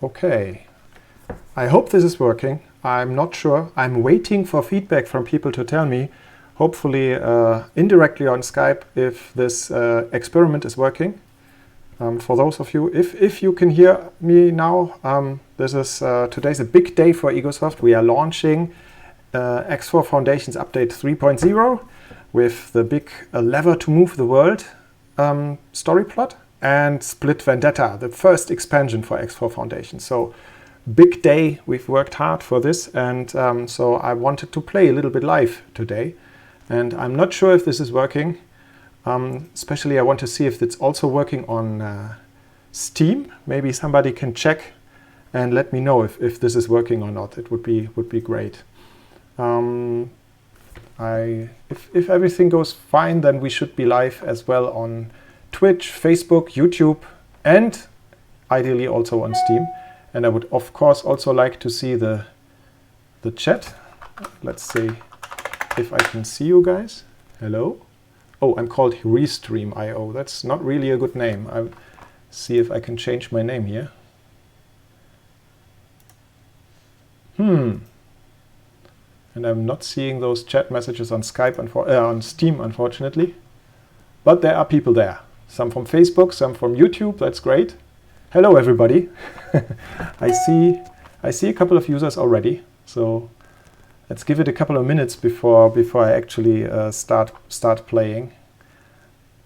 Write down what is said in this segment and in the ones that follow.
Okay, I hope this is working. I'm not sure. I'm waiting for feedback from people to tell me, hopefully indirectly on Skype, if this experiment is working. For those of you, if you can hear me now, this is today's a big day for Egosoft. We are launching X4 Foundations Update 3.0 with the big lever to move the world story plot, and Split Vendetta, the first expansion for X4 Foundations. So big day, we've worked hard for this, and so I wanted to play a little bit live today. And I'm not sure if this is working. Especially I want to see if it's also working on Steam. Maybe somebody can check and let me know if this is working or not. It would be great. If everything goes fine, then we should be live as well on Twitch, Facebook, YouTube, and ideally also on Steam. And I would of course also like to see the chat. Let's see if I can see you guys. Hello. Oh, I'm called Restream.io. That's not really a good name. I'll see if I can change my name here. And I'm not seeing those chat messages on Skype on Steam, unfortunately. But there are people there. Some from Facebook, some from YouTube. That's great. Hello, everybody. I see a couple of users already. So let's give it a couple of minutes before I actually start playing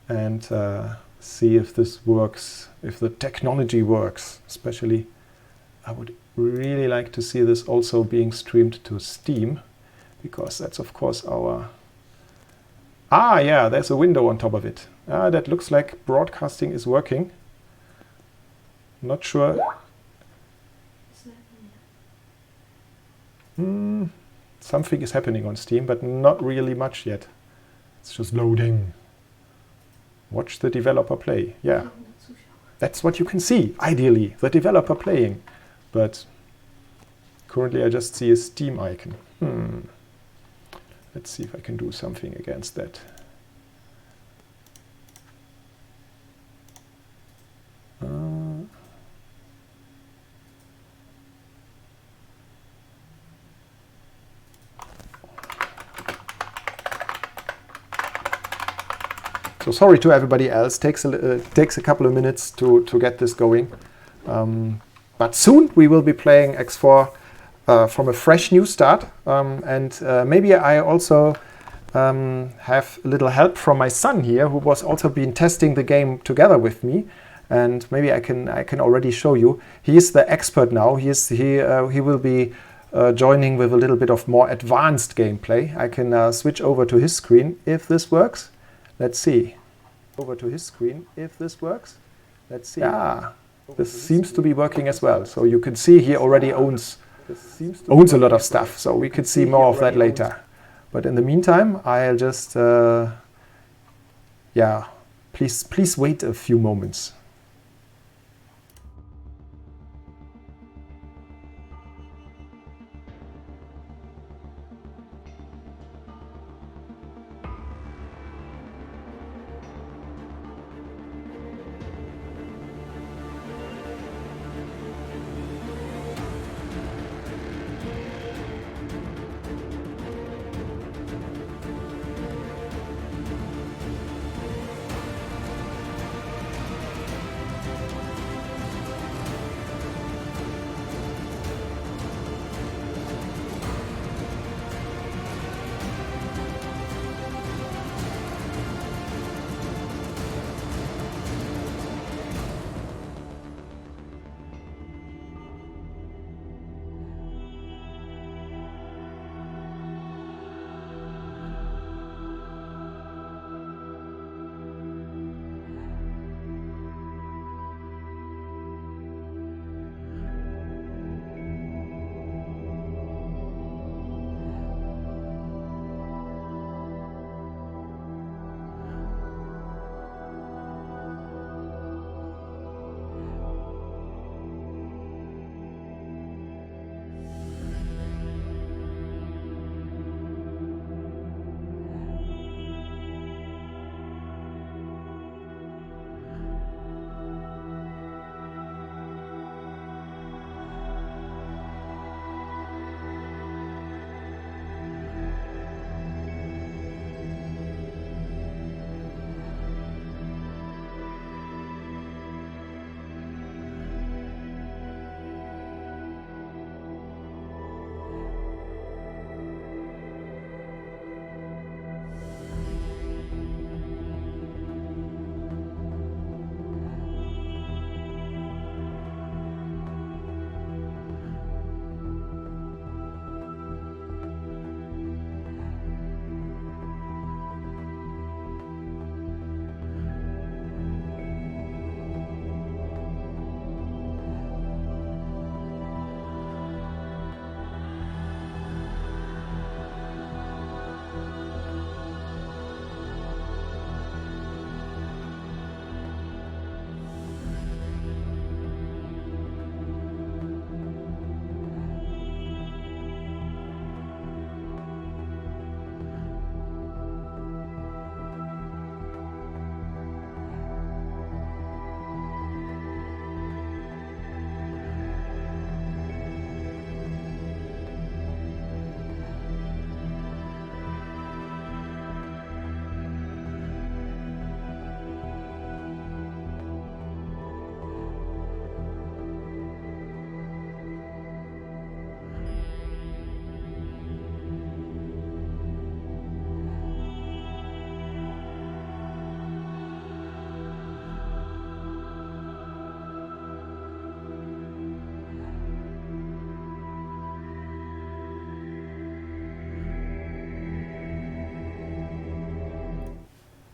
and see if this works, if the technology works. Especially, I would really like to see this also being streamed to Steam, because that's of course our... Ah, yeah, there's a window on top of it. That looks like broadcasting is working. Not sure. Something is happening on Steam, but not really much yet. It's just loading. Watch the developer play. Yeah, that's what you can see, ideally, the developer playing. But currently I just see a Steam icon. Let's see if I can do something against that. So sorry to everybody else. Takes a couple of minutes to get this going. But soon we will be playing X4 from a fresh new start. And maybe I also have a little help from my son here, who was also been testing the game together with me. And maybe I can already show you. He is the expert now. He will be joining with a little bit of more advanced gameplay. I can switch over to his screen if this works. Let's see. Over to his screen if this works. Let's see. Yeah, this seems to be working as well. So you can see he already owns a lot of stuff. So we could see more of that later. But in the meantime, I'll just yeah, please wait a few moments.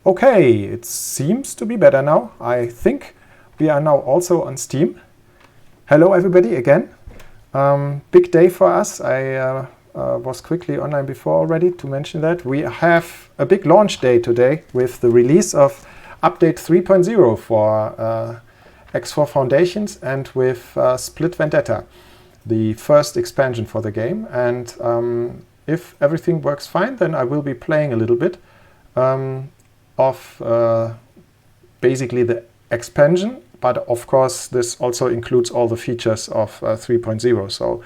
Okay, it seems to be better now. I think we are now also on Steam. Hello everybody again. Big day for us. I was quickly online before already to mention that. We have a big launch day today with the release of update 3.0 for X4 Foundations and with Split Vendetta, the first expansion for the game. And if everything works fine, then I will be playing a little bit of basically the expansion, but of course this also includes all the features of 3.0. So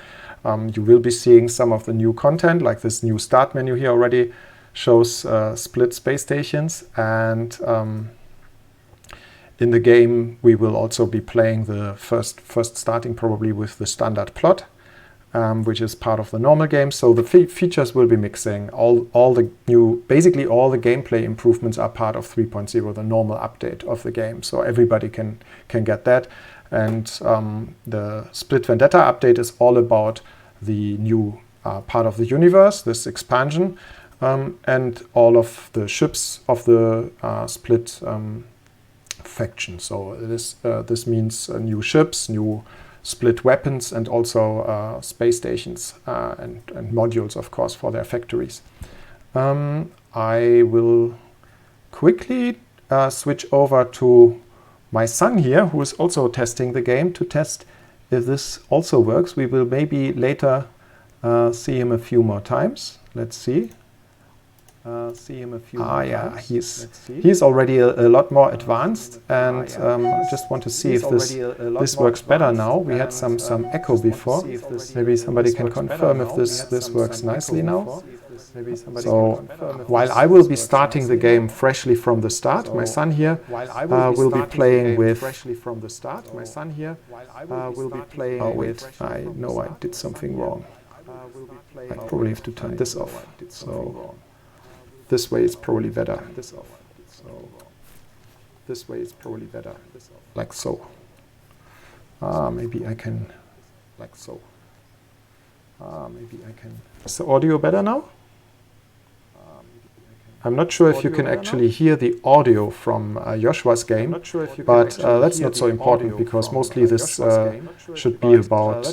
you will be seeing some of the new content, like this new start menu here already shows split space stations, and in the game we will also be playing the first starting probably with the standard plot, which is part of the normal game. So the features will be mixing. All the new, basically all the gameplay improvements are part of 3.0, the normal update of the game. So everybody can get that. And the Split Vendetta update is all about the new part of the universe, this expansion, and all of the ships of the Split faction. So this means new ships, new Split weapons, and also space stations and modules, of course, for their factories. I will quickly switch over to my son here, who is also testing the game, to test if this also works. We will maybe later see him a few more times. Let's see. Yeah, he's already a lot more advanced, and just want to see if this works better now. We had some echo before. Maybe somebody can confirm if this works nicely now. So while I will be starting the game freshly from the start, my son here will be playing with. Oh wait, I know I did something wrong. I probably have to turn this off. So. This way it's probably better. This way it's probably better. Like so. Maybe I can. Like so. Maybe I can. Is the audio better now? I'm not sure if you can actually hear the audio from Joshua's game, but that's not so important because mostly this should be about.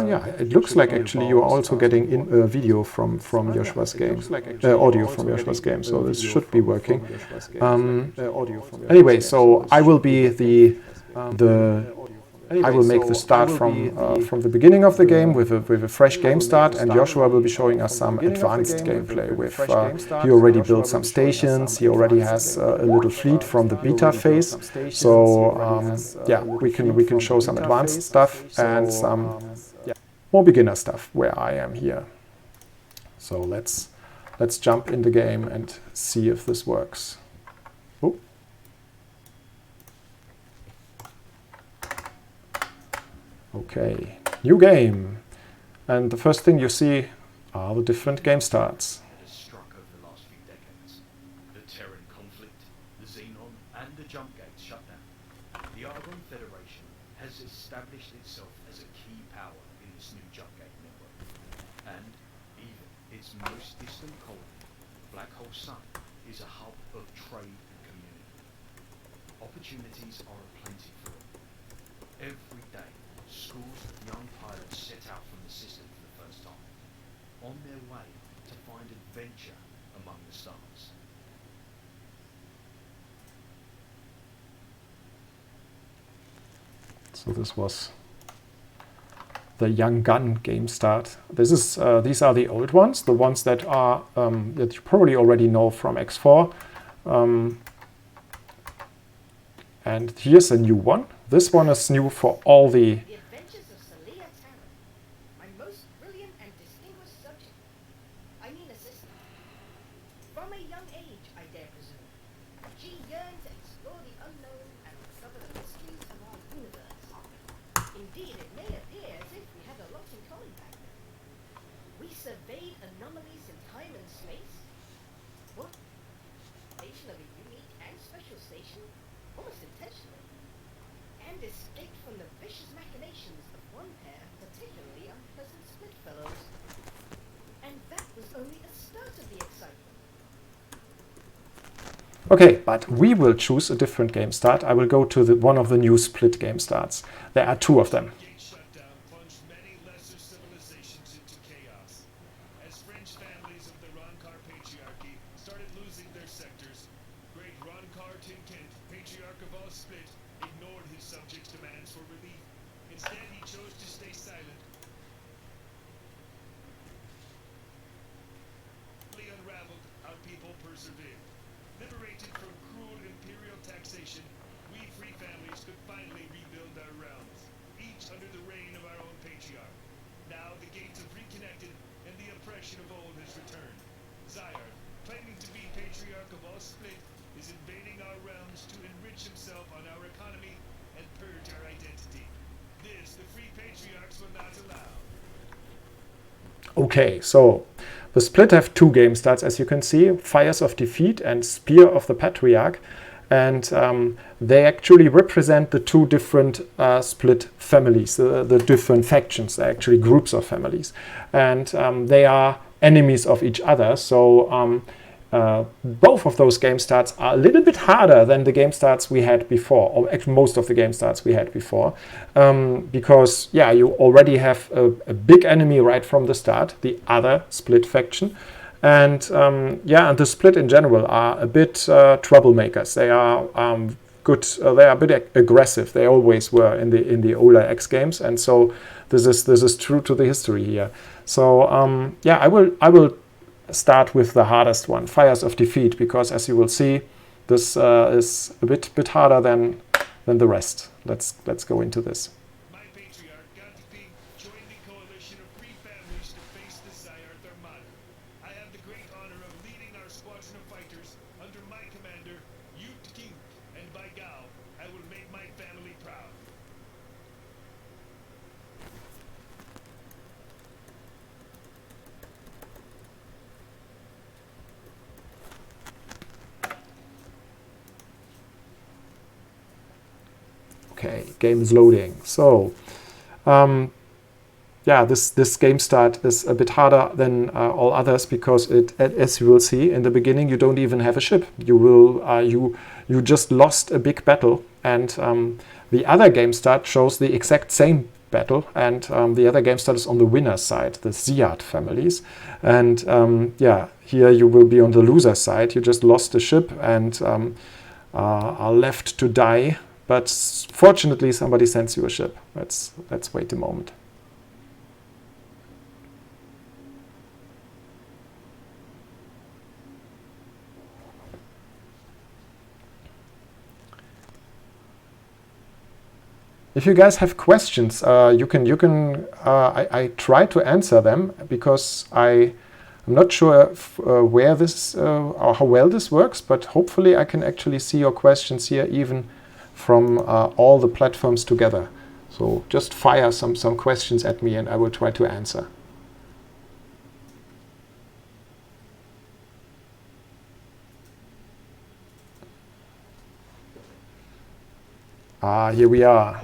Yeah, it looks like actually you are also getting in video from Joshua's game, audio from Joshua's game, so this should be working. Anyway, so I will be I will make the start from the beginning of the game with a fresh game start, and Joshua will be showing us some advanced gameplay. With he already built some stations, he already has a little fleet from the beta phase. So yeah, we can show some advanced stuff and some more beginner stuff where I am here. So let's jump in the game and see if this works. Ooh. Okay, new game. And the first thing you see are the different game starts. Has struck over the last few decades. The Terran conflict, the Xenon, and the jump gates shut down. The Argon Federation has established itself as a key power in this new jump gate network. And even its most distant colony, Black Hole Sun, is a hub of trade and community. Opportunities are aplenty for all. Every day, schools of young pilots set out from the system for the first time, on their way to find adventure among the stars. So this was the Young Gun game start. This is these are the old ones, the ones that are that you probably already know from X4. And here's a new one. This one is new for all the Okay, but we will choose a different game start. I will go to one of the new split game starts. There are 2 of them. Okay, so the split have 2 game starts, as you can see, Fires of Defeat and Spear of the Patriarch. And they actually represent the 2 different split families, the different factions. They're actually groups of families. And they are enemies of each other. So both of those game starts are a little bit harder than the game starts we had before, or actually most of the game starts we had before, because yeah, you already have a big enemy right from the start, the other split faction, and yeah, and the split in general are a bit troublemakers. They are good. They are a bit aggressive. They always were in the older X games, and so this is true to the history here. So yeah, I will start with the hardest one, Fires of Defeat, because as you will see, this is a bit harder than the rest. Let's go into this. My patriarch, Gantifi, joined the coalition of free families to face the Zayarth Armada. I have the great honor of leading our squadron of fighters under my commander, Yut King, and by Gao, I will make my family proud. Okay, game is loading. So, yeah, this game start is a bit harder than all others because as you will see in the beginning, you don't even have a ship. You just lost a big battle, and the other game start shows the exact same battle, and the other game start is on the winner's side, the Zayarth families, and yeah, here you will be on the loser side. You just lost a ship and are left to die. But fortunately, somebody sends you a ship. Let's wait a moment. If you guys have questions, you can. I try to answer them because I'm not sure where this or how well this works, but hopefully I can actually see your questions here even from all the platforms together. So just fire some questions at me and I will try to answer. Here we are.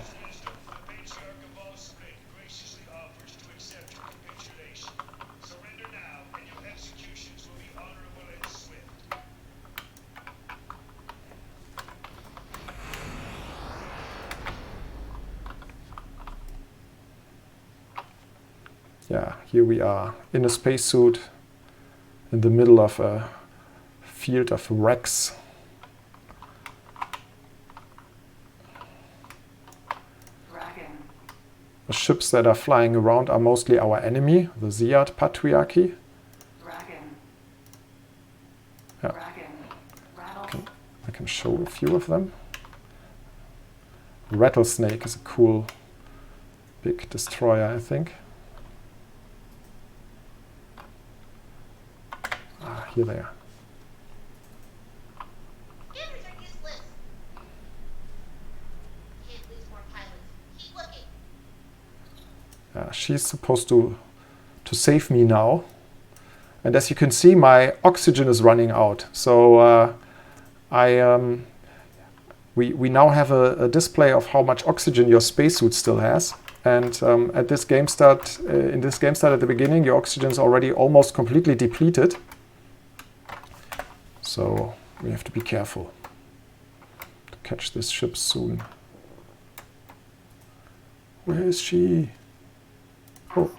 Yeah, here we are in a spacesuit in the middle of a field of wrecks. The ships that are flying around are mostly our enemy, the Zayarth Patriarchy. Yeah. I can show a few of them. Rattlesnake is a cool big destroyer, I think. Here they are. She's supposed to save me now. And as you can see, my oxygen is running out. So we now have a display of how much oxygen your spacesuit still has. And at this game start, in this game start at the beginning, your oxygen is already almost completely depleted. So We have to be careful to catch this ship soon. Where is she? Oh.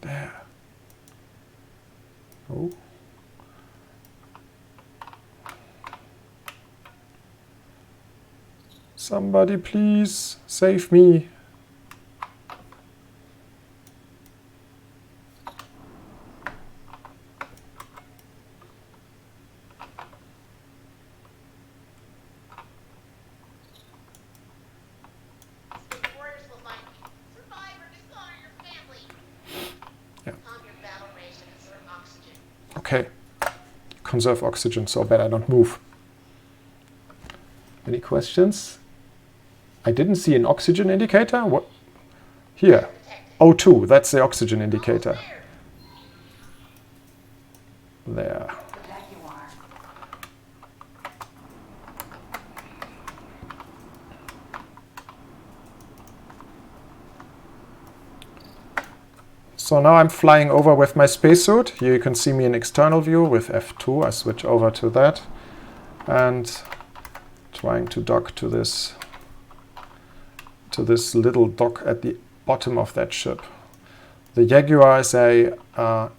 There. Oh. Somebody please save me. Yeah. Okay. Conserve oxygen, so bad I don't move. Any questions? I didn't see an oxygen indicator. What? Here. O2, that's the oxygen indicator. There. So now I'm flying over with my spacesuit. Here you can see me in external view with F2. I switch over to that and trying to dock to this little dock at the bottom of that ship. The Jaguar is a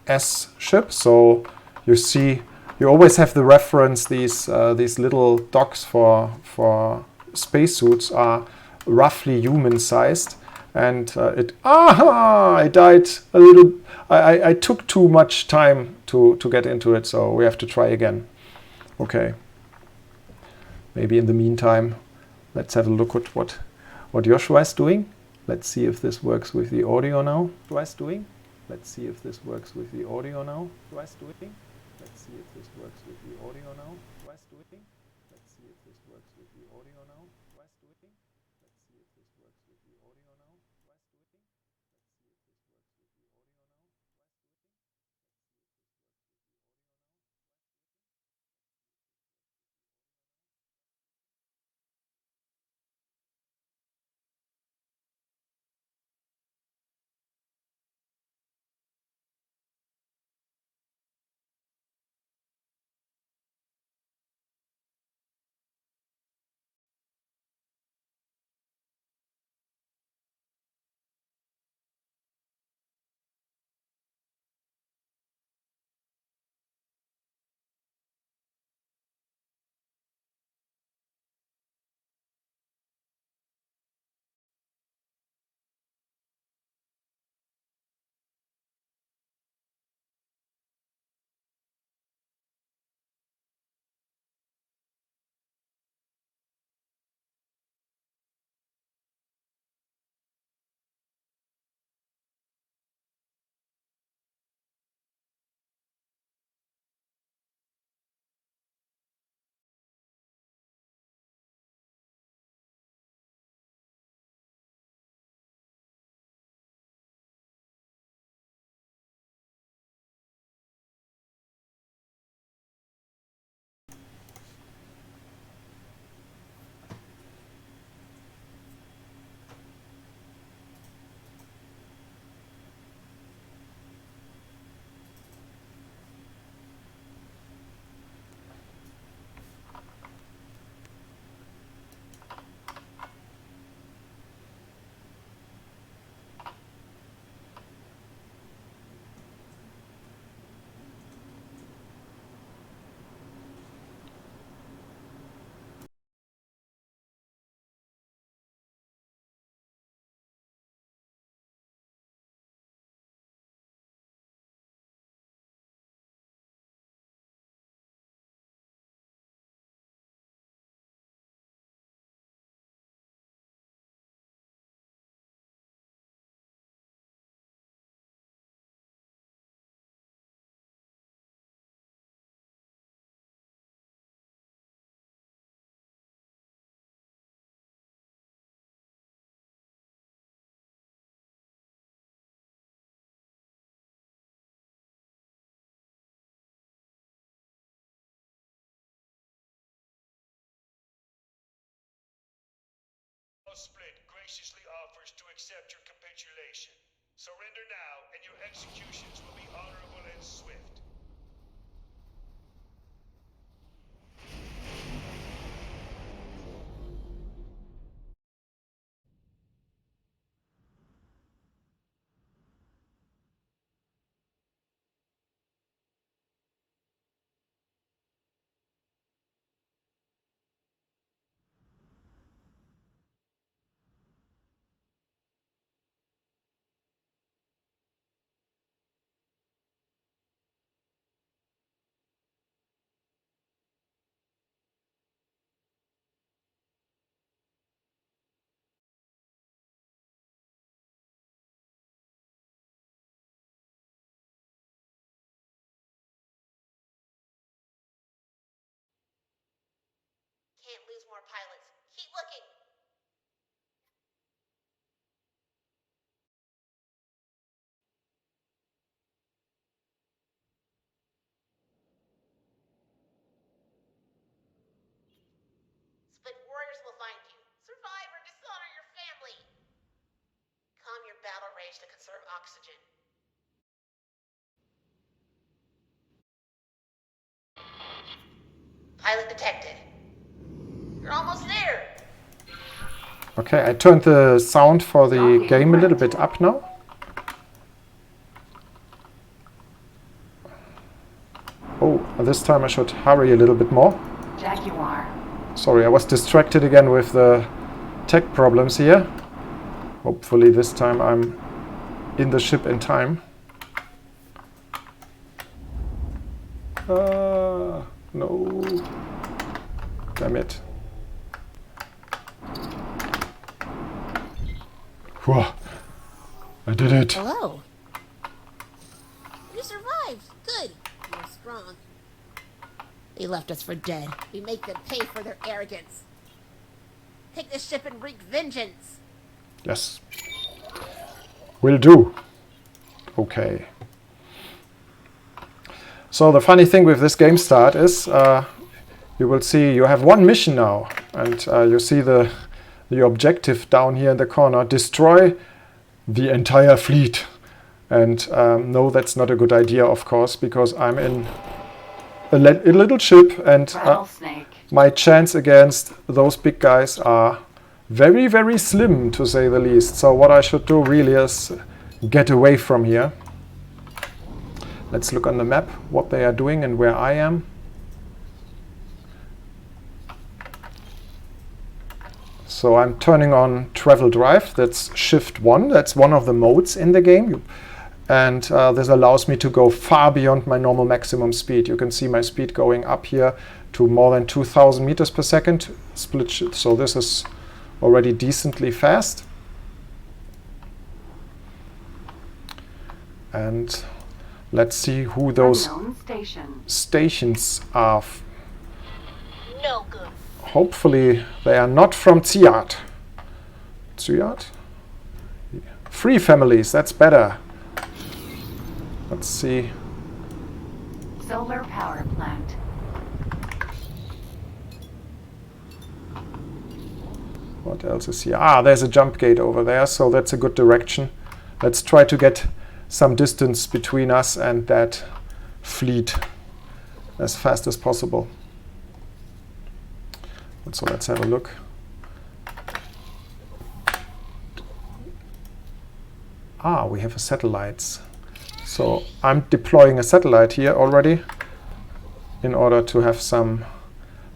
S ship, so you see you always have the reference. These little docks for spacesuits are roughly human-sized. And I died a little. I took too much time to get into it, so we have to try again. Okay. Maybe in the meantime, let's have a look at what Joshua is doing. Let's see if this works with the audio now. Let's see if this works with the audio now. Let's see if this works with the audio now. Let's see if this works with the audio now. Split graciously offers to accept your capitulation. Surrender now, and your executions will be honorable and swift. Can't lose more pilots. Keep looking. Split warriors will find you. Survive or dishonor your family. Calm your battle rage to conserve oxygen. Pilot detected. You're almost there. Okay, I turned the sound for the game a little bit up now. Oh, this time I should hurry a little bit more. Jaguar. Sorry, I was distracted again with the tech problems here. Hopefully this time I'm in the ship in time. No. Damn it. Whew. I did it. Hello. You survived. Good. You're strong. They left us for dead. We make them pay for their arrogance. Take this ship and wreak vengeance. Yes. Will do. Okay. So the funny thing with this game start is you will see you have one mission now, and you see the objective down here in the corner: destroy the entire fleet. And no, that's not a good idea, of course, because I'm in a little ship, and my chance against those big guys are very, very slim, to say the least. So what I should do really is get away from here. Let's look on the map what they are doing and where I am. So I'm turning on travel drive. That's shift 1. That's one of the modes in the game. And this allows me to go far beyond my normal maximum speed. You can see my speed going up here to more than 2,000 meters per second. So this is already decently fast. And let's see who those stations are. No good. Hopefully they are not from Ziad. Ziad? 3 families, that's better. Let's see. Solar power plant. What else is here? Ah, there's a jump gate over there, so that's a good direction. Let's try to get some distance between us and that fleet as fast as possible. So let's have a look. Ah, we have a satellites. So I'm deploying a satellite here already in order to have some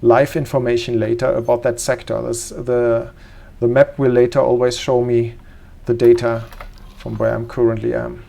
live information later about that sector. The map will later always show me the data from where I'm currently am.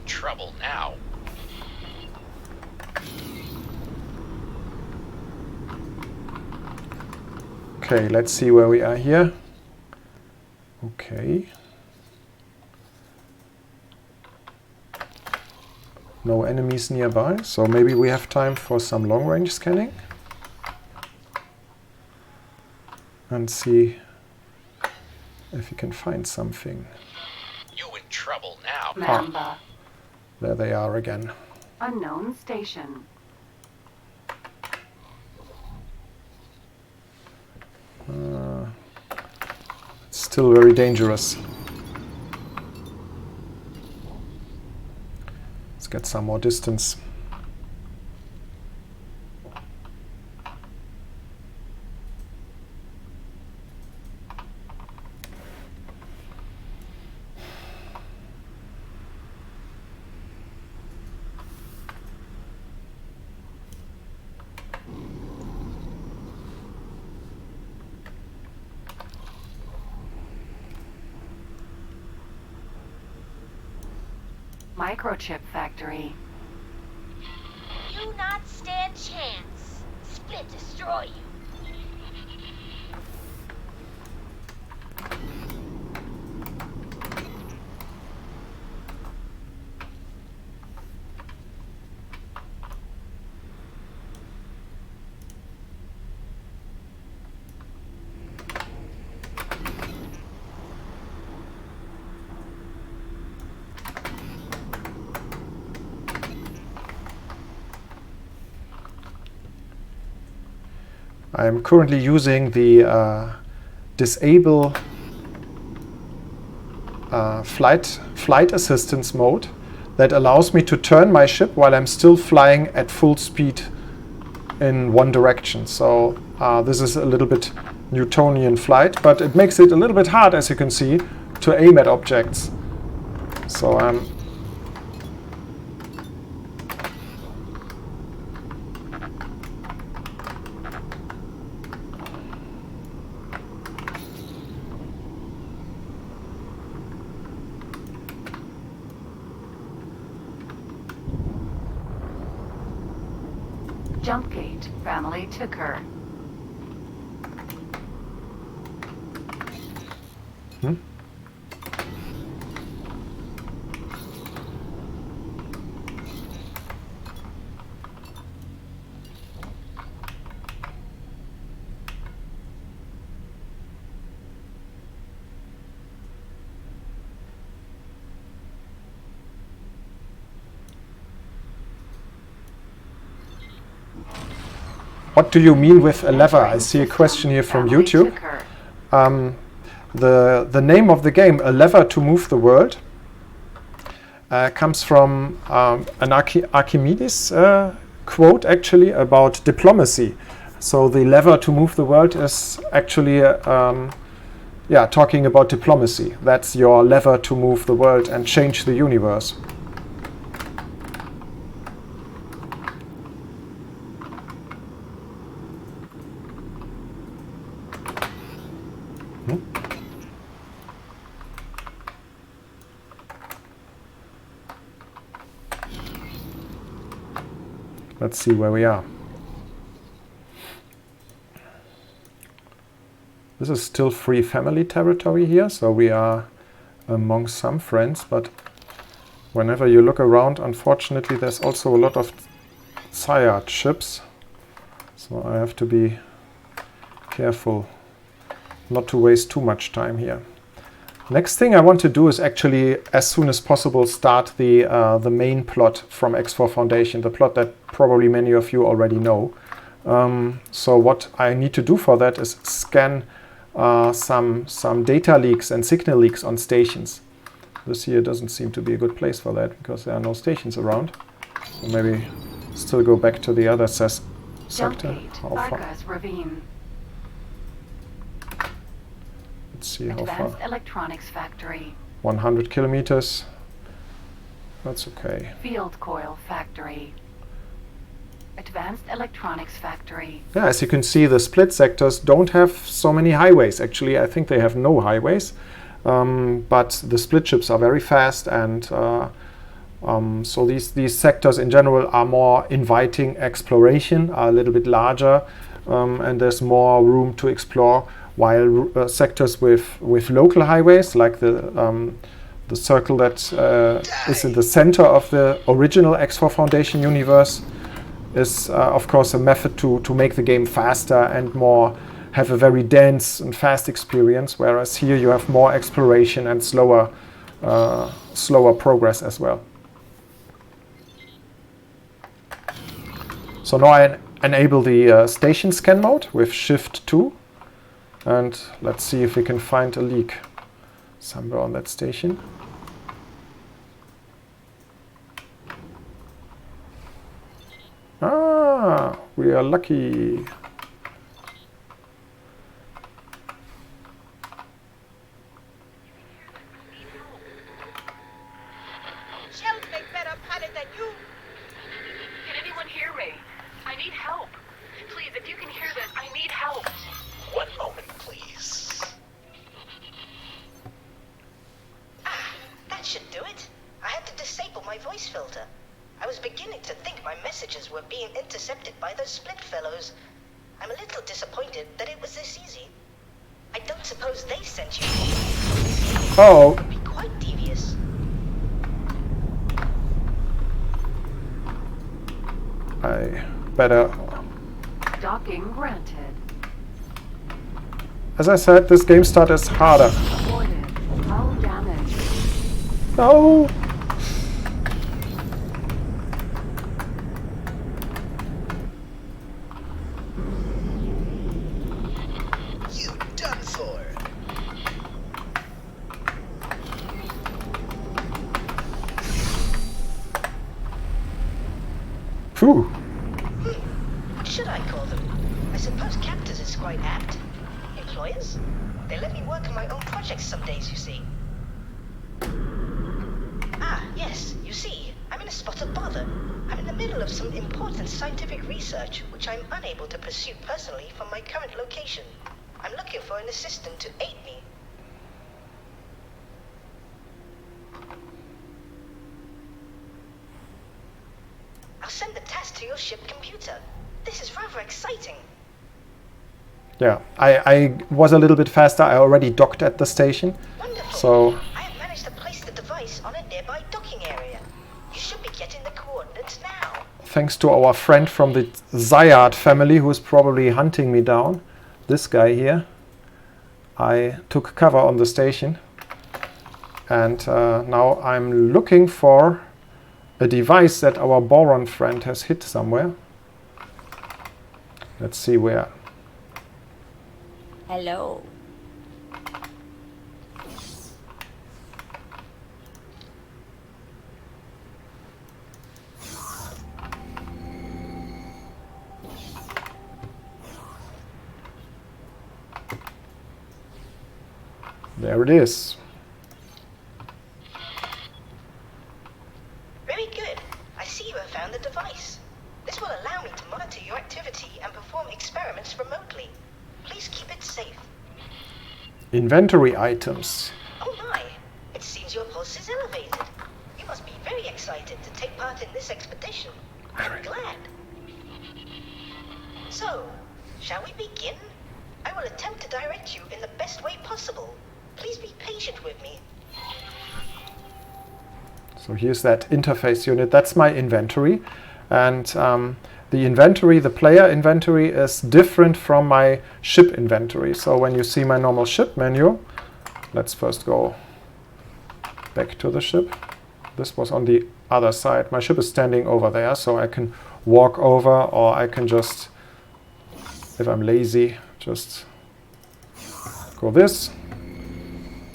Trouble now. Okay, let's see where we are here. Okay. No enemies nearby, so maybe we have time for some long-range scanning. And see if we can find something. You in trouble now. Mamba. There they are again. Unknown station. It's still very dangerous. Let's get some more distance. Microchip factory. You not stand chance. Split destroy you. I am currently using the disable flight assistance mode that allows me to turn my ship while I'm still flying at full speed in one direction. So this is a little bit Newtonian flight, but it makes it a little bit hard, as you can see, to aim at objects. So I'm Jumpgate family ticker. What do you mean with a lever? I see a question here from YouTube. The name of the game, A Lever to Move the World, comes from an Archimedes quote, actually, about diplomacy. So the lever to move the world is actually talking about diplomacy. That's your lever to move the world and change the universe. Let's see where we are. This is still free family territory here, so we are among some friends, but whenever you look around, unfortunately, there's also a lot of Cyard ships, so I have to be careful not to waste too much time here. Next thing I want to do is actually, as soon as possible, start the main plot from X4 Foundation, the plot that probably many of you already know. So what I need to do for that is scan some data leaks and signal leaks on stations. This here doesn't seem to be a good place for that because there are no stations around. So maybe still go back to the other sector. How far? Let's see how far. Advanced electronics factory. 100 kilometers. That's okay. Field coil factory. Advanced electronics factory. Yeah, as you can see, the split sectors don't have so many highways. Actually, I think they have no highways. But the split ships are very fast, and so these sectors in general are more inviting exploration, are a little bit larger, and there's more room to explore while sectors with local highways, like the circle that is in the center of the original X4 Foundation universe, is of course a method to make the game faster and more, have a very dense and fast experience, whereas here you have more exploration and slower progress as well. So now I enable the station scan mode with Shift 2, and let's see if we can find a leak somewhere on that station. Ah, we are lucky. She'll make better pilot than you. Can anyone hear me? I need help. Please, if you can hear this, I need help. One moment, please. Ah, that should do it. I had to disable my voice filter. I was beginning to think my messages were being intercepted by those split fellows. I'm a little disappointed that it was this easy. I don't suppose they sent you. Oh. It would be quite devious. I better... Docking granted. As I said, this game start is harder. Reported. Hull damage. No! You done for. Phew. What should I call them? I suppose captors is quite apt. Employers? They let me work on my own projects some days, you see. Ah, yes, you see, I'm in a spot of bother. I'm in the middle of some important scientific research, which I'm unable to pursue personally from my current location. I'm looking for an assistant to aid me. I'll send the task to your ship computer. This is rather exciting. Yeah, I was a little bit faster. I already docked at the station. Wonderful. So I have managed to place the device on a nearby docking area. You should be getting the coordinates now. thanks to our friend from the Zayat family, who is probably hunting me down, this guy here, I took cover on the station. And now I'm looking for a device that our Boron friend has hit somewhere. Let's see where. Hello. There it is. Very good. I see you have found the device. This will allow me to monitor your activity and perform experiments remotely. Please keep it safe. Inventory items. Oh my! It seems your pulse is elevated. You must be very excited to take part in this expedition. I'm glad. So, shall we begin? I will attempt to direct you in the best way possible. Please be patient with me. So here's that interface unit. That's my inventory. And the inventory, the player inventory, is different from my ship inventory. So when you see my normal ship menu, let's first go back to the ship. This was on the other side. My ship is standing over there, so I can walk over, or I can just, if I'm lazy, just go this.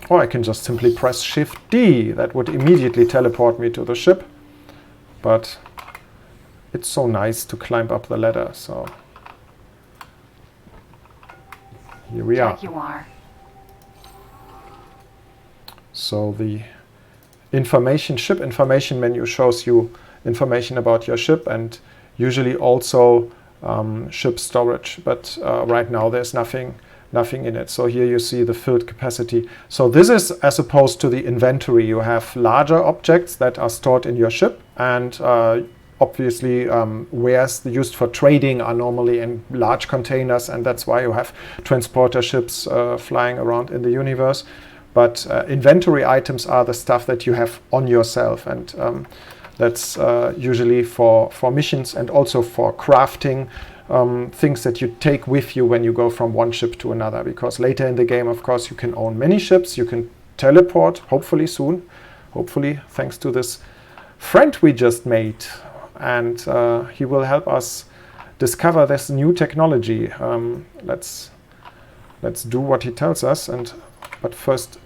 Or I can just simply press Shift D. That would immediately teleport me to the ship. But it's so nice to climb up the ladder, so here we are. Jaguar. So the ship information menu shows you information about your ship and usually also ship storage. But right now there's nothing in it. So here you see the filled capacity. So this is as opposed to the inventory. You have larger objects that are stored in your ship, and obviously wares used for trading are normally in large containers, and that's why you have transporter ships flying around in the universe. But inventory items are the stuff that you have on yourself, and that's usually for missions and also for crafting, things that you take with you when you go from one ship to another. Because later in the game, of course, you can own many ships, you can teleport, hopefully soon, hopefully thanks to this friend we just made, and he will help us discover this new technology. Let's do what he tells us, but first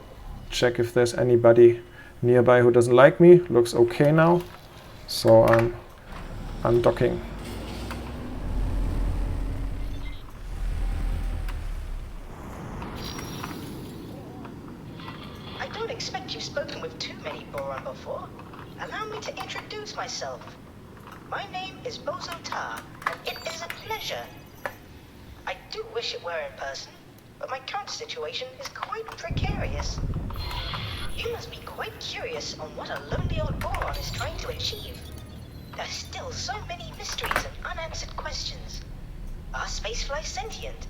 check if there's anybody nearby who doesn't like me. Looks okay now, so I'm undocking. I don't expect you've spoken with too many Boron before. Allow me to introduce myself. My name is Bozo Tar, and it is a pleasure. I do wish it were in person, but my current situation is quite precarious. You must be quite curious on what a lonely old Boron is trying to achieve. There are still so many mysteries and unanswered questions. Are spaceflies sentient?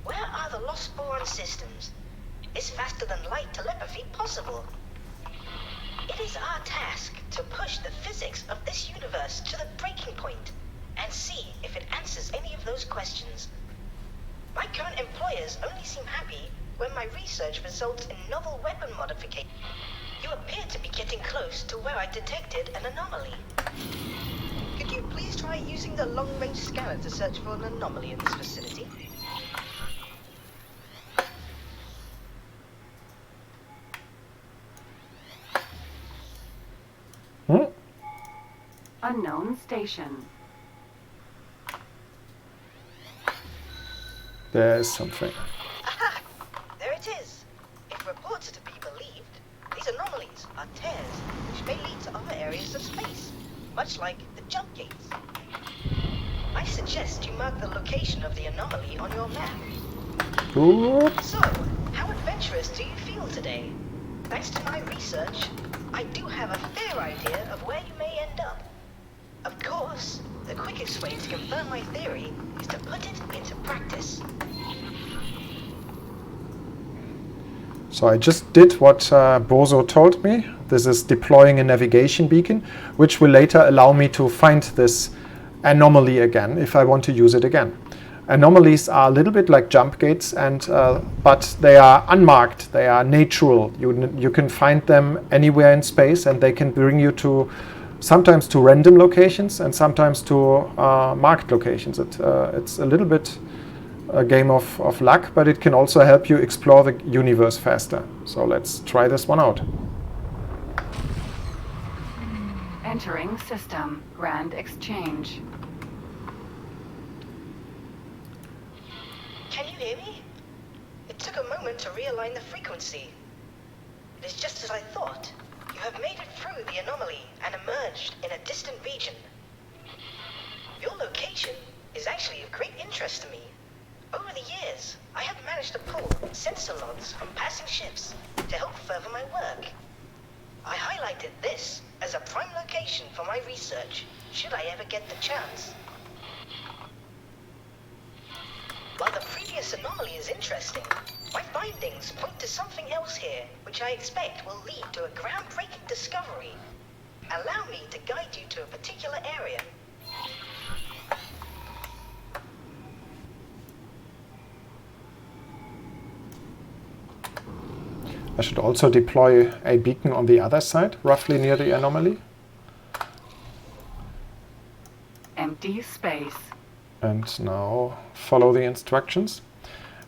Where are the lost Boron systems? Is faster than light telepathy possible? It is our task to push the physics of this universe to the breaking point and see if it answers any of those questions. My current employers only seem happy when my research results in novel weapon modification. You appear to be getting close to where I detected an anomaly. Could you please try using the long-range scanner to search for an anomaly in this facility? Unknown station. There's something. Aha! There it is. If reports are to be believed, these anomalies are tears which may lead to other areas of space, much like the jump gates. I suggest you mark the location of the anomaly on your map. Oop. So, how adventurous do you feel today? Thanks to my research, I do have a fair idea of where you may end up. Of course, the quickest way to confirm my theory is to put it into practice. So I just did what Bozo told me. This is deploying a navigation beacon, which will later allow me to find this anomaly again if I want to use it again. Anomalies are a little bit like jump gates, and but they are unmarked. They are natural. You can find them anywhere in space, and they can bring you to sometimes to random locations and sometimes to marked locations. It's a little bit a game of luck, but it can also help you explore the universe faster. So let's try this one out. Entering system. Grand exchange. Can you hear me? It took a moment to realign the frequency. It is just as I thought. You have made it through the anomaly and emerged in a distant region. Your location is actually of great interest to me. Over the years, I have managed to pull sensor logs from passing ships to help further my work. I highlighted this as a prime location for my research, should I ever get the chance. While the previous anomaly is interesting, my findings point to something else here, which I expect will lead to a groundbreaking discovery. Allow me to guide you to a particular area. I should also deploy a beacon on the other side, roughly near the anomaly. Empty space. And now follow the instructions.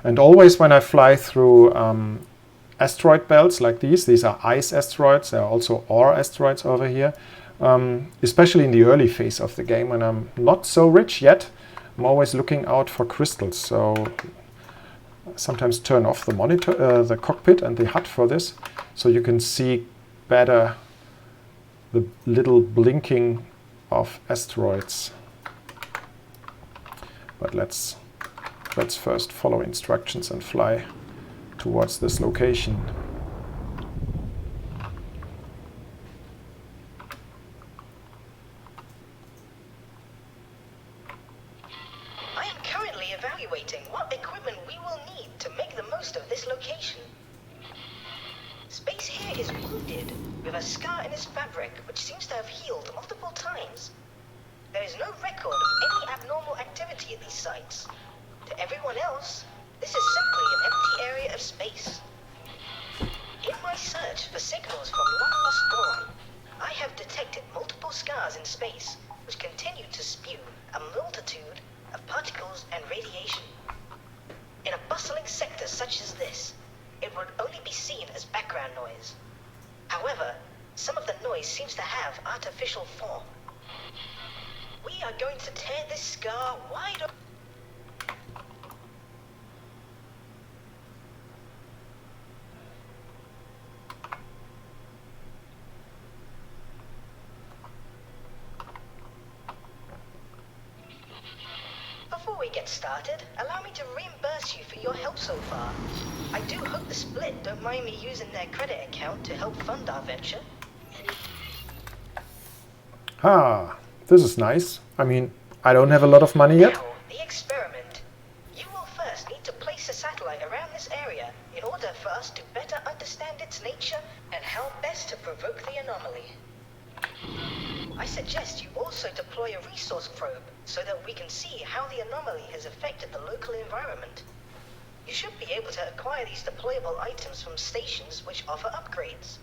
And always when I fly through asteroid belts like these are ice asteroids, there are also ore asteroids over here, especially in the early phase of the game when I'm not so rich yet, I'm always looking out for crystals. So sometimes turn off the monitor, the cockpit and the HUD for this, so you can see better the little blinking of asteroids. But let's first follow instructions and fly towards this location. evaluating what equipment we will need to make the most of this location. Space here is wounded, with a scar in its fabric which seems to have healed multiple times. There is no record of any abnormal activity at these sites. To everyone else, this is simply an empty area of space. In my search for signals from long-lost boron, I have detected multiple scars in space which continue to spew a multitude of particles and radiation. In a bustling sector such as this, it would only be seen as background noise. However, some of the noise seems to have artificial form. We are going to tear this scar wide open. Before we get started, allow me to reimburse you for your help so far. I do hope the Split don't mind me using their credit account to help fund our venture. Ah, this is nice. I mean, I don't have a lot of money yet. Now, the experiment. You will first need to place a satellite around this area in order for us to better understand its nature and how best to provoke the anomaly. I suggest you also deploy a resource probe so that we can see how the anomaly has affected the local environment. You should be able to acquire these deployable items from stations which offer upgrades.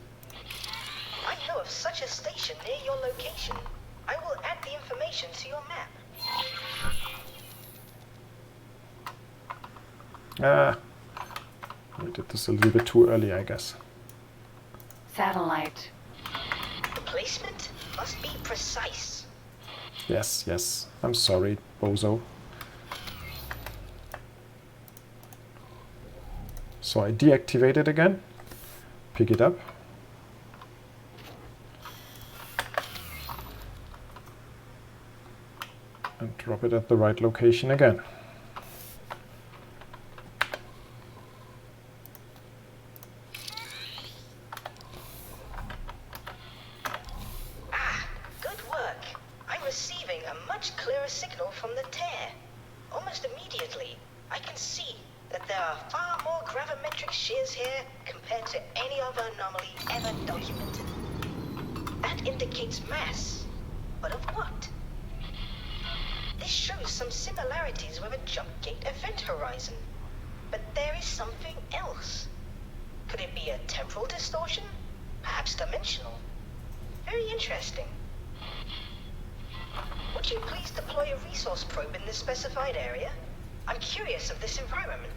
I know of such a station near your location. I will add the information to your map. We did this a little bit too early, I guess. Satellite. The placement must be precise. Yes, yes. I'm sorry, bozo. So I deactivate it again, pick it up. And drop it at the right location again. Good work. I'm receiving a much clearer signal from the tear. Almost immediately, I can see that there are far more gravimetric shears here compared to any other anomaly ever documented. That indicates mass. But of what? This shows some similarities with a jump gate event horizon. But there is something else. Could it be a temporal distortion? Perhaps dimensional? Very interesting. Would you please deploy a resource probe in this specified area? I'm curious of this environment.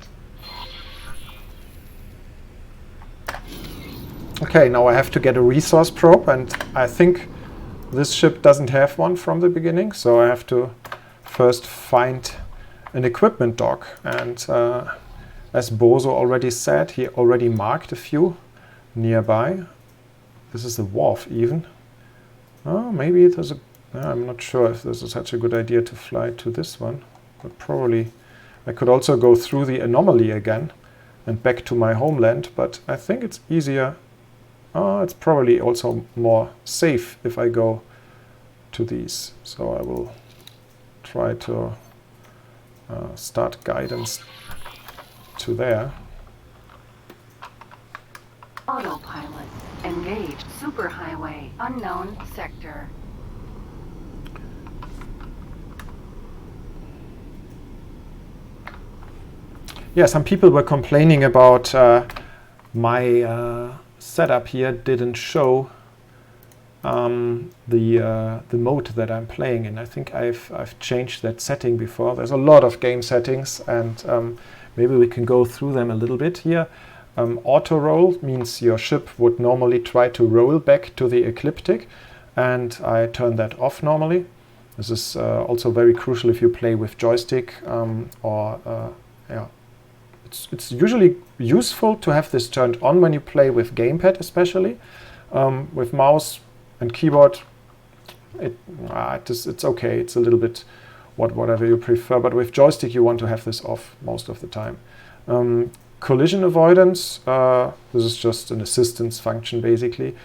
Okay, now I have to get a resource probe, and I think this ship doesn't have one from the beginning, so I have to first find an equipment dock. And as Bozo already said, he already marked a few nearby. This is a wharf even. Oh, maybe there's a... I'm not sure if this is such a good idea to fly to this one, but probably I could also go through the anomaly again and back to my homeland, but I think it's easier. It's probably also more safe if I go to these. So I will try to start guidance to there. Autopilot. Engage. Superhighway. Unknown sector. Yeah, some people were complaining about my setup here didn't show the mode that I'm playing in. I think I've changed that setting before. There's a lot of game settings, and maybe we can go through them a little bit here. Auto roll means your ship would normally try to roll back to the ecliptic, and I turn that off normally. This is also very crucial if you play with joystick yeah. It's usually useful to have this turned on when you play with gamepad, especially. With mouse and keyboard, it's okay. It's a little bit whatever you prefer, but with joystick you want to have this off most of the time. Collision avoidance, this is just an assistance function basically.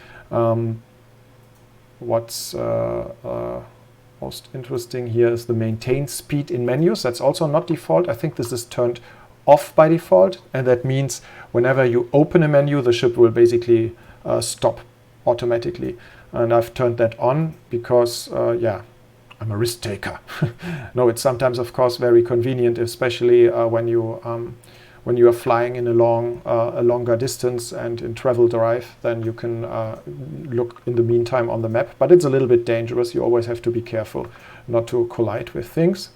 Most interesting here is the maintain speed in menus. That's also not default. I think this is turned off by default, and that means whenever you open a menu, the ship will basically stop automatically. And I've turned that on because, yeah, I'm a risk taker. No, it's sometimes, of course, very convenient, especially when you are flying in a longer distance and in travel drive. Then you can look in the meantime on the map. But it's a little bit dangerous. You always have to be careful not to collide with things.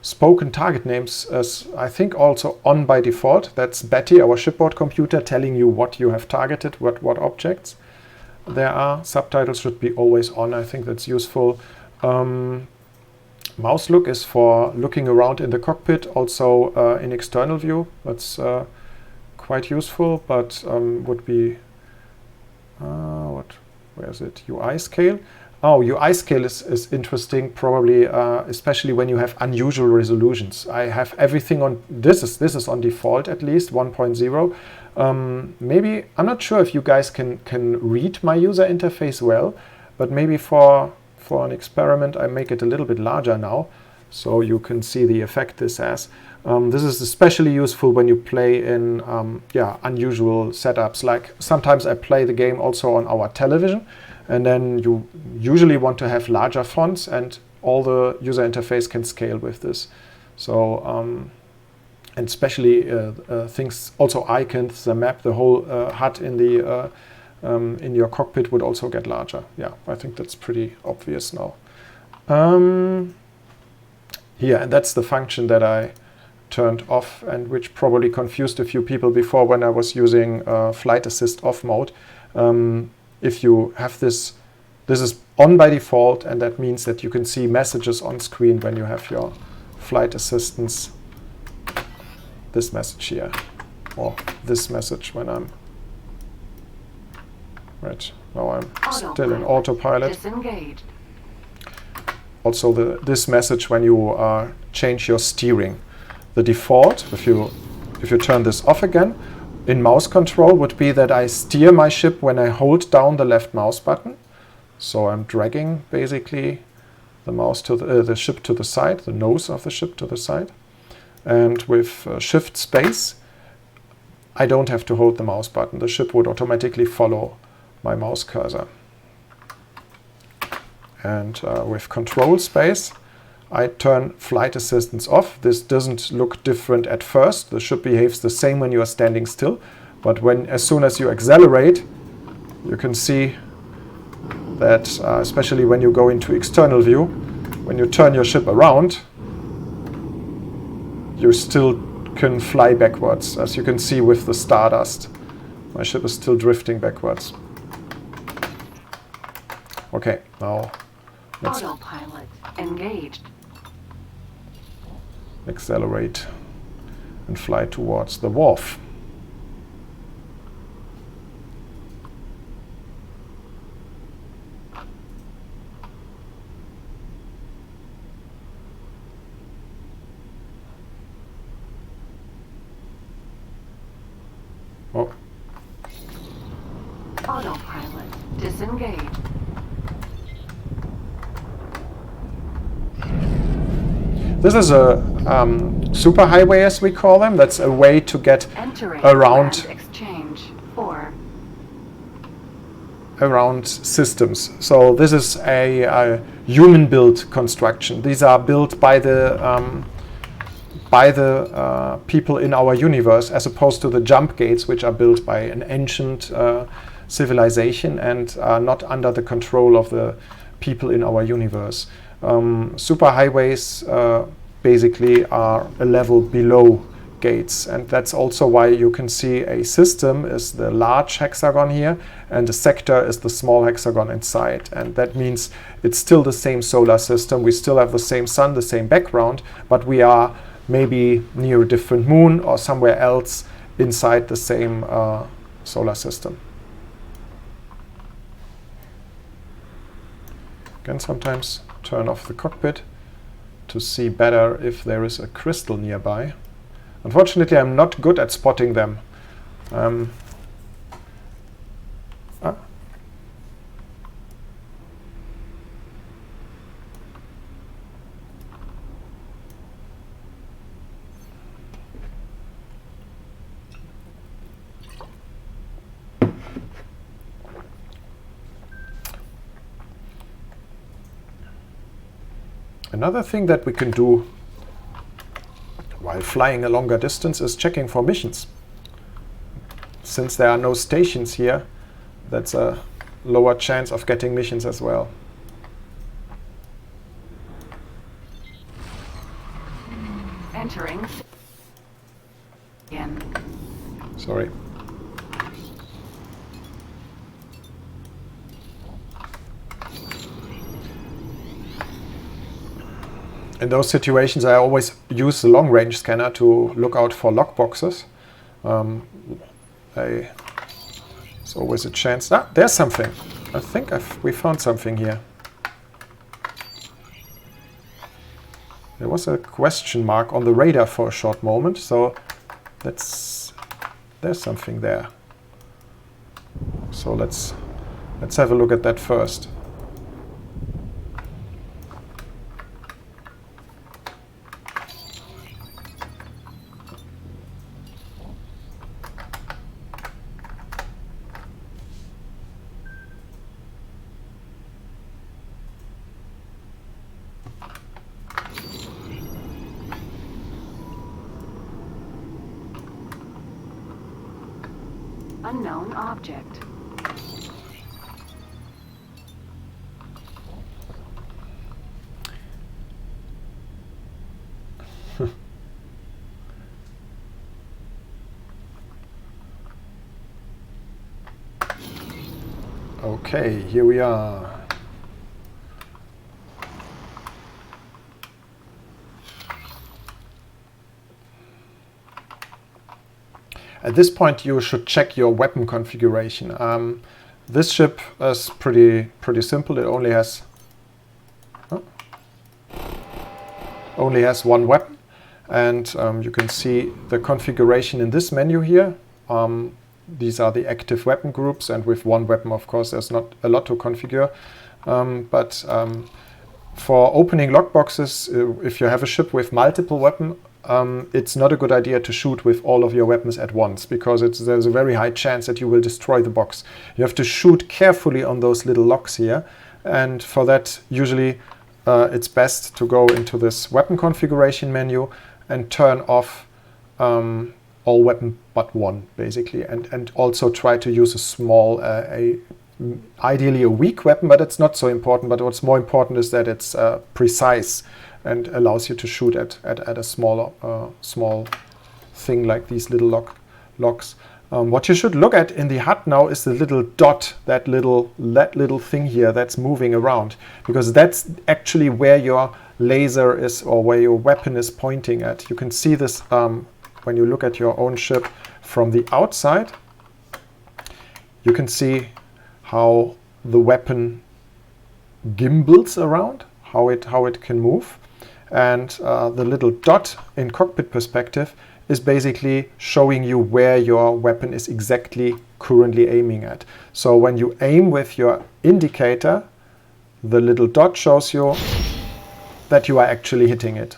Spoken target names is, I think, also on by default. That's Betty, our shipboard computer, telling you what you have targeted, what objects there are. Subtitles should be always on. I think that's useful. Mouse look is for looking around in the cockpit, also in external view. That's quite useful, but would be where is it? UI scale. Oh, UI scale is interesting, probably, especially when you have unusual resolutions. I have everything on, this is on default at least, 1.0. Maybe, I'm not sure if you guys can read my user interface well, but maybe for an experiment I make it a little bit larger now, so you can see the effect this has. This is especially useful when you play in unusual setups, like sometimes I play the game also on our television, and then you usually want to have larger fonts, and all the user interface can scale with this. So, and especially things, also icons, the map, the whole HUD in your cockpit would also get larger. Yeah, I think that's pretty obvious now. Yeah, and that's the function that I turned off, and which probably confused a few people before when I was using flight assist off mode. If you have this is on by default, and that means that you can see messages on screen when you have your flight assistance. This message here, or this message when I'm right now. I'm still in autopilot. Disengaged. Also, this message when you change your steering. The default, if you turn this off again, in mouse control would be that I steer my ship when I hold down the left mouse button. So I'm dragging basically the mouse to the ship to the side, the nose of the ship to the side. And with shift space, I don't have to hold the mouse button. The ship would automatically follow my mouse cursor. And with control space, I turn flight assistance off. This doesn't look different at first. The ship behaves the same when you are standing still. But as soon as you accelerate, you can see that, especially when you go into external view, when you turn your ship around, you still can fly backwards. As you can see with the stardust, my ship is still drifting backwards. Okay, now let's Autopilot engaged. accelerate and fly towards the wharf. Oh. Autopilot disengaged. This is a superhighway, as we call them. That's a way to get around systems. So this is a human-built construction. These are built by the people in our universe, as opposed to the jump gates, which are built by an ancient civilization and are not under the control of the people in our universe. Superhighways basically are a level below gates, and that's also why you can see a system is the large hexagon here, and the sector is the small hexagon inside. And that means it's still the same solar system. We still have the same sun, the same background, but we are maybe near a different moon or somewhere else inside the same solar system. Again, sometimes turn off the cockpit to see better if there is a crystal nearby. Unfortunately, I'm not good at spotting them. Another thing that we can do while flying a longer distance is checking for missions. Since there are no stations here, that's a lower chance of getting missions as well. Entering. Again. Sorry. In those situations, I always use the long-range scanner to look out for lockboxes. There's always a chance. Ah, there's something. I think we found something here. There was a question mark on the radar for a short moment, so there's something there. So let's have a look at that first. Unknown object. Okay, here we are. At this point, you should check your weapon configuration. This ship is pretty simple. It only has one weapon, and you can see the configuration in this menu here. These are the active weapon groups, and with one weapon, of course, there's not a lot to configure. But for opening lockboxes, if you have a ship with multiple weapons, it's not a good idea to shoot with all of your weapons at once, because there's a very high chance that you will destroy the box. You have to shoot carefully on those little locks here, and for that usually it's best to go into this weapon configuration menu and turn off all weapon but one, basically, and also try to use a small, ideally a weak weapon, but it's not so important. But what's more important is that it's precise and allows you to shoot at a small thing like these little locks. What you should look at in the HUD now is the little dot, that little thing here that's moving around, because that's actually where your laser is, or where your weapon is pointing at. You can see this when you look at your own ship from the outside. You can see how the weapon gimbals around, how it can move. And the little dot in cockpit perspective is basically showing you where your weapon is exactly currently aiming at. So when you aim with your indicator, the little dot shows you that you are actually hitting it.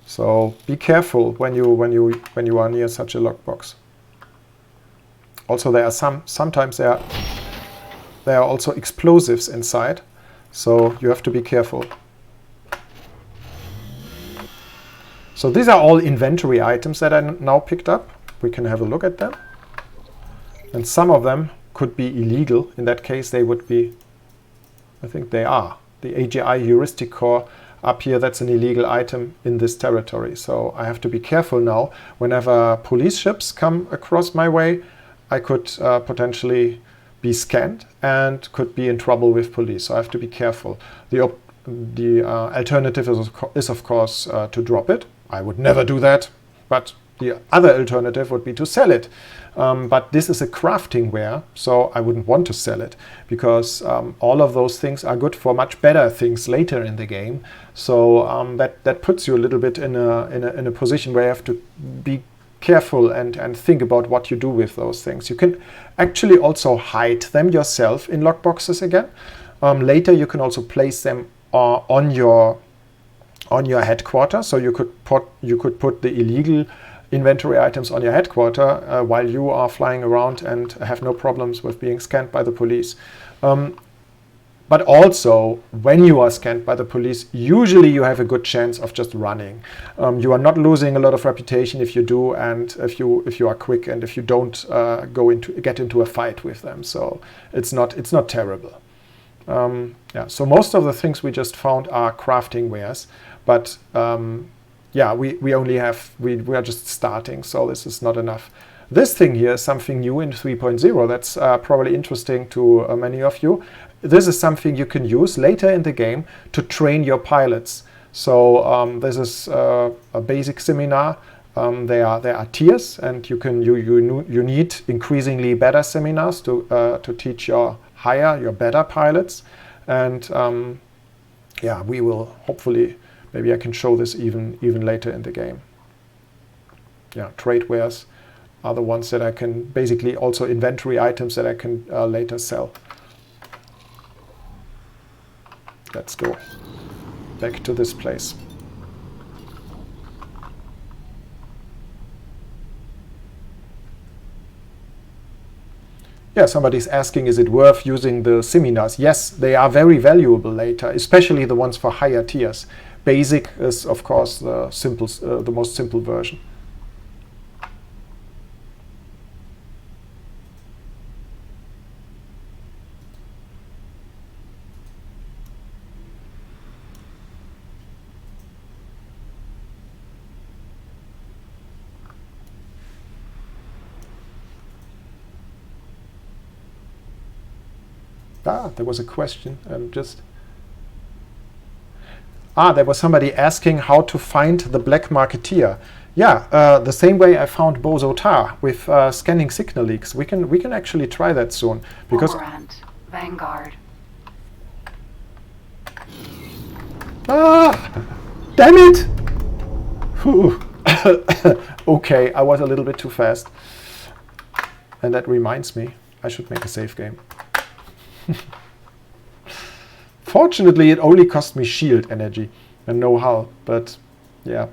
So be careful when you are near such a lockbox. Also, there are sometimes there are also explosives inside, so you have to be careful. So these are all inventory items that I now picked up. We can have a look at them. And some of them could be illegal. In that case, they would be, I think they are. The AGI heuristic core up here, that's an illegal item in this territory. So I have to be careful now. Whenever police ships come across my way, I could potentially be scanned and could be in trouble with police. So I have to be careful. The alternative is of course to drop it. I would never do that, but the other alternative would be to sell it. But this is a crafting ware, so I wouldn't want to sell it, because all of those things are good for much better things later in the game. So that puts you a little bit in a position where you have to be careful and think about what you do with those things. You can actually also hide them yourself in lockboxes again. Later you can also place them on your headquarters, so you could put the illegal inventory items on your headquarter while you are flying around and have no problems with being scanned by the police. But also, when you are scanned by the police, usually you have a good chance of just running. You are not losing a lot of reputation if you do, and if you are quick, and if you don't get into a fight with them. So it's not terrible. So most of the things we just found are crafting wares, but we are just starting, so this is not enough. This thing here is something new in 3.0. That's probably interesting to many of you. This is something you can use later in the game to train your pilots. So this is a basic seminar. There are tiers, and you need increasingly better seminars to teach your better pilots. And we will hopefully, maybe I can show this even later in the game. Yeah, trade wares are the ones that I can, basically also inventory items that I can later sell. Let's go back to this place. Yeah, somebody's asking, is it worth using the seminars? Yes, they are very valuable later, especially the ones for higher tiers. Basic is, of course, the most simple version. There was a question. There was somebody asking how to find the black marketeer. Yeah, the same way I found Bozo Tar with scanning signal leaks. We can actually try that soon, because Vanguard. Damn it! Whew. Okay, I was a little bit too fast. And that reminds me, I should make a save game. Fortunately, it only cost me shield energy and know-how, but yeah.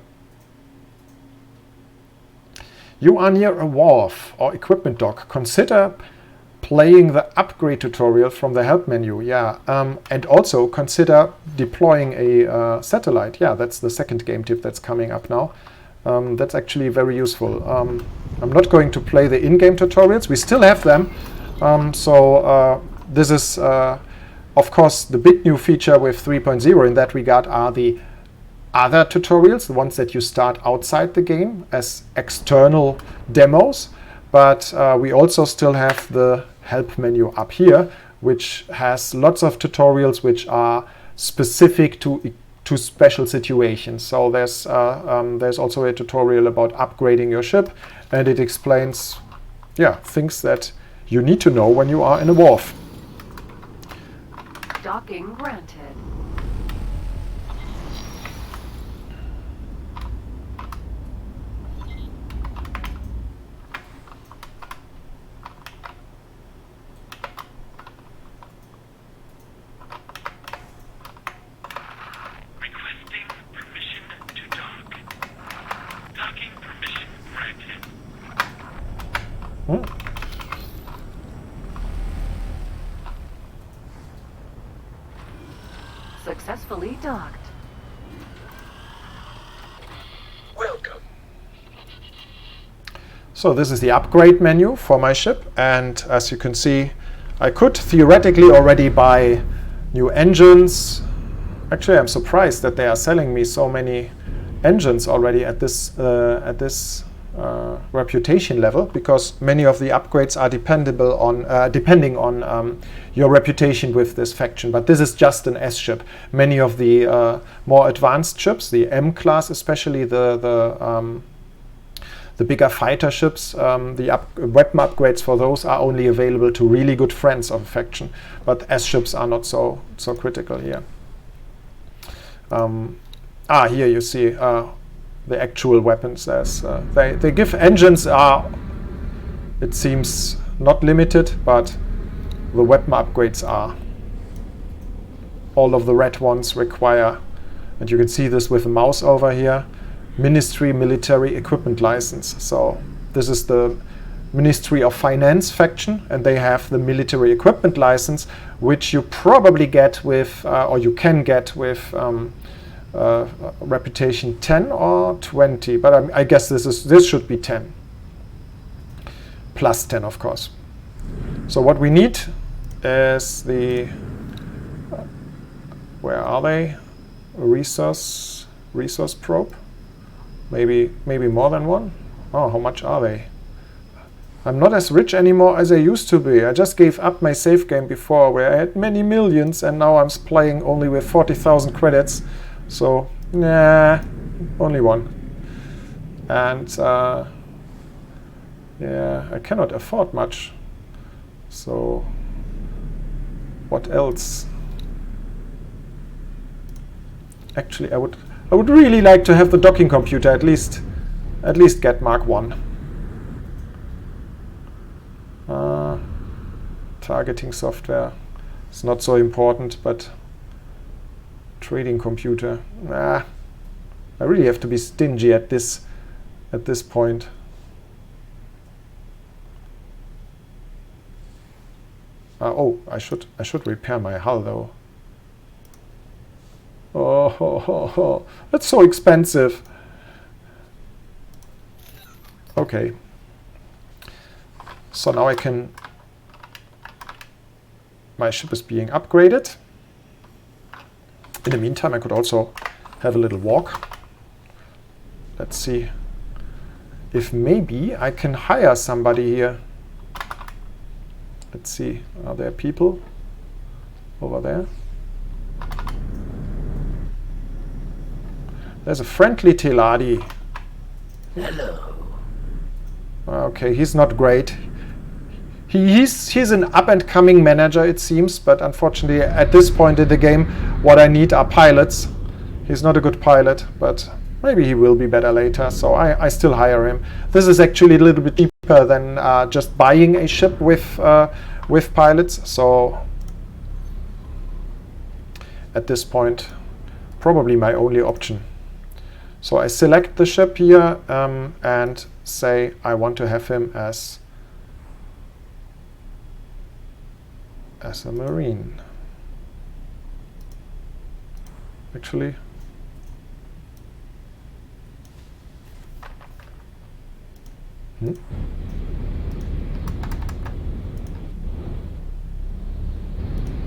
You are near a wharf or equipment dock. Consider playing the upgrade tutorial from the help menu. Yeah, and also consider deploying a satellite. Yeah, that's the second game tip that's coming up now. That's actually very useful. I'm not going to play the in-game tutorials. We still have them. This is, of course, the big new feature with 3.0 in that regard are the other tutorials, the ones that you start outside the game as external demos. But we also still have the help menu up here, which has lots of tutorials which are specific to special situations. So there's also a tutorial about upgrading your ship, and it explains things that you need to know when you are in a wharf. Docking granted. Requesting permission to dock. Docking permission granted. Successfully docked. Welcome. So this is the upgrade menu for my ship, and as you can see, I could theoretically already buy new engines. Actually, I'm surprised that they are selling me so many engines already at this reputation level, because many of the upgrades are depending on your reputation with this faction. But this is just an S ship. Many of the more advanced ships, the M class especially, the bigger fighter ships, the weapon upgrades for those are only available to really good friends of a faction. But S ships are not so critical here. Here you see the actual weapons. As they give engines are, it seems, not limited, but the weapon upgrades are. All of the red ones require, and you can see this with the mouse over here, Ministry Military Equipment License. So this is the Ministry of Finance faction, and they have the military equipment license, which you probably get with, or you can get with reputation 10 or 20, but I guess this should be 10. Plus 10, of course. So what we need is the, where are they? Resource probe. Maybe more than one. Oh, how much are they? I'm not as rich anymore as I used to be. I just gave up my save game before where I had many millions, and now I'm playing only with 40,000 credits. So, nah, only one. And yeah, I cannot afford much. So, what else? Actually, I would really like to have the docking computer at least get Mark 1. Targeting software is not so important, but trading computer, I really have to be stingy at this point. Oh, I should repair my hull though. Oh, that's so expensive. Okay. So now my ship is being upgraded. In the meantime, I could also have a little walk. Let's see if maybe I can hire somebody here. Let's see, are there people over there? There's a friendly Teladi. Hello. Okay, he's not great. He's an up-and-coming manager, it seems, but unfortunately at this point in the game what I need are pilots. He's not a good pilot, but maybe he will be better later, so I still hire him. This is actually a little bit deeper than just buying a ship with pilots, so at this point probably my only option. So I select the ship here and say I want to have him as a marine. Actually,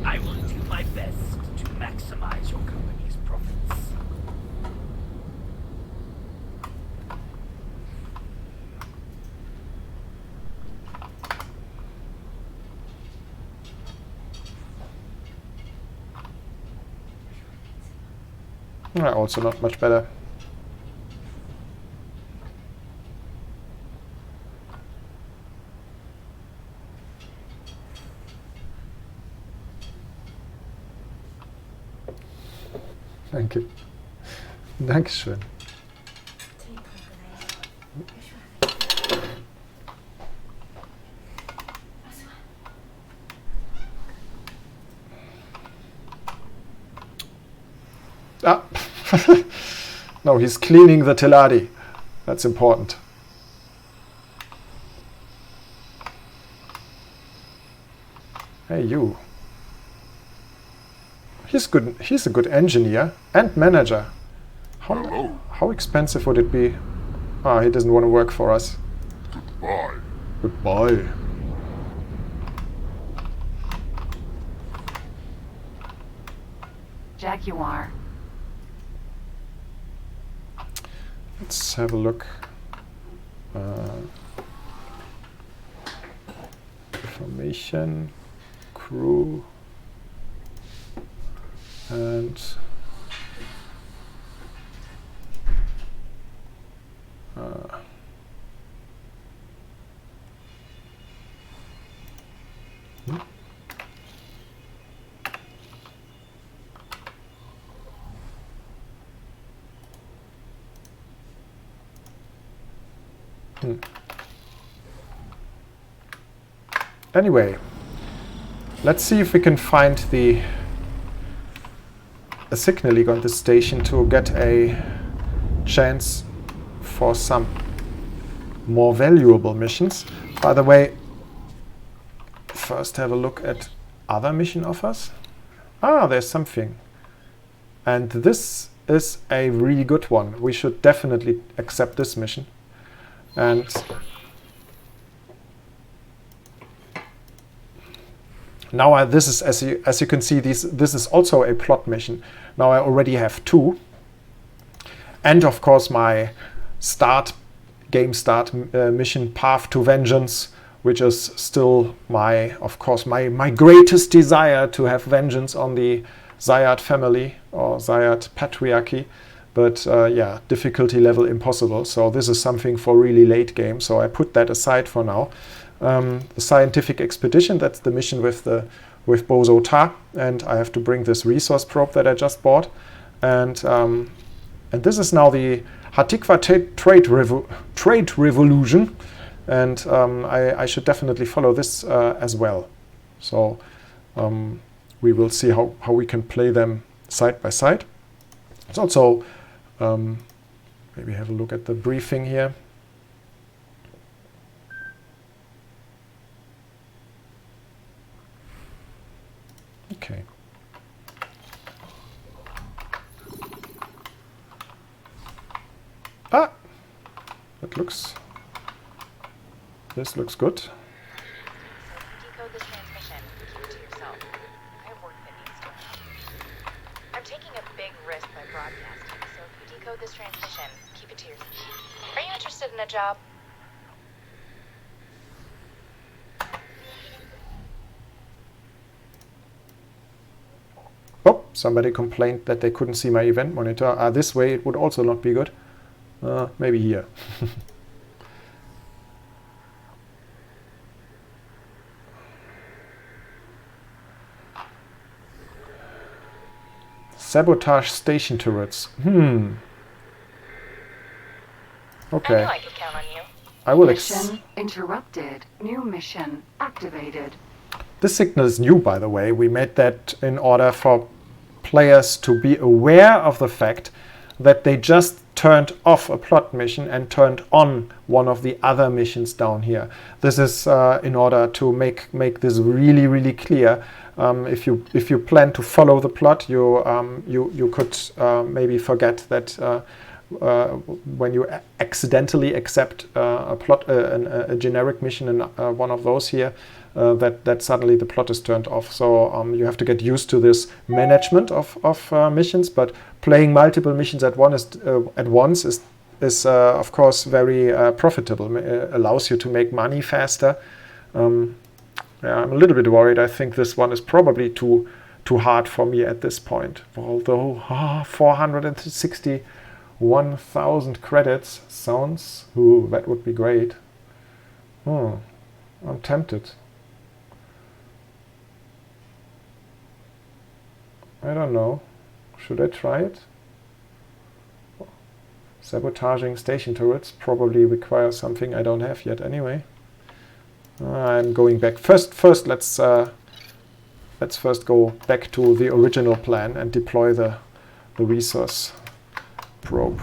I will do my best to maximize your company's profits. also not much better. Danke. Dankeschön. Ah. No, he's cleaning the Teladi. That's important. Hey, you. He's good. He's a good engineer and manager. How expensive would it be? Ah, he doesn't want to work for us. Goodbye. Goodbye. Jaguar. Let's have a look. Information, crew, and Anyway, let's see if we can find a signaling on the station to get a chance for some more valuable missions. By the way, first have a look at other mission offers. Ah, there's something. And this is a really good one. We should definitely accept this mission. And now this is, as you can see, this is also a plot mission. Now I already have 2. And of course my game start mission, Path to Vengeance, which is still my greatest desire, to have vengeance on the Zayat family or Zayat patriarchy. But yeah, difficulty level impossible. So this is something for really late game. So I put that aside for now. The scientific expedition, that's the mission with Bozo Ta, and I have to bring this resource probe that I just bought. And this is now the Hatikva trade revolution, and I should definitely follow this as well. So we will see how we can play them side by side. It's also maybe have a look at the briefing here. Okay. Ah, this looks good. Decode this transmission. Keep it to yourself. I have work that needs doing. I'm taking a big risk by broadcasting, so if you decode this transmission, keep it to yourself. Are you interested in a job? Oh, somebody complained that they couldn't see my event monitor. This way it would also not be good. Maybe here. Sabotage station turrets. Okay. I knew I could count on you. I will Mission interrupted. New mission activated. This signal is new, by the way. We made that in order for players to be aware of the fact that they just turned off a plot mission and turned on one of the other missions down here. This is in order to make this really, really clear. If you plan to follow the plot, you could maybe forget that when you accidentally accept a generic mission in one of those here, that suddenly the plot is turned off. So you have to get used to this management of missions. But playing multiple missions at once is of course very profitable. Allows you to make money faster. Yeah, I'm a little bit worried. I think this one is probably too hard for me at this point. Although 461,000 credits sounds, that would be great. I'm tempted. I don't know. Should I try it? Sabotaging station turrets probably requires something I don't have yet anyway. I'm going back. First, let's first go back to the original plan and deploy the resource probe.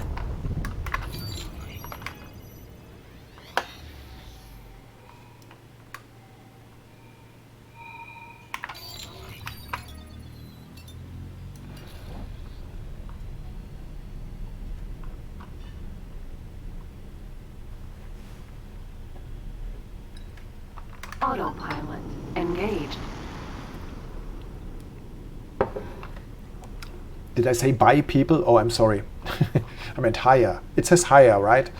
Autopilot engaged. Did I say buy people? Oh, I'm sorry. I meant hire. It says hire, right?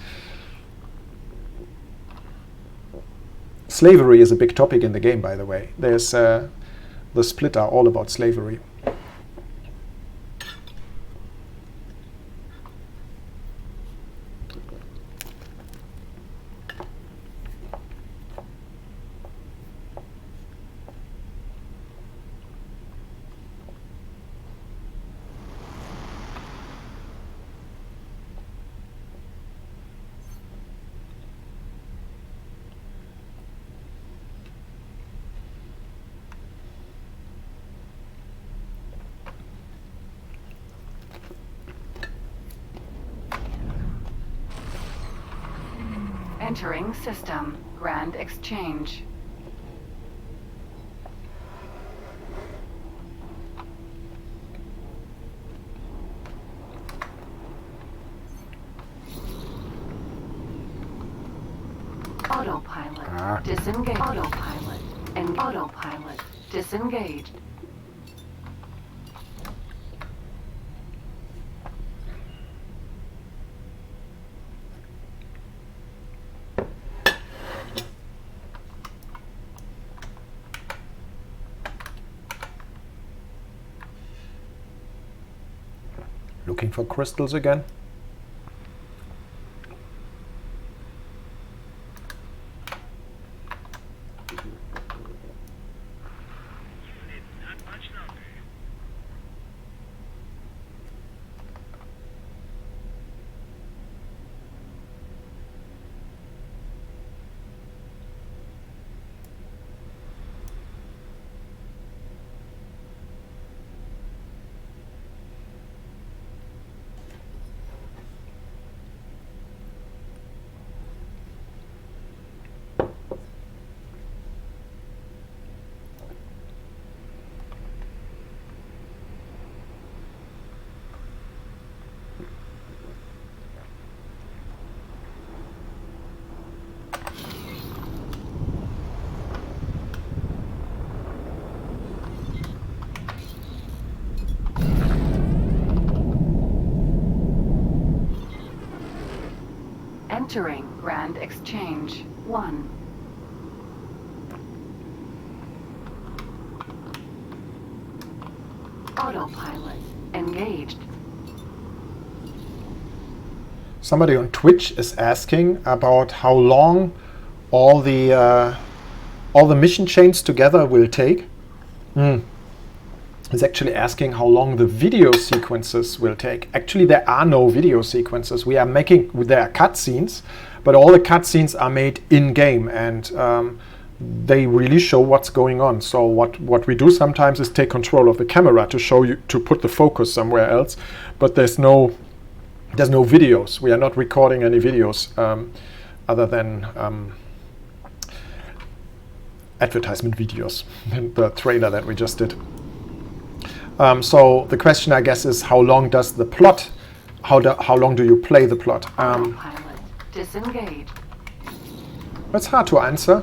Slavery is a big topic in the game, by the way. There's the split are all about slavery. Entering system. Grand exchange. Autopilot. Disengage. Autopilot. And autopilot. Disengaged. Looking for crystals again. Entering Grand Exchange 1. Autopilot engaged. Somebody on Twitch is asking about how long all the mission chains together will take. Is actually asking how long the video sequences will take. Actually, there are no video sequences. There are cutscenes, but all the cutscenes are made in-game, and they really show what's going on. So what we do sometimes is take control of the camera to show you, to put the focus somewhere else, but there's no videos. We are not recording any videos other than advertisement videos, the trailer that we just did. So the question, I guess, is how long does the plot? How long do you play the plot? Autopilot disengage. That's hard to answer.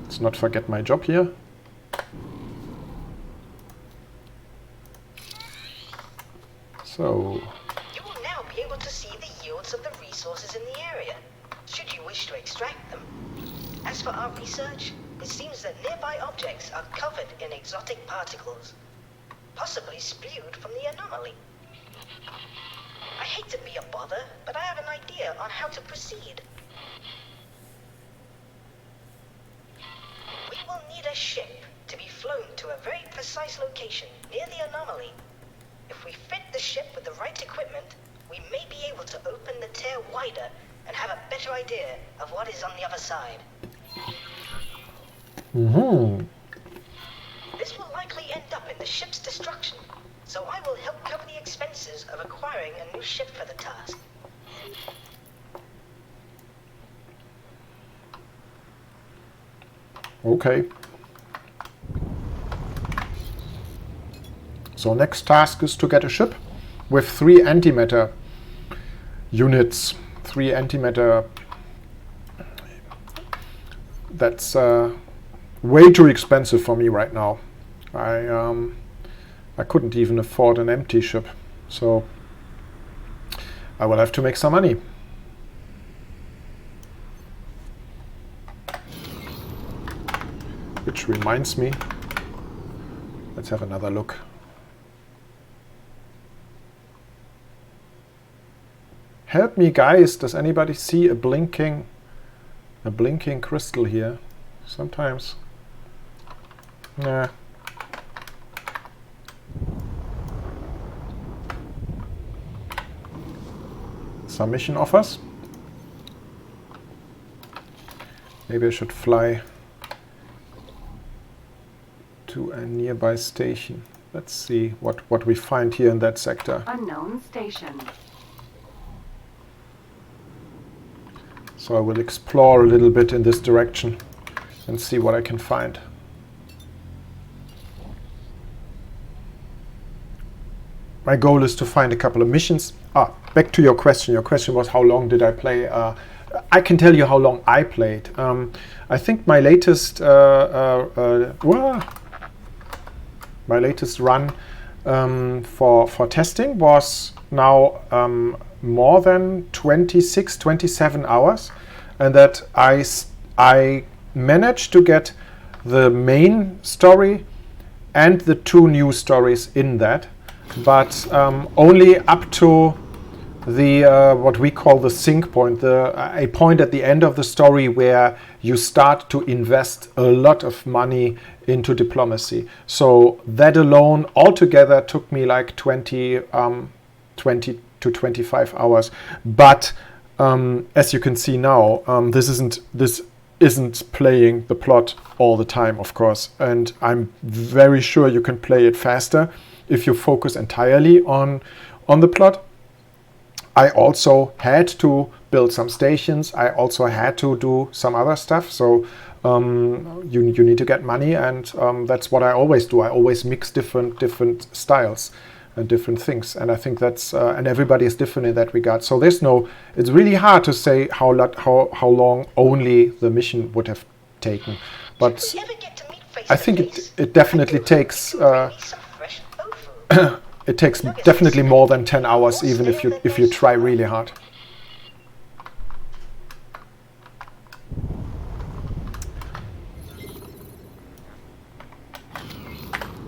Let's not forget my job here. So. You will now be able to see the yields of the resources in the area, should you wish to extract them. As for our research, it seems that nearby objects are covered in exotic particles, possibly spewed from the anomaly. I hate to be a bother, but I have an idea on how to proceed. We will need a ship to be flown to a very precise location near the anomaly. If we fit the ship with the right equipment, we may be able to open the tear wider and have a better idea of what is on the other side. This will likely end up in the ship's destruction, so I will help cover the expenses of acquiring a new ship for the task. Okay. So next task is to get a ship with 3 antimatter units. 3 antimatter. That's way too expensive for me right now. I couldn't even afford an empty ship, so I will have to make some money. Which reminds me, let's have another look. Help me, guys. Does anybody see a blinking crystal here? Sometimes. Nah. Some mission offers. Maybe I should fly to a nearby station. Let's see what we find here in that sector. Unknown station. So I will explore a little bit in this direction and see what I can find. My goal is to find a couple of missions. Back to your question. Your question was how long did I play? I can tell you how long I played. I think my latest run for testing was now more than 26, 27 hours, and that I managed to get the main story and the 2 new stories in that, but only up to the what we call the sync point, a point at the end of the story where you start to invest a lot of money into diplomacy. So that alone altogether took me like 20 to 25 hours. But as you can see now, this isn't playing the plot all the time, of course, and I'm very sure you can play it faster if you focus entirely on the plot. I also had to build some stations. I also had to do some other stuff. So you need to get money, and that's what I always do. I always mix different styles and different things, and I think that's and everybody is different in that regard. So it's really hard to say how long only the mission would have taken, but I think it definitely takes. It takes definitely more than 10 hours, even if you try really hard.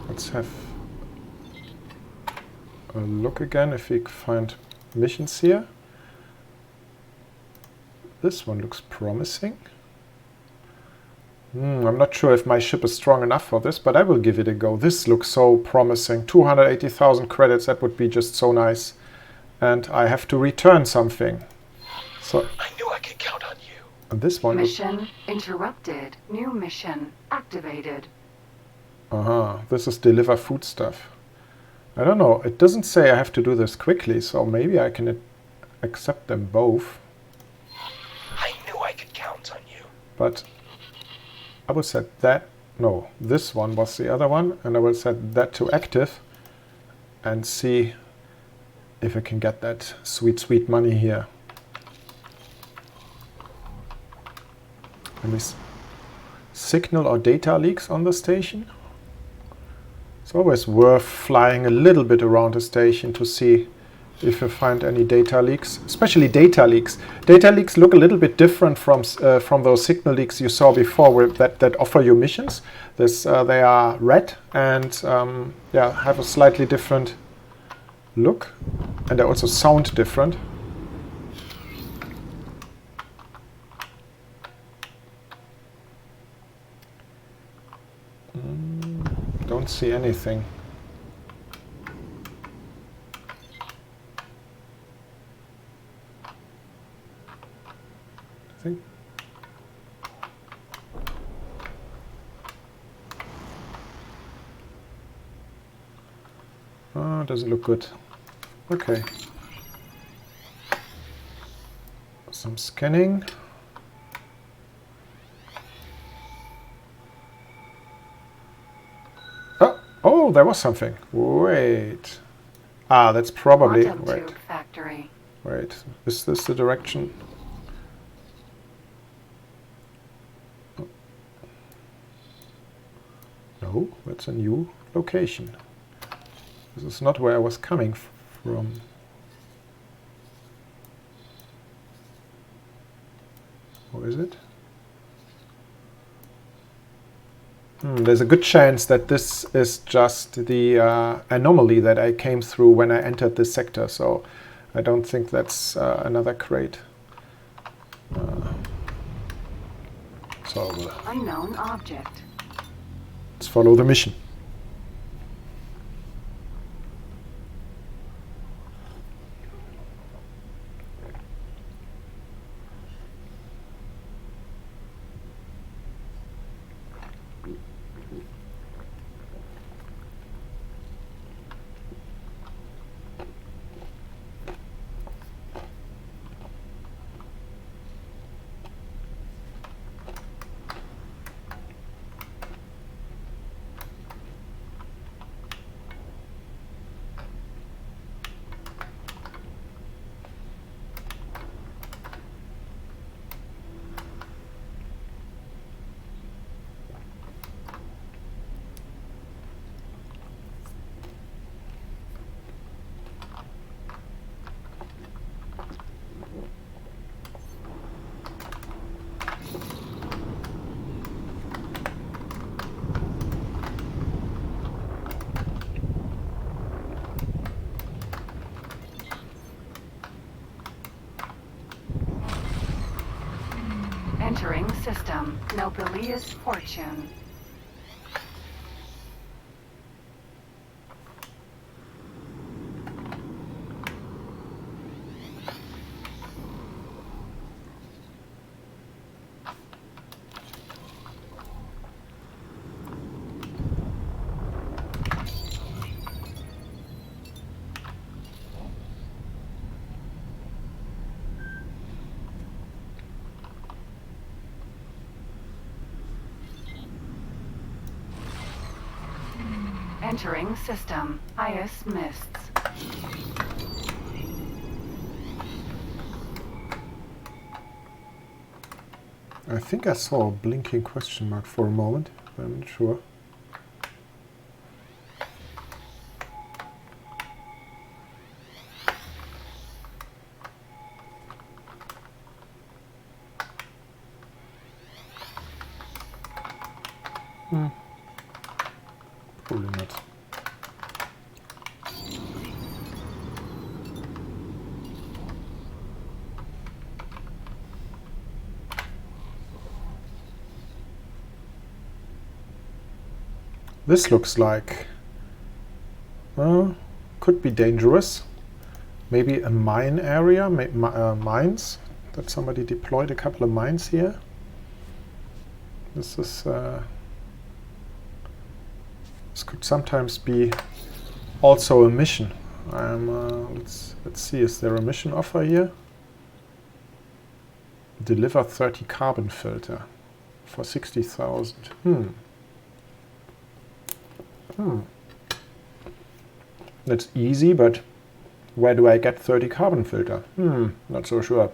Let's have a look again if we find missions here. This one looks promising. I'm not sure if my ship is strong enough for this, but I will give it a go. This looks so promising. 280,000 credits, that would be just so nice. And I have to return something. So I knew I could count on you. And this one Mission interrupted. New mission activated. This is deliver foodstuff. I don't know. It doesn't say I have to do this quickly, so maybe I can accept them both. I knew I could count on you. But I will set that, no, this one was the other one, and I will set that to active and see if I can get that sweet money here. Any signal or data leaks on the station? It's always worth flying a little bit around the station to see if you find any data leaks, especially data leaks. Data leaks look a little bit different from those signal leaks you saw before that offer you missions. They are red and have a slightly different look, and they also sound different. Don't see anything. Doesn't look good. Okay. Some scanning. Oh, there was something. Wait. That's probably. Wait. Factory. Wait. Is this the direction? No, that's a new location. This is not where I was coming from. Or is it? There's a good chance that this is just the anomaly that I came through when I entered this sector, so I don't think that's another crate. Unknown object. Let's follow the mission. system. Nobilious fortune. Entering system. IS mists. I think I saw a blinking question mark for a moment, but I'm not sure. Probably not. This looks like could be dangerous. Maybe a mine area, mines. That somebody deployed a couple of mines here. This is this could sometimes be also a mission. Let's see. Is there a mission offer here? Deliver 30 carbon filter for 60,000. That's easy, but where do I get 30 carbon filter? Not so sure.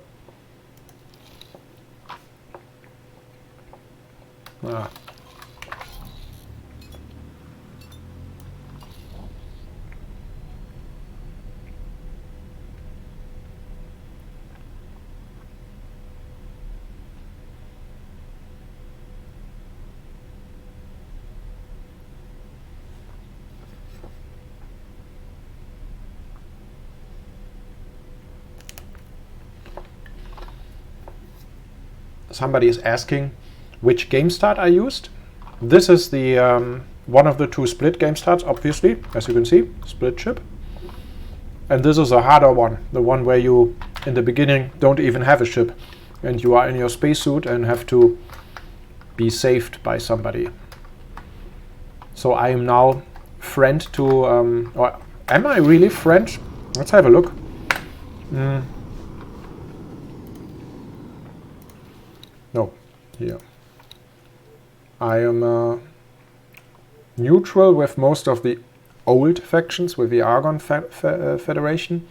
Somebody is asking which game start I used. This is the one of the two split game starts, obviously, as you can see, split chip. And this is a harder one, the one where you, in the beginning, don't even have a ship, and you are in your spacesuit and have to be saved by somebody. So I am now friend to, or am I really friend? Let's have a look. No, here. I am neutral with most of the old factions, with the Argon Federation.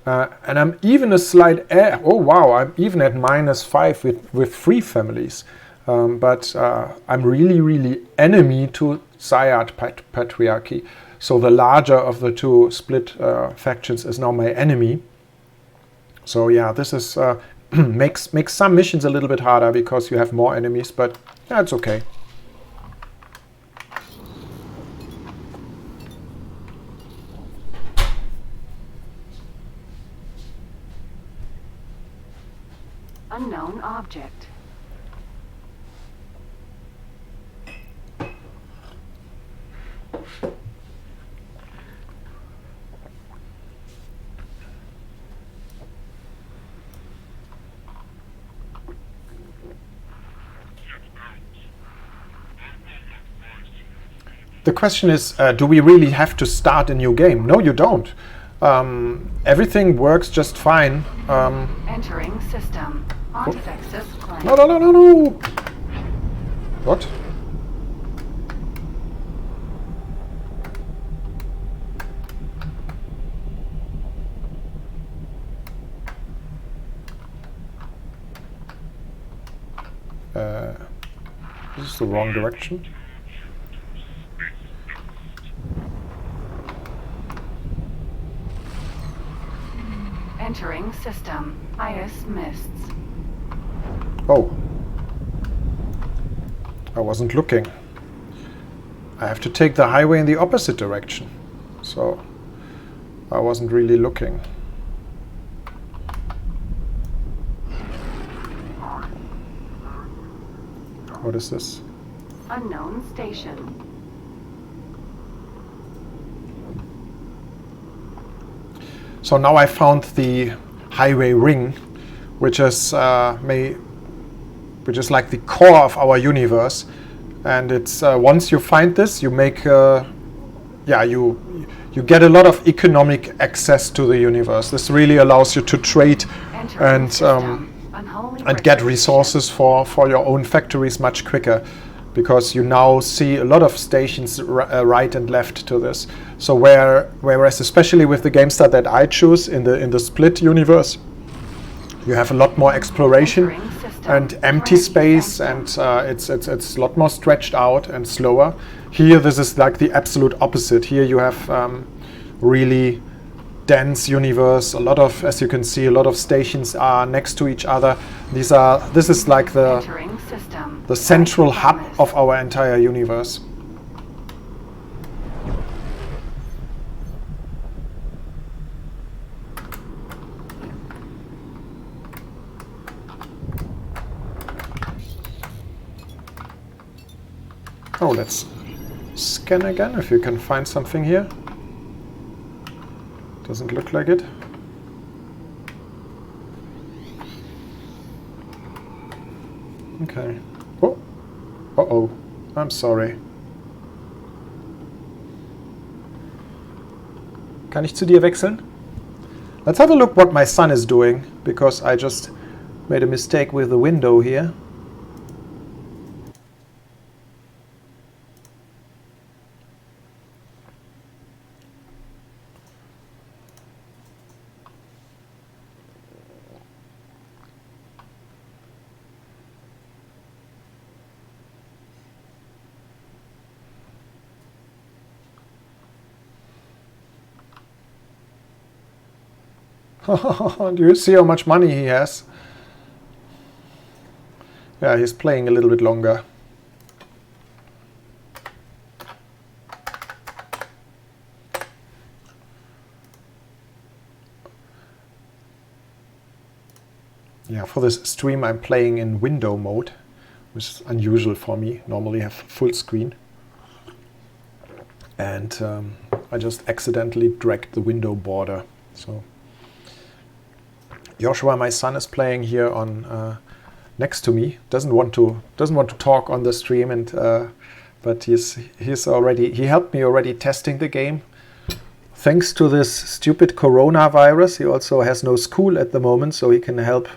And I'm even a slight, oh wow, I'm even at -5 with 3 families. But I'm really enemy to Syard Patriarchy. So the larger of the two split factions is now my enemy. So yeah, this is makes some missions a little bit harder because you have more enemies, but yeah, it's okay. Unknown object. The question is, do we really have to start a new game? No, you don't. Everything works just fine. Entering system. Artifexus claim. No. What? This is the wrong direction. Entering system. IS mists. Oh. I wasn't looking. I have to take the highway in the opposite direction. So I wasn't really looking. What is this? Unknown station. So now I found the highway ring, which is which is like the core of our universe. And it's once you find this, you make you get a lot of economic access to the universe. This really allows you to trade and get resources for your own factories much quicker, because you now see a lot of stations right and left to this. So whereas especially with the game style that I choose in the split universe, you have a lot more exploration and empty space, and it's a lot more stretched out and slower. Here, this is like the absolute opposite. Here you have really dense universe. A lot of, as you can see, a lot of stations are next to each other. This is like the central hub of our entire universe. Oh, let's scan again if you can find something here. Doesn't look like it. Okay. Oh. Uh-oh. I'm sorry. Kann ich zu dir wechseln? Let's have a look what my son is doing, because I just made a mistake with the window here. Do you see how much money he has? Yeah, he's playing a little bit longer. Yeah, for this stream I'm playing in window mode, which is unusual for me. Normally I have full screen. And I just accidentally dragged the window border. So Joshua, my son, is playing here on next to me. Doesn't want to talk on the stream, and but he helped me already testing the game. Thanks to this stupid coronavirus, he also has no school at the moment, so he can help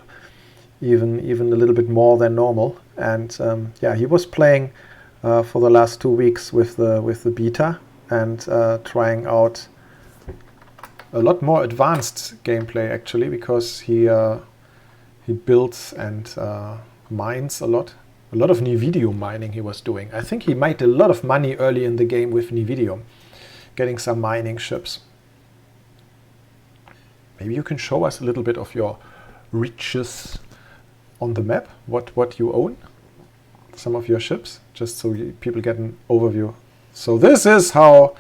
even a little bit more than normal. And yeah, he was playing for the last 2 weeks with the beta and trying out a lot more advanced gameplay, actually, because he builds and mines a lot of Nividium mining he was doing. I think he made a lot of money early in the game with Nividium, getting some mining ships. Maybe you can show us a little bit of your riches on the map, what you own, some of your ships, just so people get an overview. So this is how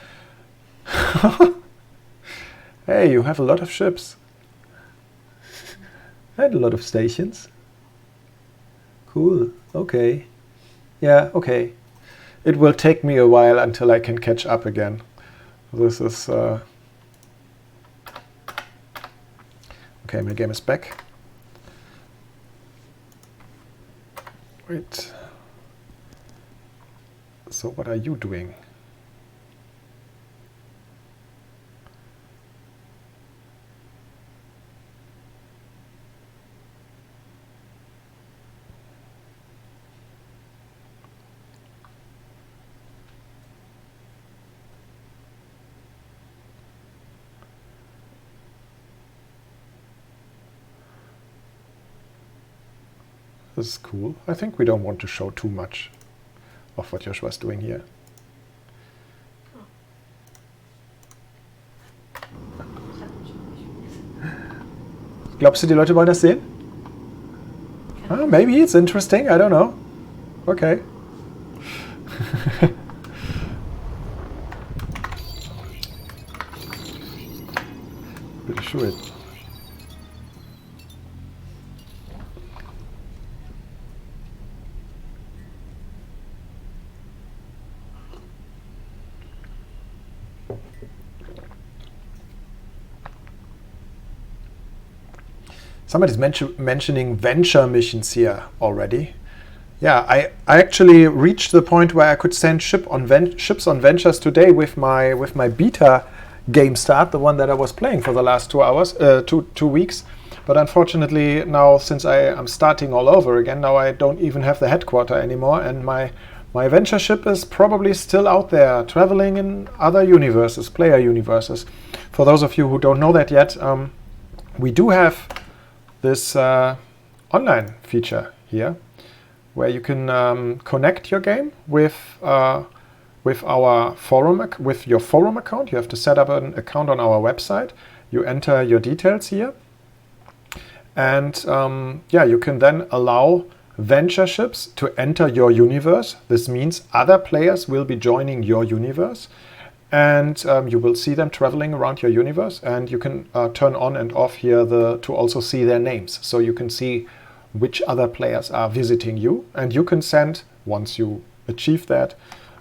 hey, you have a lot of ships and a lot of stations. Cool. Okay. Yeah, okay. It will take me a while until I can catch up again. This is okay, my game is back. Wait. So what are you doing? This is cool. I think we don't want to show too much of what Joshua's doing here. Glaubst du, die Leute wollen das sehen? Maybe it's interesting. I don't know. Okay. Bitte schön. Somebody's mentioning venture missions here already. Yeah, I actually reached the point where I could send ships on ventures today with my beta game start, the one that I was playing for the last 2 hours, 2 weeks. But unfortunately now, since I'm starting all over again, now I don't even have the headquarter anymore, and my venture ship is probably still out there traveling in other universes, player universes. For those of you who don't know that yet, we do have this online feature here, where you can connect your game with our forum, with your forum account. You have to set up an account on our website. You enter your details here, and yeah, you can then allow venture ships to enter your universe. This means other players will be joining your universe, and you will see them traveling around your universe, and you can turn on and off here to also see their names, so you can see which other players are visiting you, and you can send, once you achieve that,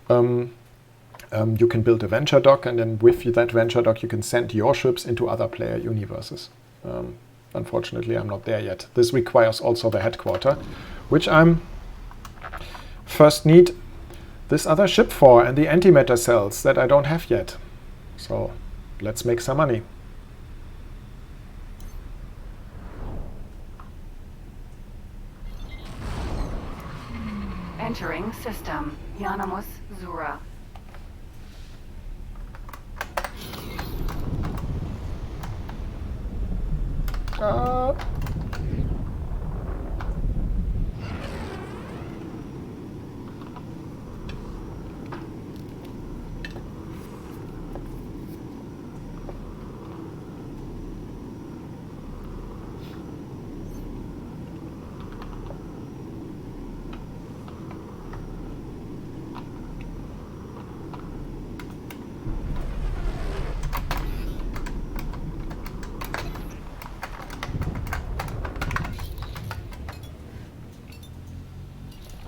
you can build a venture dock, and then with that venture dock you can send your ships into other player universes. Unfortunately, I'm not there yet. This requires also the headquarter, which I'm first need this other ship for, and the antimatter cells that I don't have yet. So let's make some money. Entering system. Yanamus Zura.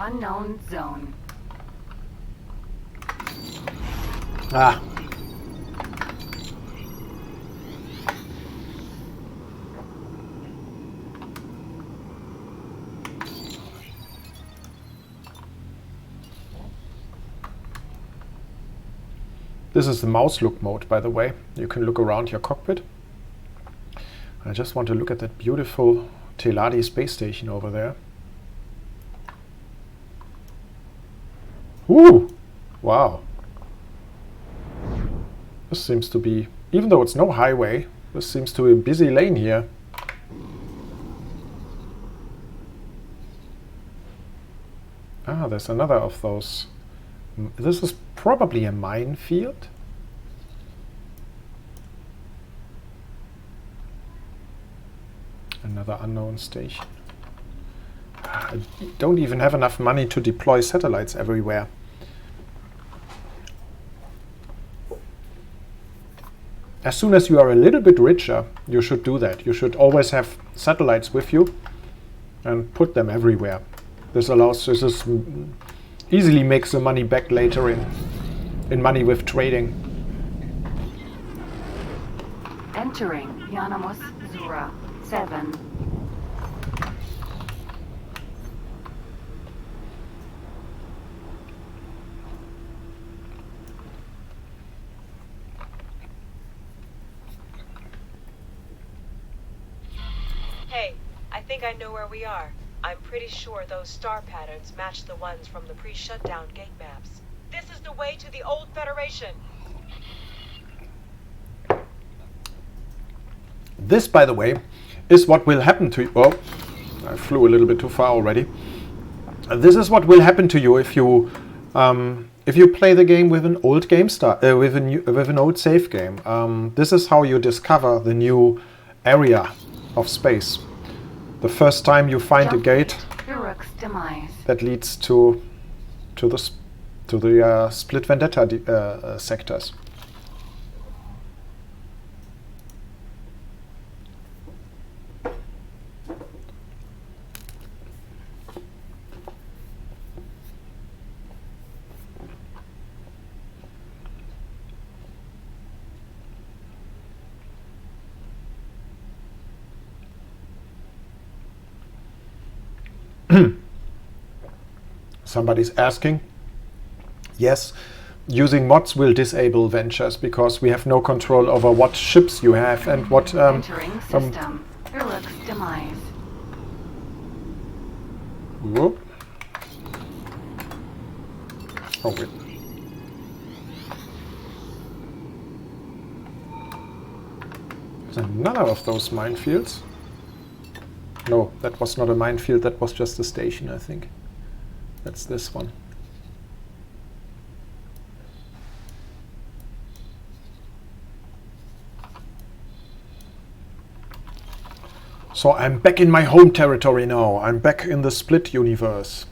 Unknown zone. Ah. This is the mouse look mode, by the way. You can look around your cockpit. I just want to look at that beautiful Teladi space station over there. Ooh! Wow. This seems to be, even though it's no highway, this seems to be a busy lane here. Ah, there's another of those. This is probably a minefield. Another unknown station. I don't even have enough money to deploy satellites everywhere. As soon as you are a little bit richer, you should do that. You should always have satellites with you and put them everywhere. This easily makes the money back later in money with trading. Entering Yanamus Zura 7. Hey, I think I know where we are. I'm pretty sure those star patterns match the ones from the pre-shutdown gate maps. This is the way to the old Federation. This, by the way, is what will happen to you. Oh, I flew a little bit too far already. This is what will happen to you if you play the game with an old game with an old save game. This is how you discover the new area of space. The first time you find a gate that leads to the split Vendetta sectors. Somebody's asking. Yes, using mods will disable ventures because we have no control over what ships you have and what... Entering system. Uruk's demise. Whoop. Oh, wait. There's another of those minefields. No, that was not a minefield, that was just a station, I think. That's this one. So I'm back in my home territory now. I'm back in the Split universe.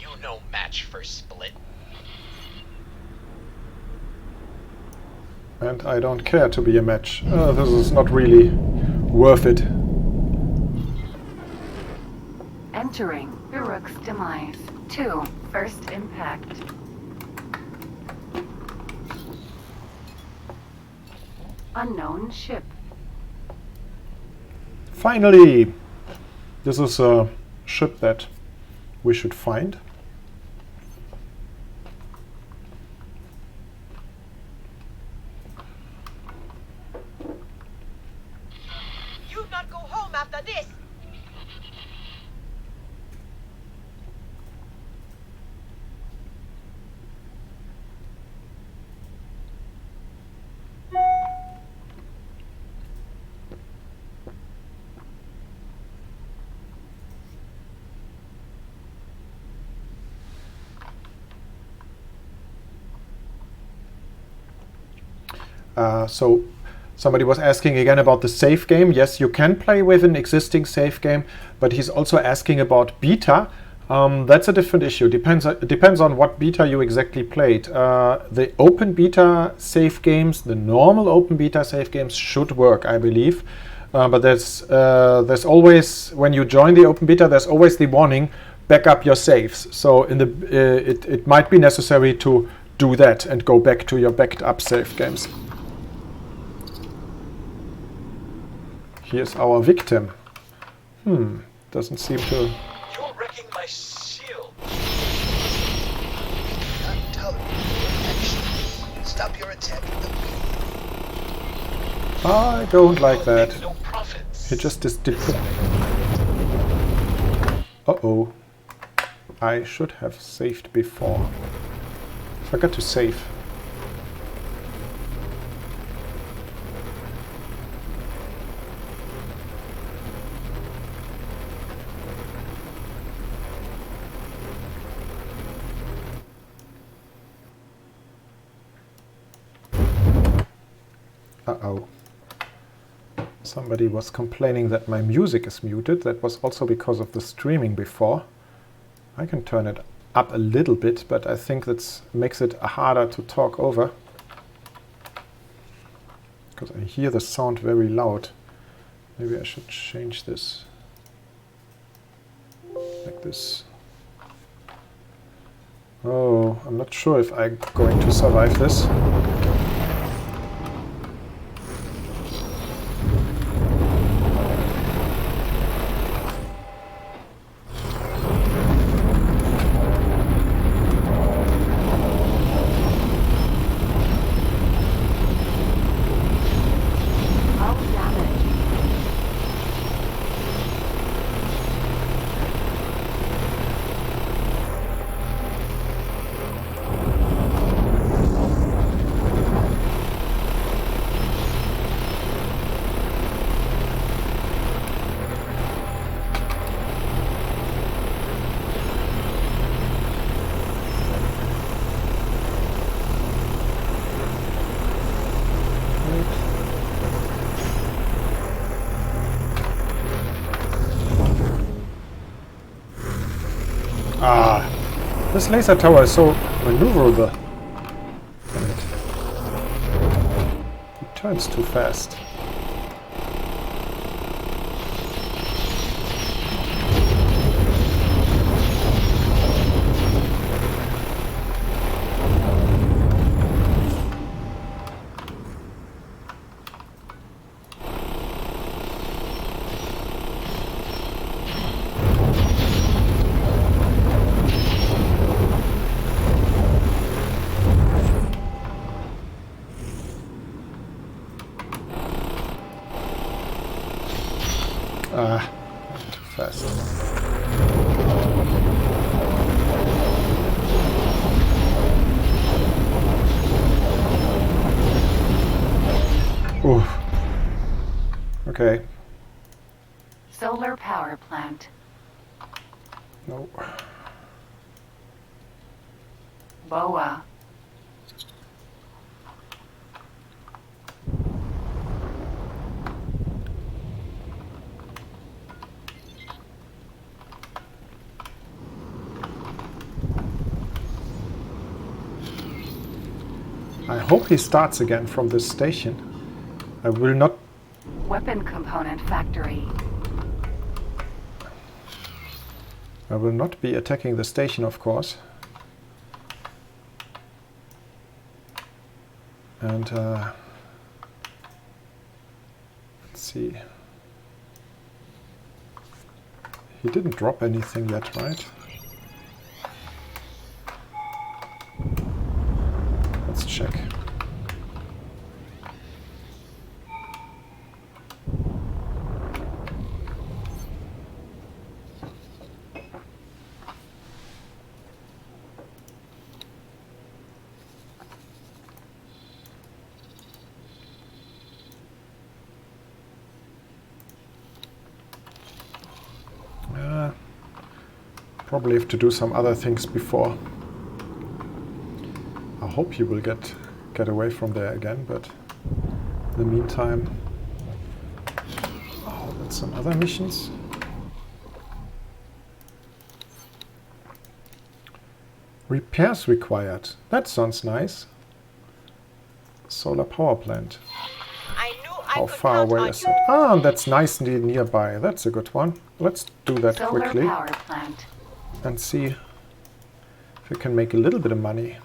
You no match for Split. And I don't care to be a match. This is not really worth it. Entering Uruk's demise. 2. First impact. Unknown ship. Finally! This is a ship that we should find. You not go home after this. So somebody was asking again about the save game. Yes, you can play with an existing save game, but he's also asking about beta. That's a different issue. Depends on what beta you exactly played. The open beta save games, the normal open beta save games should work, I believe. But there's always, when you join the open beta, there's always the warning, back up your saves. So in the it might be necessary to do that and go back to your backed up save games. Here's our victim. Doesn't seem to... You're wrecking my shield. Not tolerable action. Stop your attack with the wheel. I don't like that. No profits. He just did... Uh-oh. I should have saved before. Forgot to save. Uh-oh. Somebody was complaining that my music is muted. That was also because of the streaming before. I can turn it up a little bit, but I think that makes it harder to talk over. Because I hear the sound very loud. Maybe I should change this. Like this. Oh, I'm not sure if I'm going to survive this. This laser tower is so maneuverable. Damn it. It turns too fast. Ah, too fast. Ooh. Okay. Solar power plant. No. BOA. I hope he starts again from this station. I will not... Weapon component factory. I will not be attacking the station, of course. And let's see. He didn't drop anything yet, right? Let's check. Probably have to do some other things before. I hope you will get away from there again, but in the meantime... Oh, that's some other missions. Repairs required. That sounds nice. Solar power plant. How far away is it? Ah, that's nice and nearby. That's a good one. Let's do that quickly. Solar power plant. And see if we can make a little bit of money.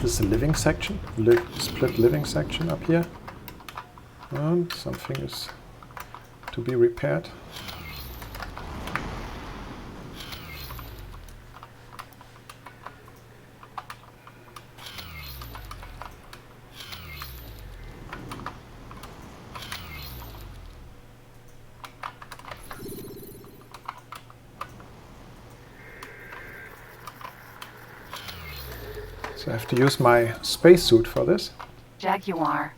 This is a living section, split living section up here. And something is to be repaired. So I have to use my spacesuit for this. Jaguar.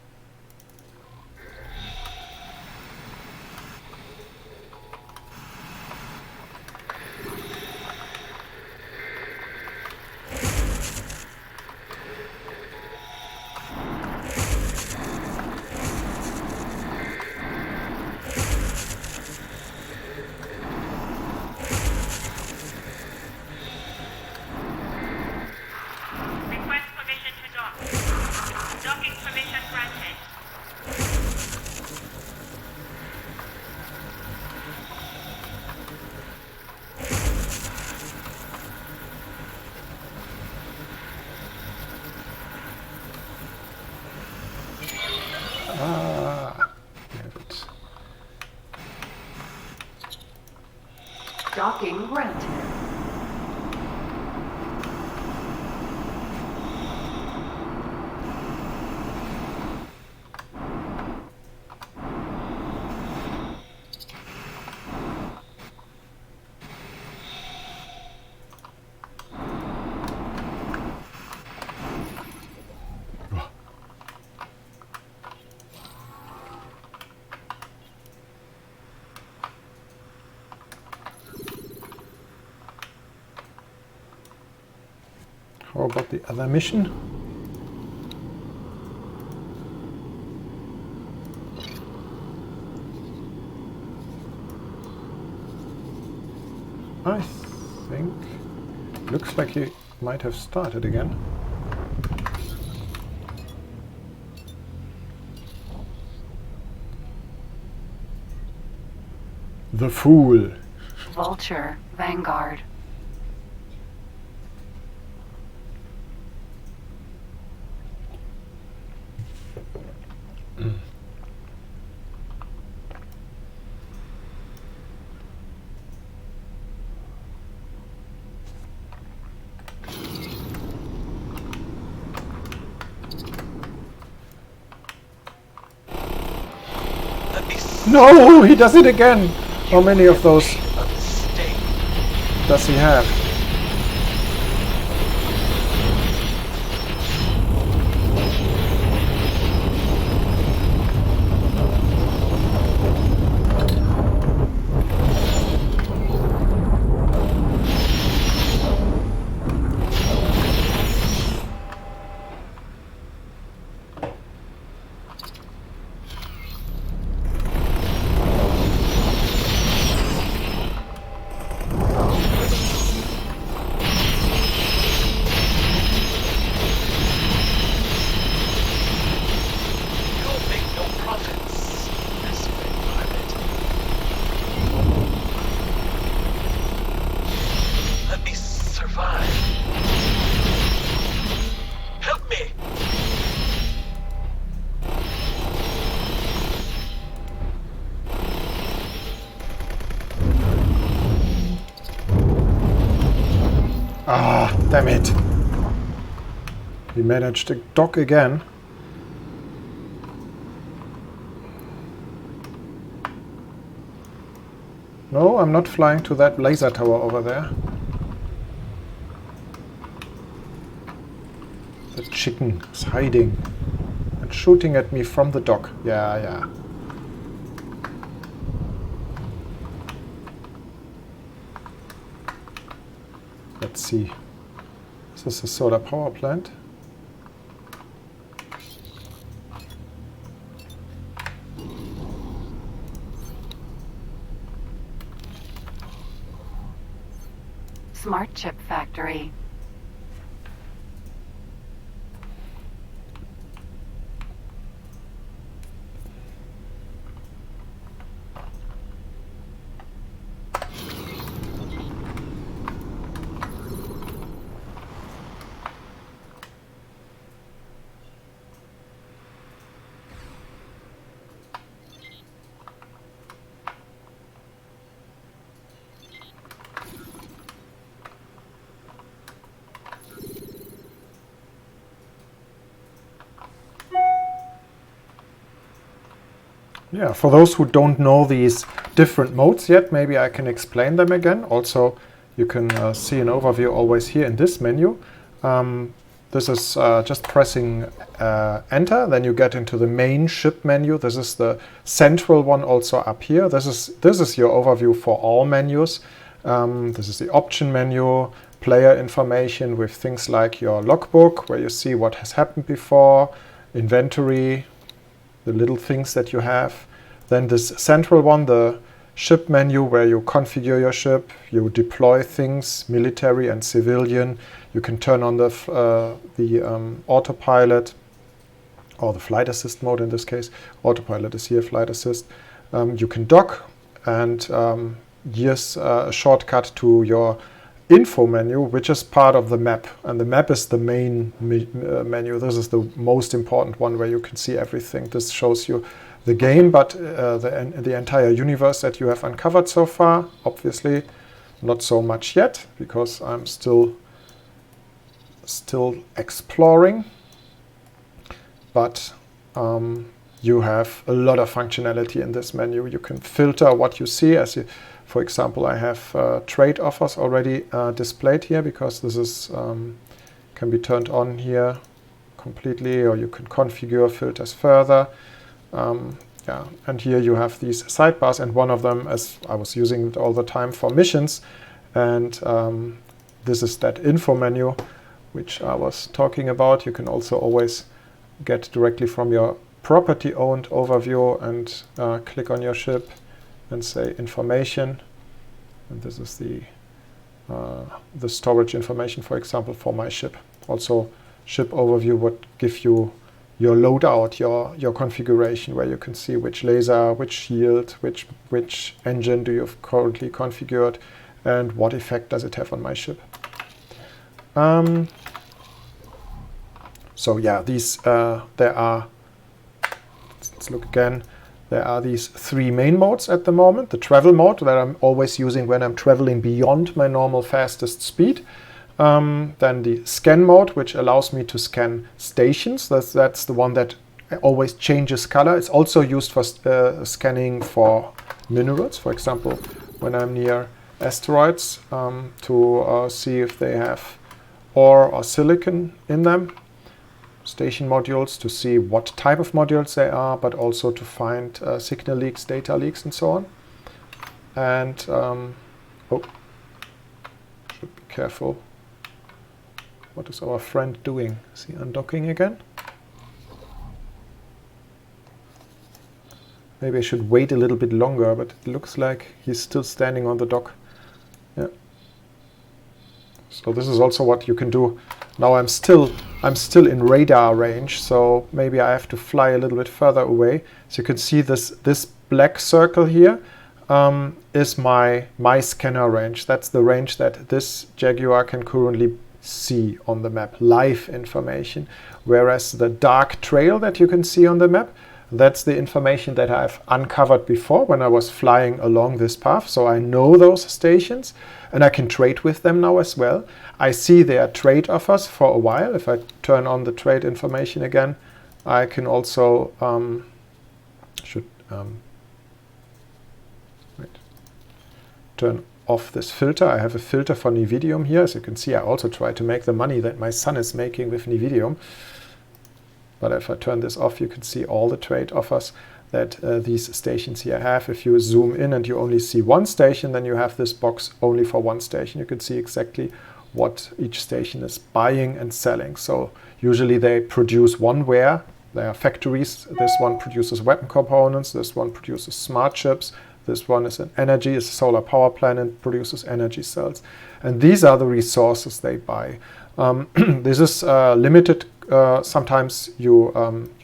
Docking granted. How about the other mission? I think looks like he might have started again. The Fool. Vulture, Vanguard. No, he does it again. How many of those does he have? Ah, damn it. We managed to dock again. No, I'm not flying to that laser tower over there. The chicken is hiding and shooting at me from the dock. Yeah. Let's see. Is this a solar power plant? Smart chip factory. Yeah, for those who don't know these different modes yet, maybe I can explain them again. Also, you can see an overview always here in this menu. This is just pressing enter, then you get into the main ship menu. This is the central one also up here. This is your overview for all menus. This is the option menu, player information with things like your logbook, where you see what has happened before, inventory, the little things that you have. Then this central one, the ship menu, where you configure your ship, you deploy things, military and civilian. You can turn on the autopilot, or the flight assist mode in this case. Autopilot is here, flight assist. You can dock, and here's a shortcut to your info menu, which is part of the map. And the map is the main menu. This is the most important one, where you can see everything. This shows you the game, but the entire universe that you have uncovered so far. Obviously, not so much yet, because I'm still exploring. But you have a lot of functionality in this menu. You can filter what you see. For example, I have trade offers already displayed here, because this is can be turned on here completely, or you can configure filters further. And here you have these sidebars, and one of them, as I was using it all the time for missions, and this is that info menu, which I was talking about. You can also always get directly from your property owned overview and click on your ship and say information. And this is the storage information, for example, for my ship. Also, ship overview would give you your loadout, your configuration, where you can see which laser, which shield, which engine do you have currently configured, and what effect does it have on my ship. So yeah, these there are. Let's look again. There are these 3 main modes at the moment. The travel mode that I'm always using when I'm traveling beyond my normal fastest speed. Then the scan mode, which allows me to scan stations. That's the one that always changes color. It's also used for scanning for minerals, for example, when I'm near asteroids, to see if they have ore or silicon in them. Station modules to see what type of modules they are, but also to find signal leaks, data leaks, and so on. And oh, should be careful. What is our friend doing? Is he undocking again? Maybe I should wait a little bit longer, but it looks like he's still standing on the dock. Yeah. So this is also what you can do. Now I'm still in radar range, so maybe I have to fly a little bit further away. So you can see this black circle here is my scanner range. That's the range that this Jaguar can currently see on the map, live information. Whereas the dark trail that you can see on the map, that's the information that I've uncovered before when I was flying along this path. So I know those stations and I can trade with them now as well. I see their trade offers for a while. If I turn on the trade information again, I can also turn off this filter. I have a filter for Nividium here. As you can see, I also try to make the money that my son is making with Nividium. But if I turn this off, you can see all the trade offers that these stations here have. If you zoom in and you only see one station, then you have this box only for one station. You can see exactly what each station is buying and selling. So usually they produce one ware. They are factories. This one produces weapon components. This one produces smart chips. This one is an energy, is a solar power plant and produces energy cells. And these are the resources they buy. This is limited. Sometimes you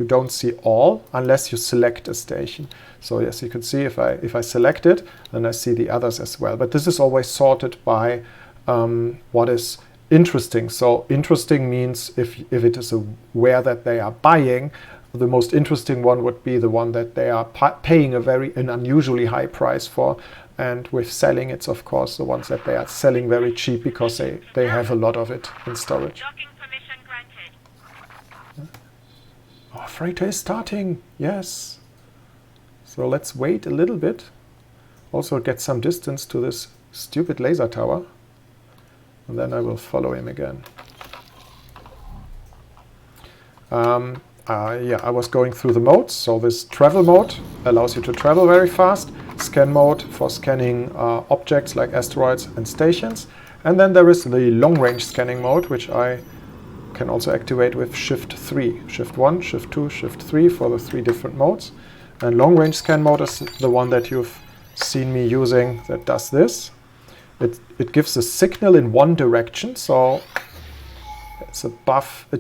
don't see all unless you select a station. So yes, you can see if I select it, then I see the others as well. But this is always sorted by what is interesting. So interesting means if it is a ware that they are buying, the most interesting one would be the one that they are paying an unusually high price for. And with selling, it's of course the ones that they are selling very cheap because they have a lot of it in storage. Our freighter is starting, yes. So let's wait a little bit. Also get some distance to this stupid laser tower. And then I will follow him again. Yeah, I was going through the modes. So this travel mode allows you to travel very fast. Scan mode for scanning objects like asteroids and stations. And then there is the long-range scanning mode, which I can also activate with Shift 3. Shift 1, Shift 2, Shift 3 for the 3 different modes. And long-range scan mode is the one that you've seen me using that does this. It gives a signal in one direction, so it's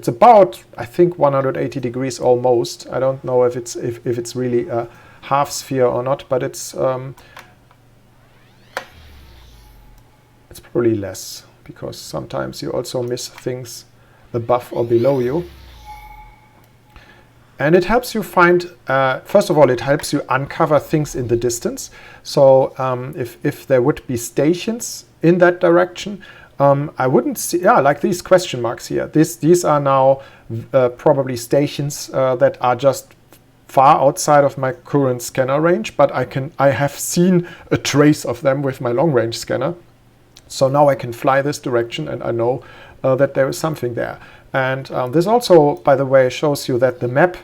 about, I think, 180 degrees almost. I don't know if it's really a half sphere or not, but it's probably less, because sometimes you also miss things above or below you. And it helps you find, first of all, it helps you uncover things in the distance. So if there would be stations in that direction, I wouldn't see, like these question marks here. These are now probably stations that are just far outside of my current scanner range, but I have seen a trace of them with my long-range scanner. So now I can fly this direction and I know that there is something there. And this also, by the way, shows you that the map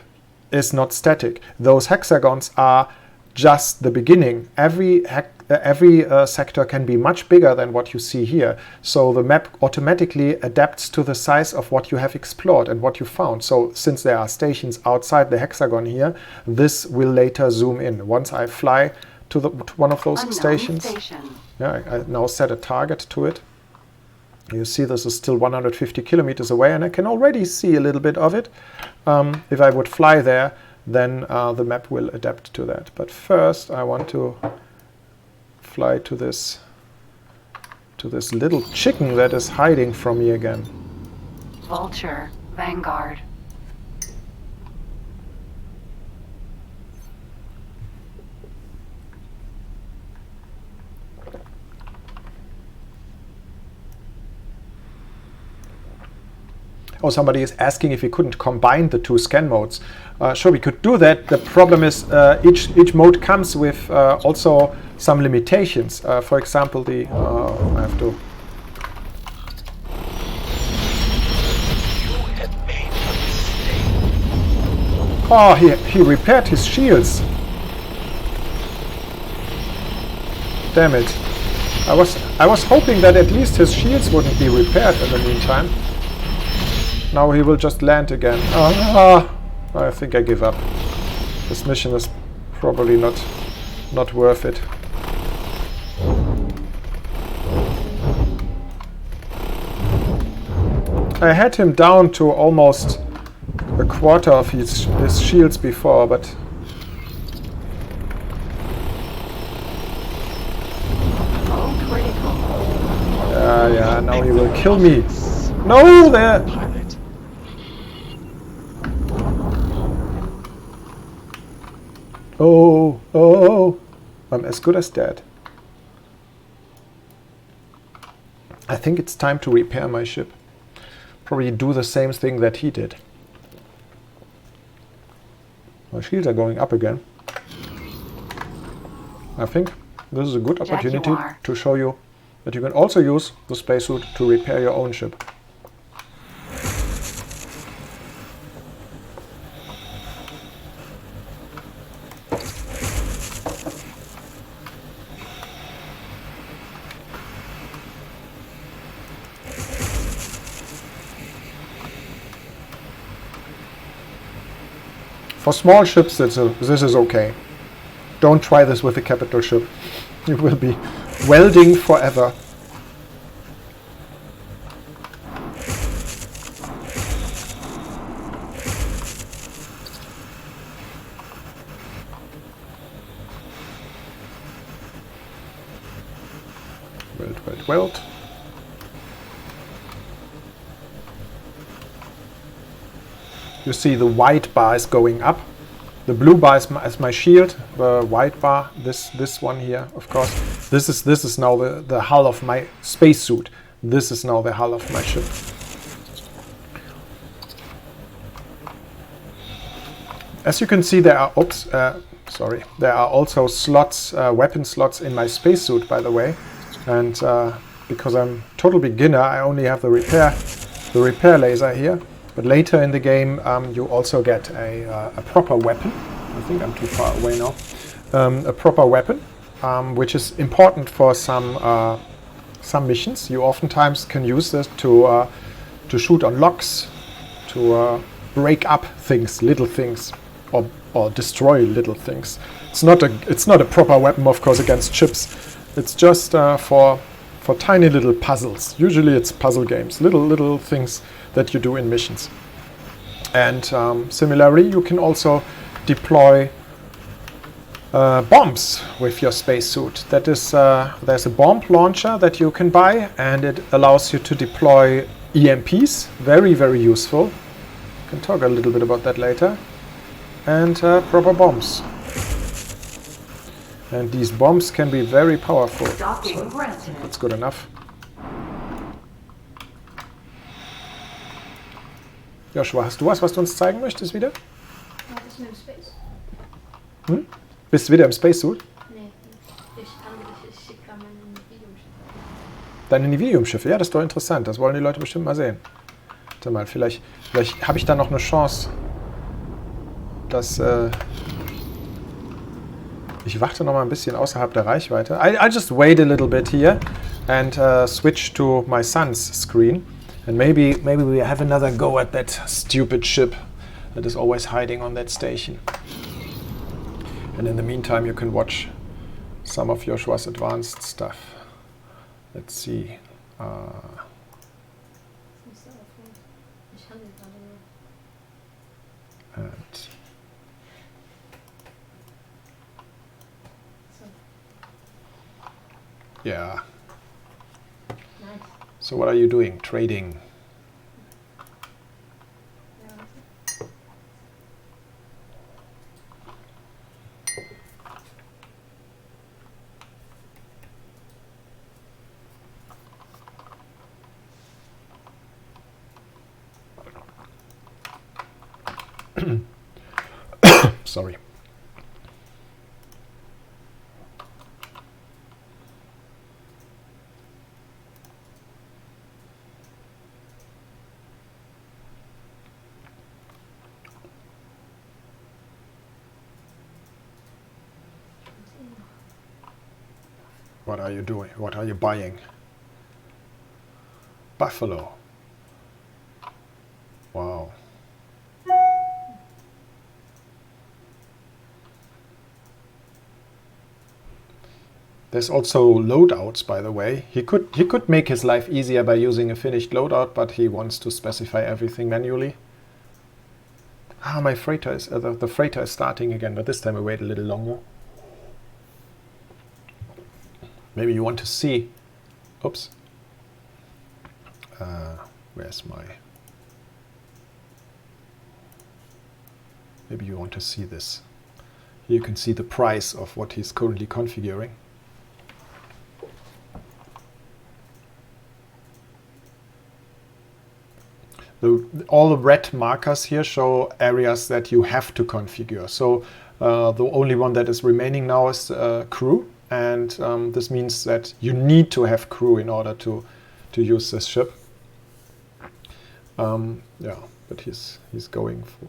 is not static. Those hexagons are just the beginning. Every sector can be much bigger than what you see here. So the map automatically adapts to the size of what you have explored and what you found. So since there are stations outside the hexagon here, this will later zoom in. Once I fly to one of those stations, yeah, I now set a target to it. You see this is still 150 kilometers away, and I can already see a little bit of it. If I would fly there, then the map will adapt to that. But first I want to fly to this little chicken that is hiding from me again. Vulture, Vanguard. Oh, somebody is asking if we couldn't combine the two scan modes. Sure, we could do that. The problem is each mode comes with also some limitations. For example, I have to. Oh, he repaired his shields. Damn it! I was hoping that at least his shields wouldn't be repaired in the meantime. Now he will just land again. I think I give up. This mission is probably not worth it. I had him down to almost a quarter of his shields before, but yeah, now he will kill me. No, there. Oh, I'm as good as dead. I think it's time to repair my ship. Probably do the same thing that he did. My shields are going up again. I think this is a good opportunity to show you that you can also use the spacesuit to repair your own ship. For small ships, this is okay. Don't try this with a capital ship. You will be welding forever. Weld. You see the white bar is going up. The blue bar is my shield. The white bar, this one here, of course. This is now the hull of my spacesuit. This is now the hull of my ship. As you can see, there are there are also slots, weapon slots in my spacesuit, by the way. And because I'm total beginner, I only have the repair laser here. But later in the game, you also get a proper weapon. I think I'm too far away now. A proper weapon, which is important for some missions. You oftentimes can use this to shoot on locks, to break up things, little things, or destroy little things. It's not a proper weapon, of course, against ships. It's just for tiny little puzzles. Usually, it's puzzle games, little things that you do in missions. And similarly, you can also deploy bombs with your spacesuit. That is, there's a bomb launcher that you can buy, and it allows you to deploy EMPs. Very, very useful. I can talk a little bit about that later. And proper bombs. And these bombs can be very powerful. So that's good enough. Joshua, hast du was du uns zeigen möchtest wieder? Ja, das mit dem Space. Hm? Bist du wieder im Spacesuit? Nee, ich schicke gerade meine Nvidium-Schiffe. Deine Nvidium-Schiffe? Ja, das ist doch interessant. Das wollen die Leute bestimmt mal sehen. Warte mal, vielleicht habe ich da noch eine Chance, dass Ich warte noch mal ein bisschen außerhalb der Reichweite. I just wait a little bit here and switch to my son's screen. And maybe we have another go at that stupid ship that is always hiding on that station. And in the meantime, you can watch some of Joshua's advanced stuff. Let's see. And yeah. Nice. So what are you doing? Trading. Sorry. What are you doing? What are you buying? Buffalo. Wow. There's also loadouts, by the way. He could make his life easier by using a finished loadout, but he wants to specify everything manually. Ah, my freighter is the freighter is starting again, but this time I wait a little longer. Maybe you want to see. Oops. Where's my? Maybe you want to see this. Here you can see the price of what he's currently configuring. All the red markers here show areas that you have to configure. So the only one that is remaining now is crew, and this means that you need to have crew in order to use this ship. Yeah, but he's going for.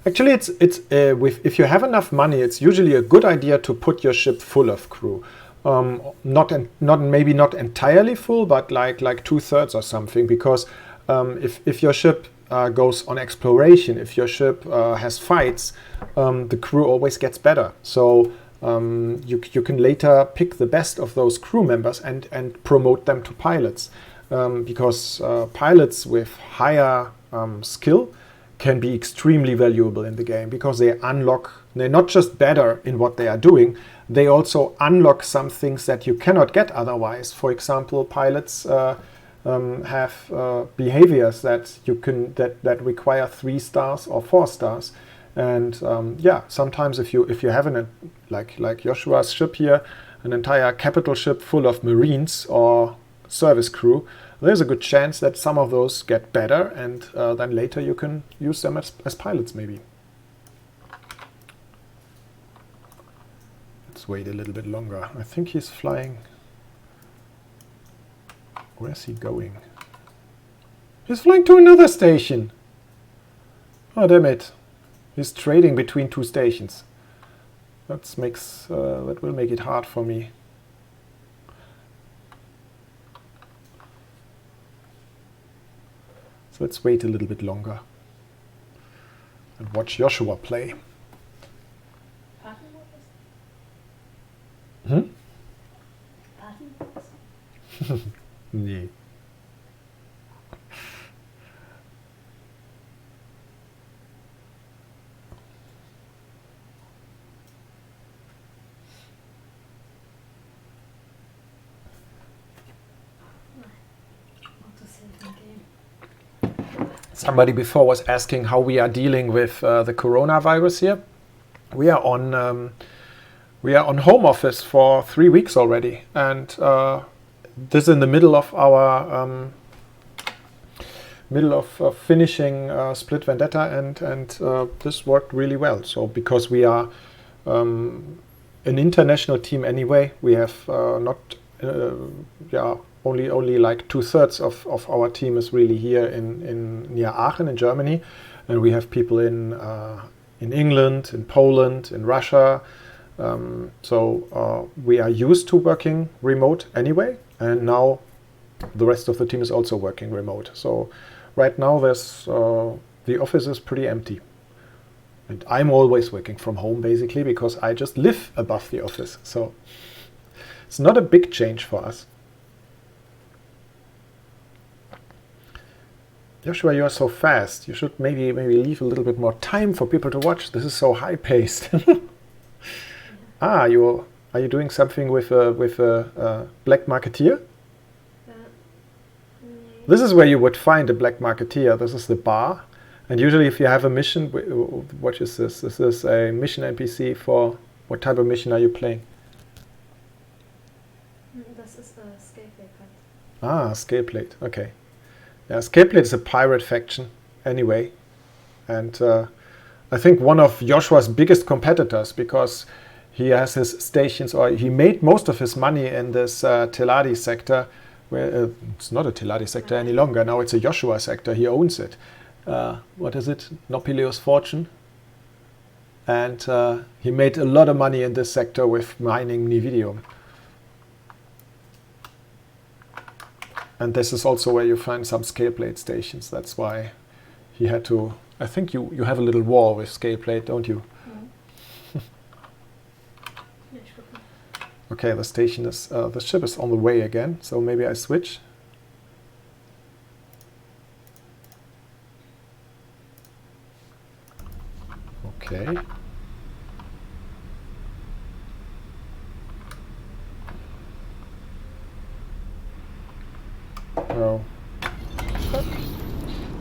Actually, it's if you have enough money, it's usually a good idea to put your ship full of crew. Maybe not entirely full, but like 2/3 or something, because if your ship goes on exploration, if your ship has fights, the crew always gets better. So you can later pick the best of those crew members and promote them to pilots, because pilots with higher skill can be extremely valuable in the game, because they're not just better in what they are doing, they also unlock some things that you cannot get otherwise. For example, pilots have behaviors that require 3 stars or 4 stars, and yeah, sometimes if you have like Joshua's ship here, an entire capital ship full of Marines or service crew, there's a good chance that some of those get better, and then later you can use them as pilots maybe. Let's wait a little bit longer. I think he's flying. Where's he going? He's flying to another station. Oh, damn it. He's trading between 2 stations. That will make it hard for me. So let's wait a little bit longer and watch Joshua play. Nee. Somebody before was asking how we are dealing with the coronavirus here. We are on home office for 3 weeks already, and this is in the middle of our finishing Split Vendetta, and this worked really well. So because we are an international team anyway, we have only like 2/3 of our team is really here in near Aachen in Germany, and we have people in England, in Poland, in Russia, So we are used to working remote anyway, and now the rest of the team is also working remote. So right now the office is pretty empty. And I'm always working from home basically because I just live above the office. So it's not a big change for us. Joshua, you are so fast. You should maybe leave a little bit more time for people to watch. This is so high paced. Are you doing something with a black marketeer? This is where you would find a black marketeer. This is the bar. And usually if you have a mission, what is this? This is a mission NPC for what type of mission are you playing? Das ist Scaleplate. Ah, Scaleplate, okay. Yeah, Scaleplate is a pirate faction anyway. And I think one of Joshua's biggest competitors, because he has his stations, or he made most of his money in this Teladi sector, where it's not a Teladi sector any longer. Now it's a Joshua sector. He owns it. What is it? Nopileo's Fortune. And he made a lot of money in this sector with mining Nividium. And this is also where you find some Scaleplate stations. That's why he had to... I think you have a little war with Scaleplate, don't you? Okay, the station is... the ship is on the way again, so maybe I switch. Okay. Oh.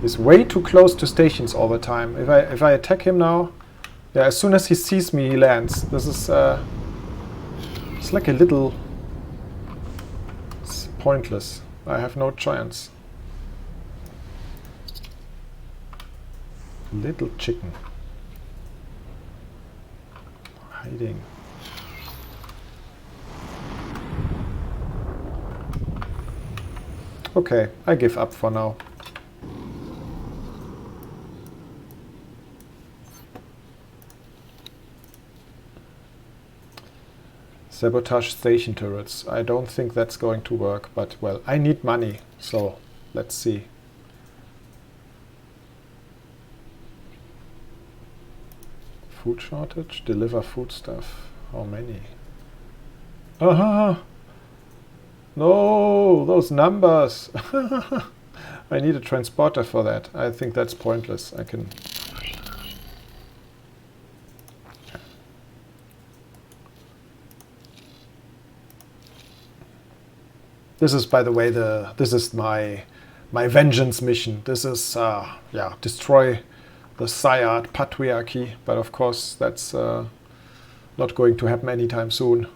He's way too close to stations all the time. If I attack him now, yeah, as soon as he sees me, he lands. This is it's like a little... It's pointless. I have no chance. Little chicken. Hiding. Okay, I give up for now. Sabotage station turrets. I don't think that's going to work, but well, I need money, so let's see. Food shortage? Deliver foodstuff. How many? Aha! No, those numbers! I need a transporter for that. I think that's pointless. I can... This is, by the way, this is my vengeance mission. This is, yeah, destroy the Syard patriarchy. But of course, that's not going to happen anytime soon.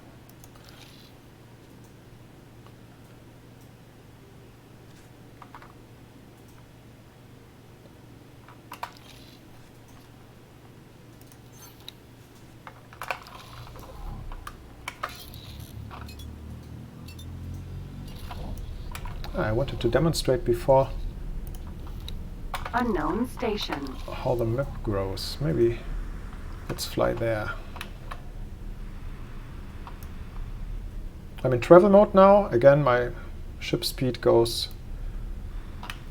I wanted to demonstrate before unknown station. How the map grows. Maybe let's fly there. I'm in travel mode now. Again, my ship speed goes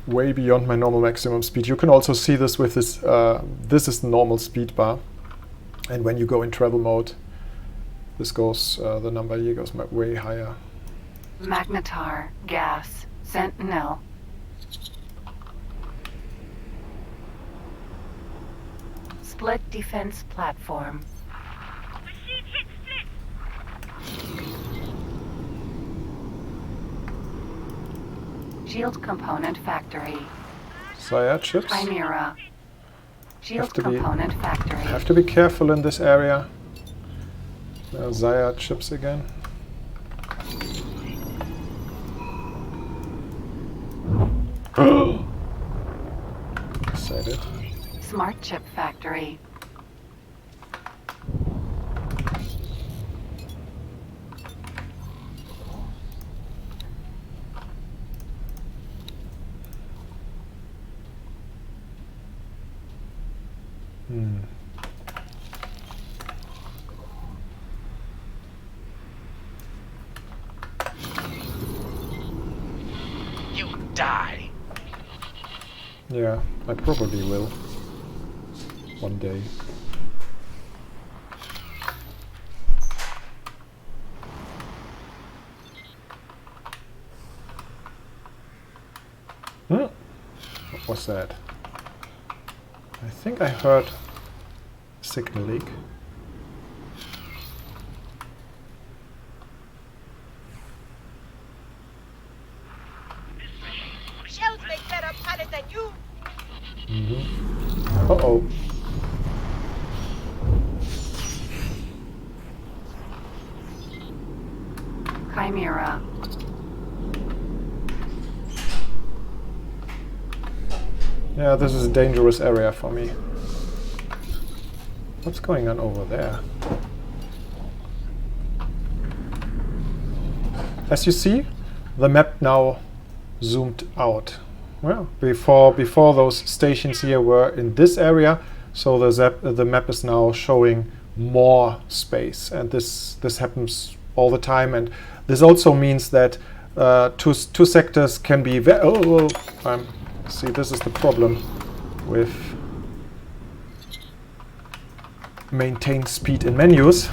way beyond my normal maximum speed. You can also see this with this. This is the normal speed bar, and when you go in travel mode, this goes. The number here goes way higher. Magnetar, gas, Sentinel. Split defense platform. Machine hit split. Shield component factory. Syard ships. Chimera. Shield component factory. Have to be careful in this area. Syard ships again. Excited. Smart chip factory. Yeah, I probably will. One day. What was that? I think I heard a signal leak. Shells make better pilot than you. Uh-oh. Chimera. Yeah, this is a dangerous area for me. What's going on over there? As you see, the map now zoomed out. Well, before those stations here were in this area, so the map is now showing more space, and this happens all the time. And this also means that two sectors can be very. See, this is the problem with maintain speed in menus.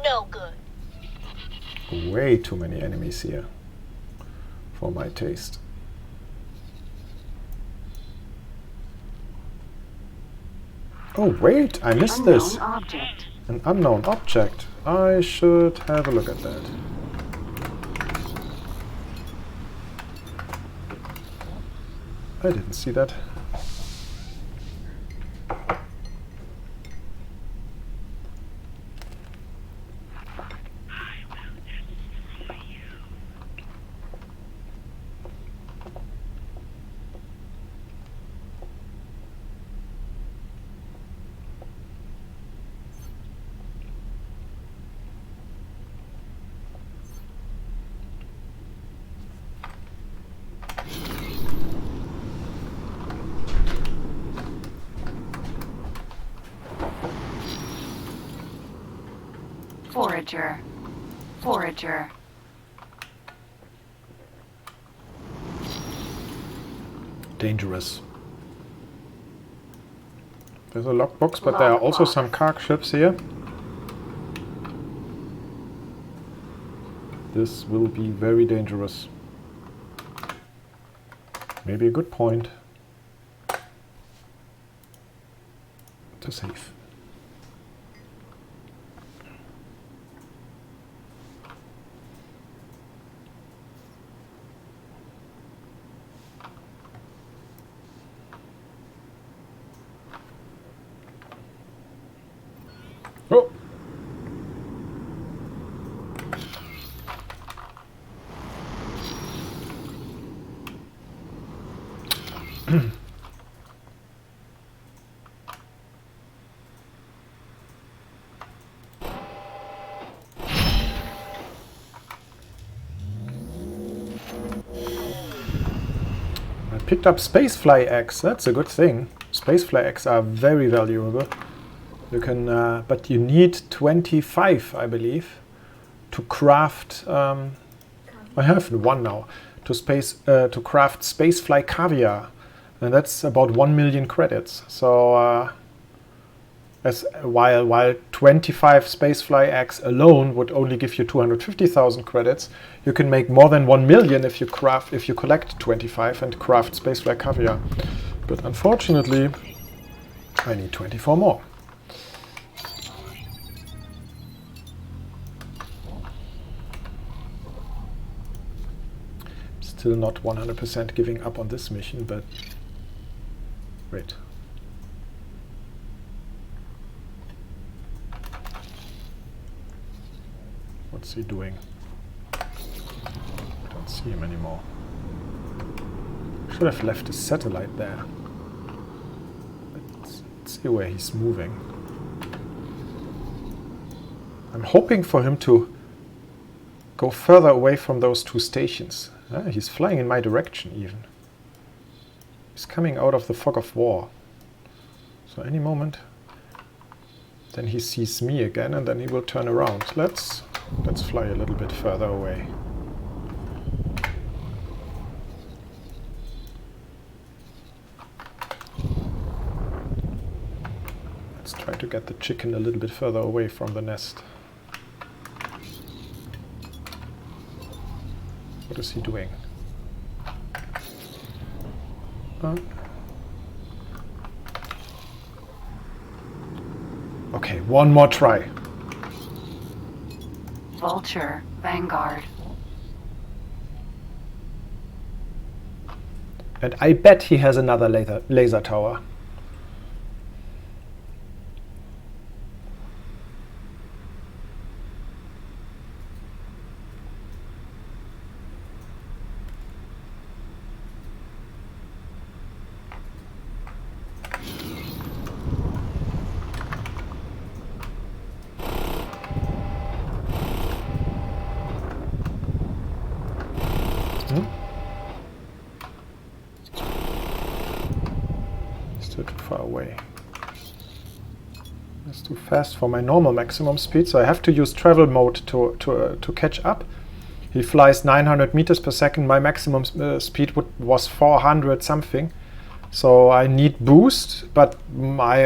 No good. Way too many enemies here for my taste. Oh wait, I missed this. Object. An unknown object. I should have a look at that. I didn't see that. Forager. Forager. Dangerous. There's a logbox, but there are also some cargo ships here. This will be very dangerous. Maybe a good point to save. Oh! I picked up Spacefly eggs. That's a good thing. Spacefly eggs are very valuable. You can, but you need 25, I believe, to craft. I have one now to craft Spacefly caviar, and that's about 1 million credits. So, while 25 Spacefly eggs alone would only give you 250,000 credits, you can make more than 1 million if you collect 25 and craft Spacefly caviar. But unfortunately, I need 24 more. Still not 100% giving up on this mission, but wait. What's he doing? I don't see him anymore. Should have left his satellite there. Let's see where he's moving. I'm hoping for him to go further away from those two stations. He's flying in my direction even. He's coming out of the fog of war. So any moment Then he sees me again, and then he will turn around. Let's fly a little bit further away. Let's try to get the chicken a little bit further away from the nest. What is he doing? Okay, one more try. Vulture, Vanguard. And I bet he has another laser tower. Still too far away. It's too fast for my normal maximum speed, so I have to use travel mode to catch up. He flies 900 meters per second. My maximum speed was 400 something. So I need boost, but I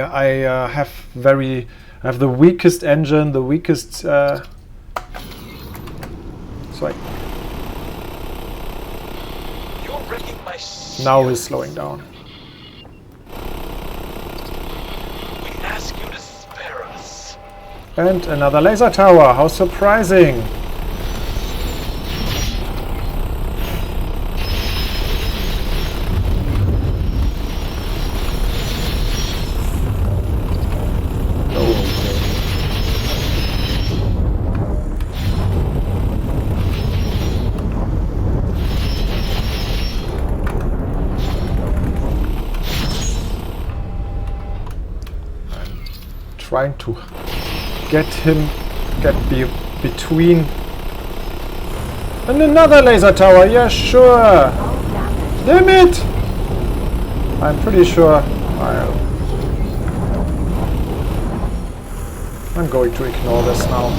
have the weakest engine, the weakest. So You're wrecking my shield. Now he's slowing down. We ask you to spare us. And another laser tower. How surprising! Trying to get between. And another laser tower, yeah, sure. Damn it! I'm pretty sure I'm going to ignore this now.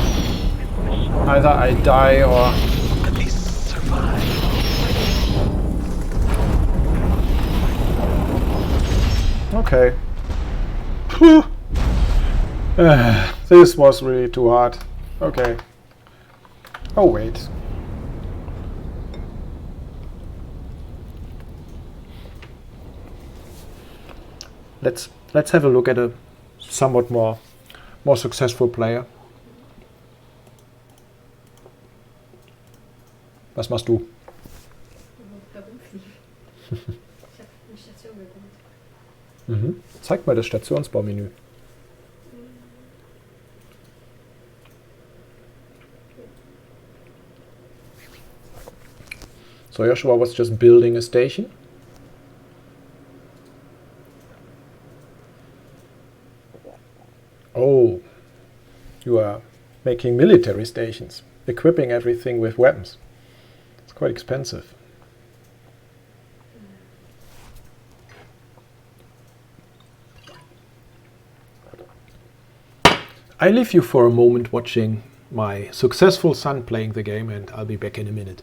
Either I die or At least survive. okay. Phew. This was really too hard. Okay. Oh wait. Let's have a look at a somewhat more successful player. Was machst du? Mhm. Zeig mal das Stationsbaumenü. So Joshua was just building a station. Oh, you are making military stations, equipping everything with weapons. It's quite expensive. I leave you for a moment watching my successful son playing the game, and I'll be back in a minute.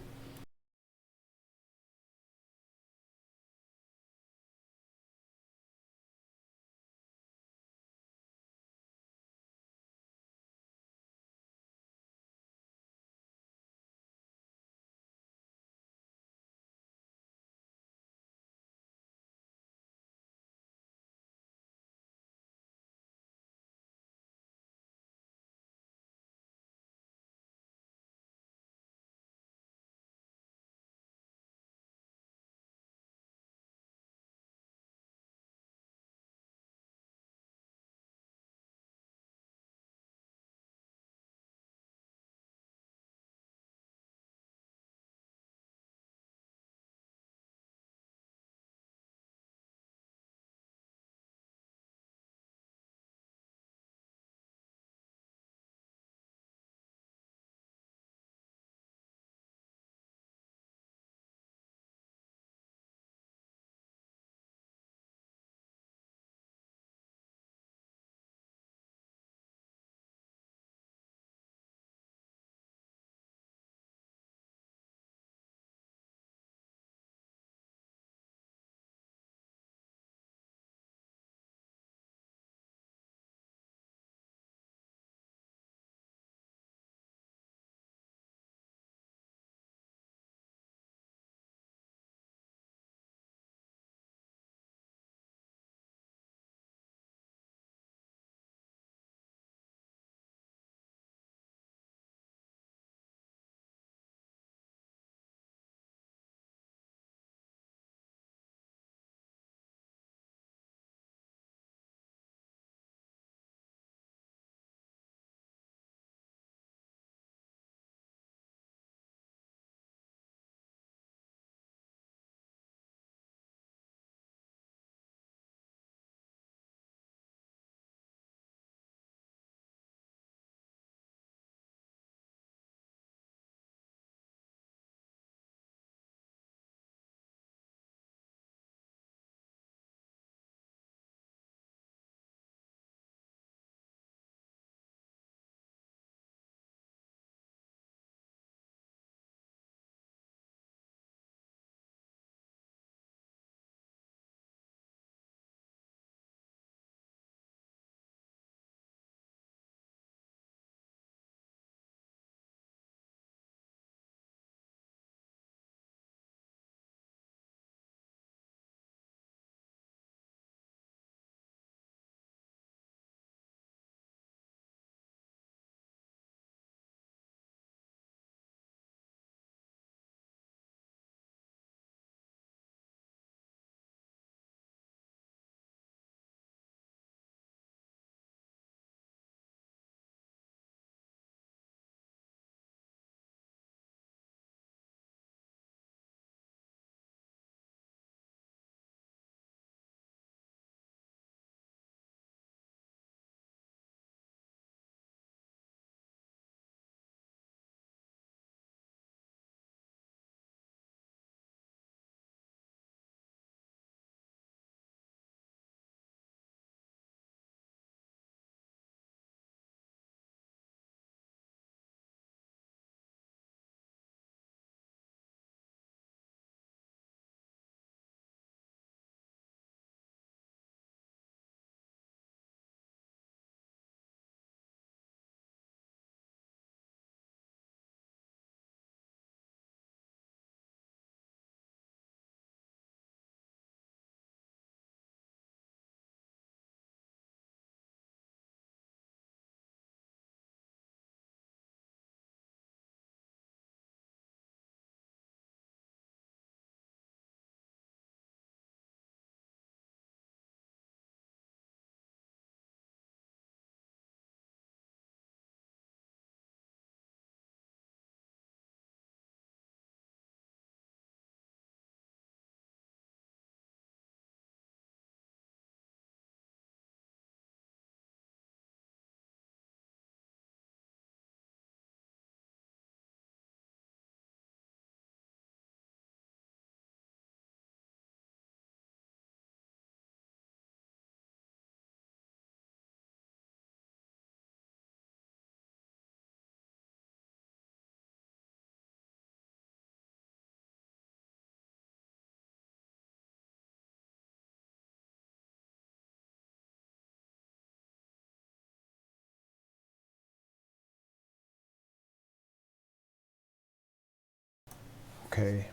Okay,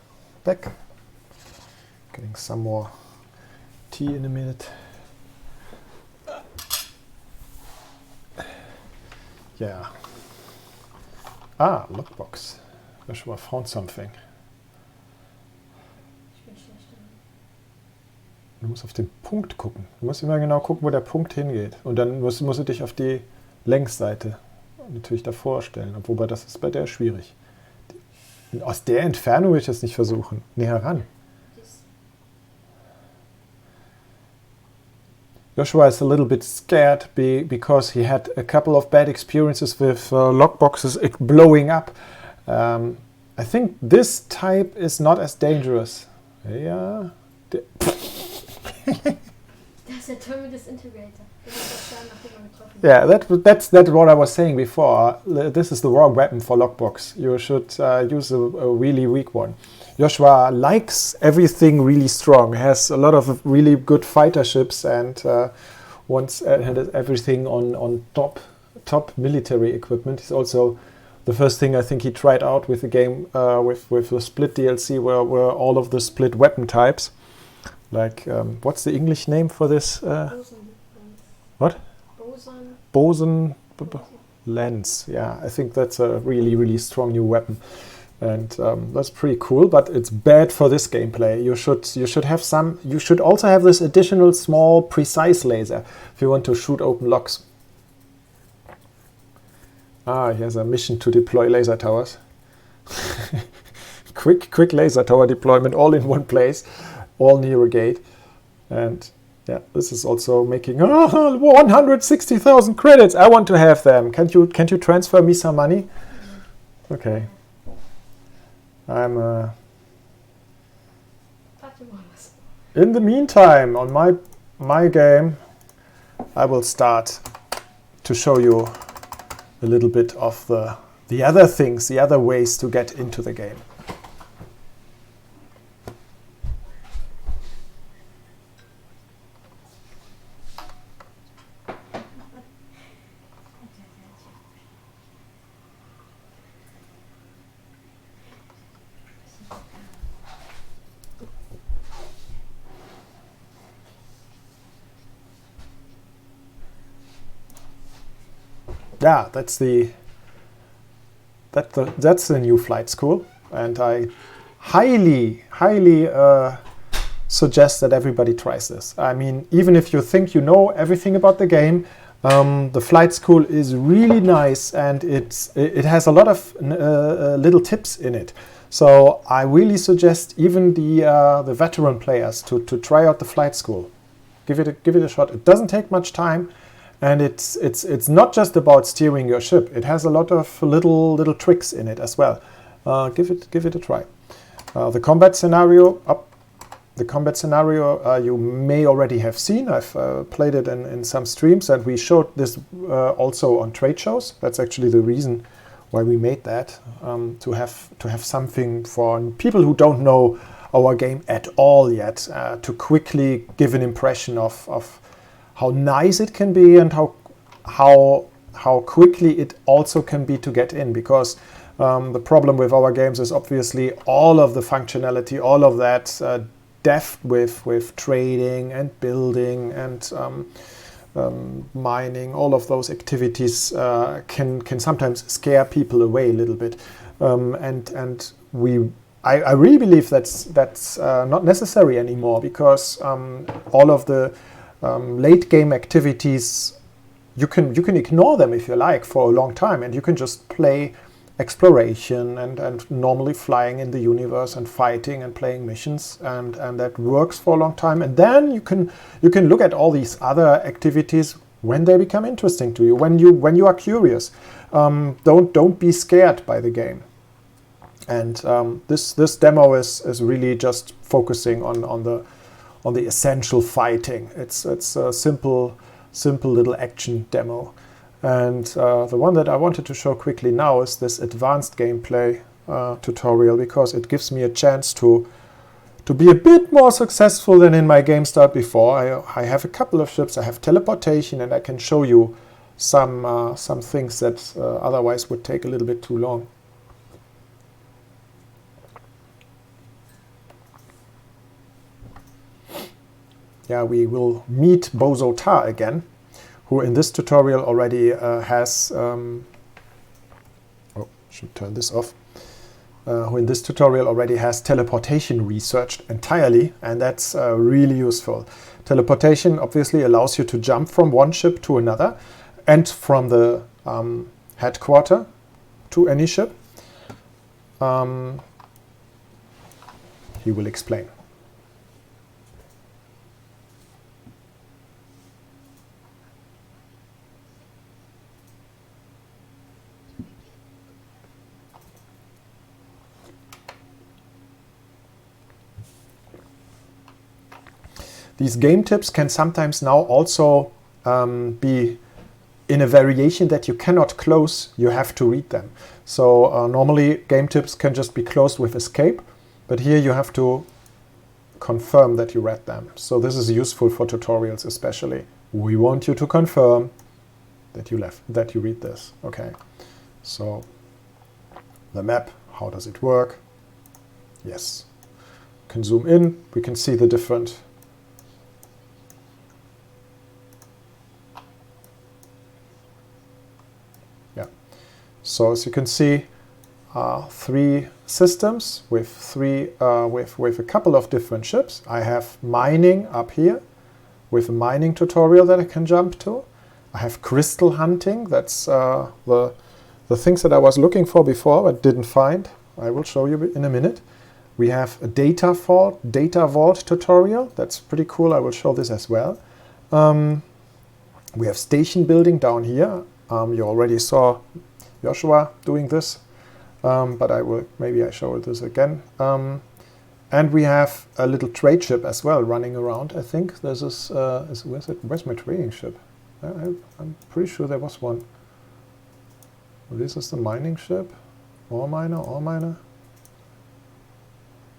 back. Getting some more tea in a minute. Yeah. Ah, Lockbox. Joshua found something. Du musst auf den Punkt gucken. Du musst immer genau gucken, wo der Punkt hingeht. Und dann musst du dich auf die Längsseite natürlich davor stellen. Wobei das ist bei der schwierig. Aus der Entfernung will ich das nicht versuchen. Näher ran. Joshua is a little bit scared because he had a couple of bad experiences with lockboxes blowing up. I think this type is not as dangerous. Yeah. That's a terminus integrator. Yeah, that's what I was saying before. This is the wrong weapon for lockbox. You should use a really weak one. Joshua likes everything really strong, has a lot of really good fighter ships, and wants everything on top military equipment. He's also the first thing I think he tried out with the game with the Split DLC were all of the Split weapon types. Like, what's the English name for this? What? Boson lens. Yeah, I think that's a really, really strong new weapon. And that's pretty cool, but it's bad for this gameplay. You should have some. You should also have this additional small precise laser if you want to shoot open locks. Ah, here's a mission to deploy laser towers. quick laser tower deployment, all in one place, all near a gate. And yeah, this is also making 160,000 credits. I want to have them. Can't you transfer me some money? Okay. I'm in the meantime, on my game, I will start to show you a little bit of the other things, the other ways to get into the game. Yeah, that's the new flight school, and I highly suggest that everybody tries this. I mean, even if you think you know everything about the game, the flight school is really nice, and it has a lot of little tips in it. So I really suggest even the veteran players to try out the flight school. Give it a shot. It doesn't take much time. And it's not just about steering your ship. It has a lot of little tricks in it as well. Give it a try. The combat scenario you may already have seen. I've played it in some streams, and we showed this also on trade shows. That's actually the reason why we made that, to have something for people who don't know our game at all yet, to quickly give an impression of how nice it can be and how quickly it also can be to get in, because the problem with our games is obviously all of the functionality, all of that depth with trading and building and mining, all of those activities can sometimes scare people away a little bit, and I really believe that's not necessary anymore, because all of the late game activities, you can ignore them if you like for a long time, and you can just play exploration and normally flying in the universe and fighting and playing missions, and that works for a long time. And then you can look at all these other activities when they become interesting to you, when you are curious. Don't be scared by the game. And this demo is really just focusing on the essential fighting. It's a simple little action demo. And the one that I wanted to show quickly now is this advanced gameplay tutorial, because it gives me a chance to be a bit more successful than in my game start before. I have a couple of ships, I have teleportation, and I can show you some things that otherwise would take a little bit too long. we will meet Bozo Tar again, who in this tutorial already has... should turn this off. Who in this tutorial already has teleportation researched entirely, and that's really useful. Teleportation obviously allows you to jump from one ship to another and from the headquarter to any ship. He will explain. These game tips can sometimes now also be in a variation that you cannot close, you have to read them. So normally game tips can just be closed with escape, but here you have to confirm that you read them. So this is useful for tutorials especially. We want you to confirm that you read this. Okay, so the map, how does it work? Yes, we can zoom in, we can see the different So as you can see, 3 systems with a couple of different ships. I have mining up here with a mining tutorial that I can jump to. I have crystal hunting. That's the things that I was looking for before but didn't find. I will show you in a minute. We have a data vault tutorial. That's pretty cool. I will show this as well. We have station building down here. You already saw Joshua doing this, but maybe I show this again. And we have a little trade ship as well running around. I think there's this. Where's my trading ship? I'm pretty sure there was one. This is the mining ship. Ore miner.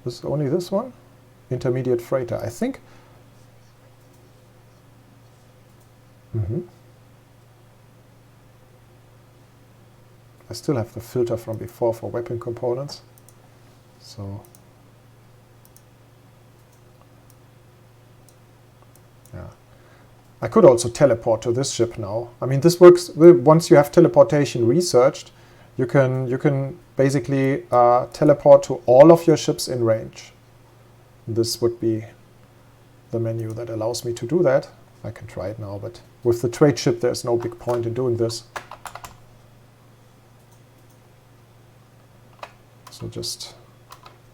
This is only this one. Intermediate freighter, I think. I still have the filter from before for weapon components. So, yeah. I could also teleport to this ship now. I mean, this works once you have teleportation researched. You can basically teleport to all of your ships in range. This would be the menu that allows me to do that. I can try it now, but with the trade ship, there's no big point in doing this. So just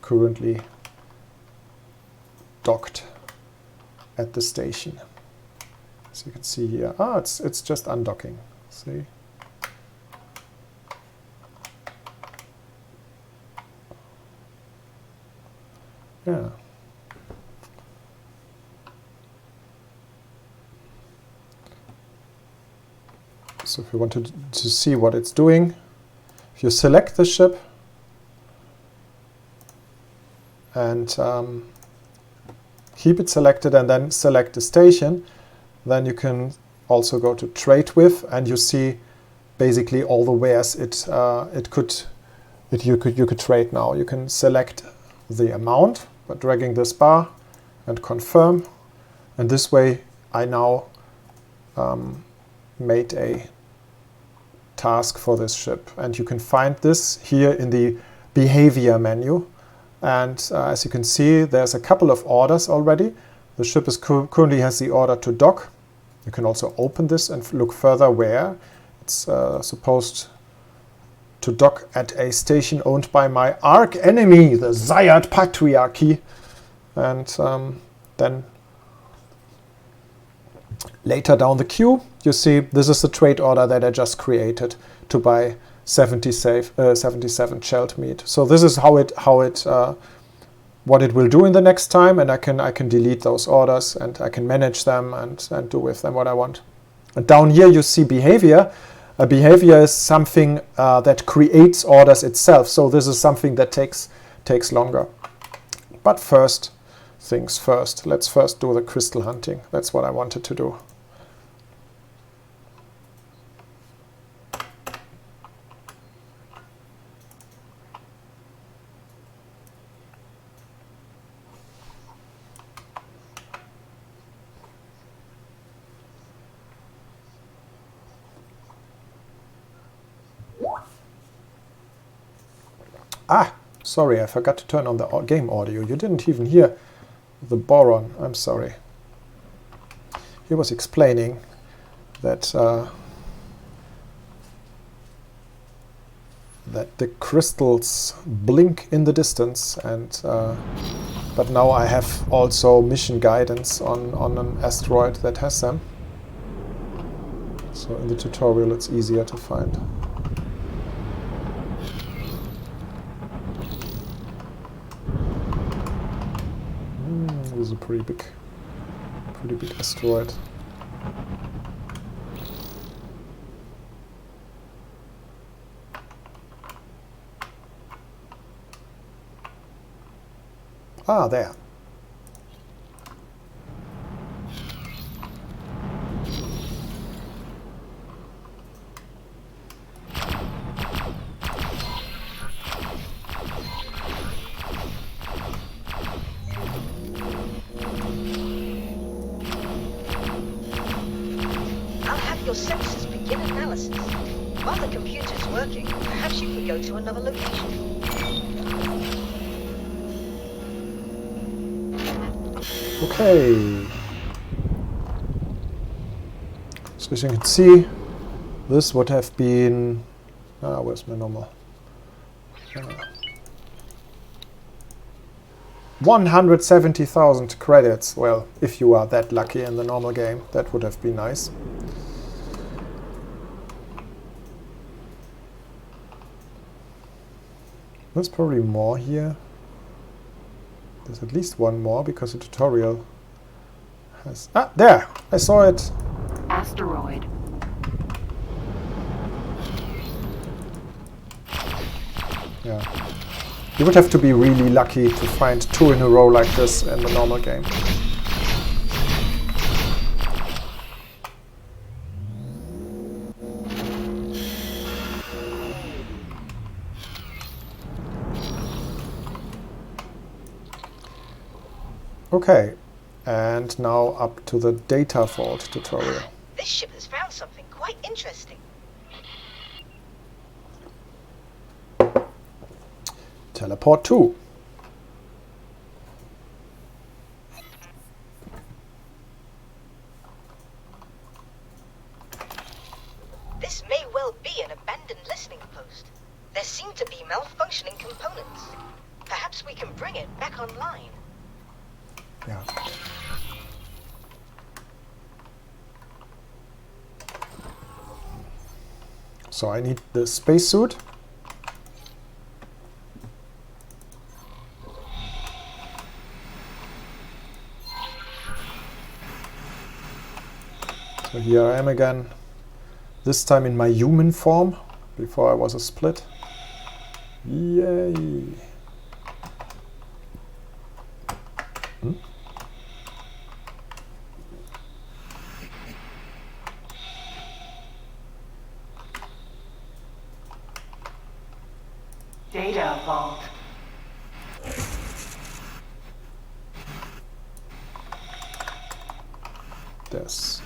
currently docked at the station. As you can see here, it's just undocking. See? Yeah. So if you want to see what it's doing, if you select the ship, and keep it selected and then select the station, then you can also go to trade with, and you see basically all the wares you could trade now. You can select the amount by dragging this bar and confirm, and this way I now made a task for this ship, and you can find this here in the behavior menu. And as you can see, there's a couple of orders already. The ship currently has the order to dock. You can also open this and look further where. It's supposed to dock at a station owned by my arch enemy, the Zayat Patriarchy. And then later down the queue, you see this is the trade order that I just created to buy 77 shelled meat. So this is what it will do in the next time, and I can delete those orders and I can manage them and do with them what I want. And down here you see behavior. A behavior is something that creates orders itself. So this is something that takes longer. But first things first. Let's first do the crystal hunting. That's what I wanted to do. Ah, sorry, I forgot to turn on the game audio. You didn't even hear the boron. I'm sorry. He was explaining that that the crystals blink in the distance, and but now I have also mission guidance on an asteroid that has them. So in the tutorial it's easier to find. This is a pretty big asteroid. Ah, there. I'll have your sensors begin analysis. While the computer's working, perhaps you can go to another location. Okay. So as you can see, this would have been... where's my normal? 170,000 credits. Well, if you are that lucky in the normal game, that would have been nice. There's probably more here. There's at least one more because the tutorial has... Ah, there! I saw it! Asteroid. Yeah. You would have to be really lucky to find 2 in a row like this in the normal game. Okay, and now up to the data vault tutorial. This ship has found something quite interesting. Teleport 2. This may well be an abandoned listening post. There seem to be malfunctioning components. Perhaps we can bring it back online. Yeah. So I need the spacesuit. So here I am again, this time in my human form. Before I was a split. Yay! Data vault. This.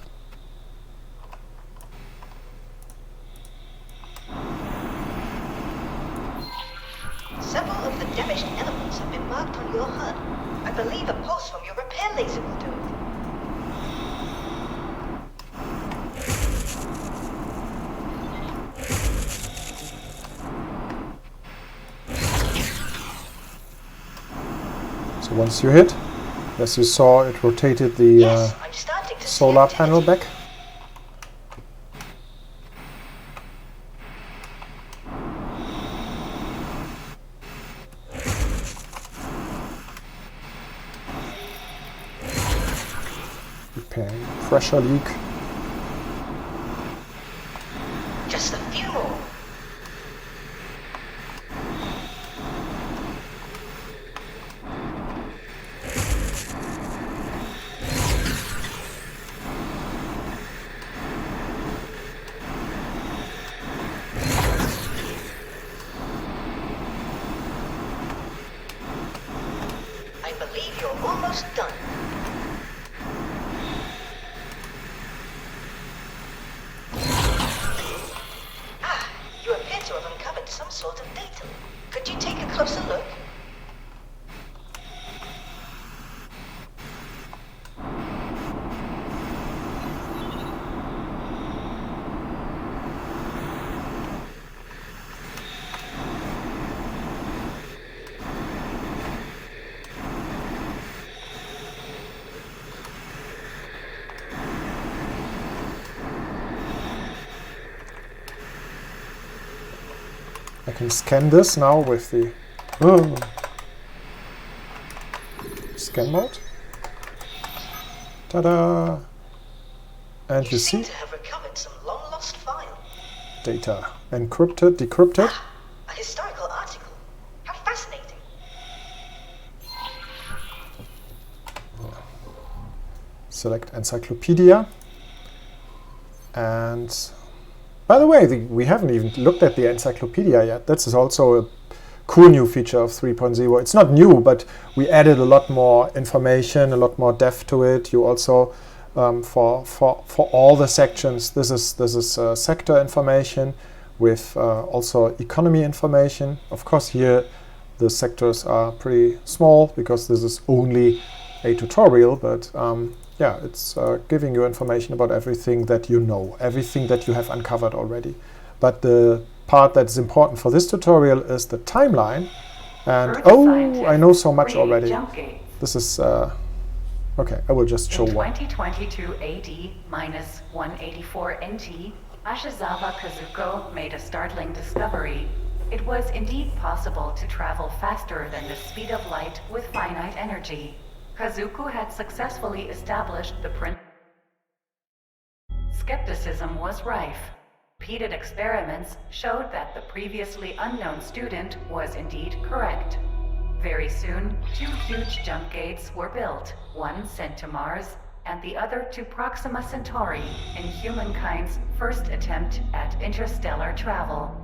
Several of the damaged elements have been marked on your HUD. I believe a pulse from your repair laser will do it. So once you hit, as you saw, it rotated the solar panel back. Repairing pressure leak. Just a few more. I believe you're almost done. You appear to have uncovered some sort of data. Could you take a closer can scan this now with the scan mode. Ta-da! And you see to have recovered some long-lost file. Data encrypted, decrypted. A historical article. How fascinating. Select encyclopedia. And by the way, we haven't even looked at the encyclopedia yet. This is also a cool new feature of 3.0. It's not new, but we added a lot more information, a lot more depth to it. You also, for all the sections, this is sector information with also economy information. Of course, here the sectors are pretty small because this is only a tutorial, but yeah, it's giving you information about everything that you know, everything that you have uncovered already. But the part that's important for this tutorial is the timeline. And oh, I know so much already. This is okay. I will just show one. 2022 AD minus 184 NT, Ashizawa Kazuko made a startling discovery. It was indeed possible to travel faster than the speed of light with finite energy. Kazuko had successfully established the Skepticism was rife. Repeated experiments showed that the previously unknown student was indeed correct. Very soon, 2 huge jump gates were built, one sent to Mars and the other to Proxima Centauri in humankind's first attempt at interstellar travel.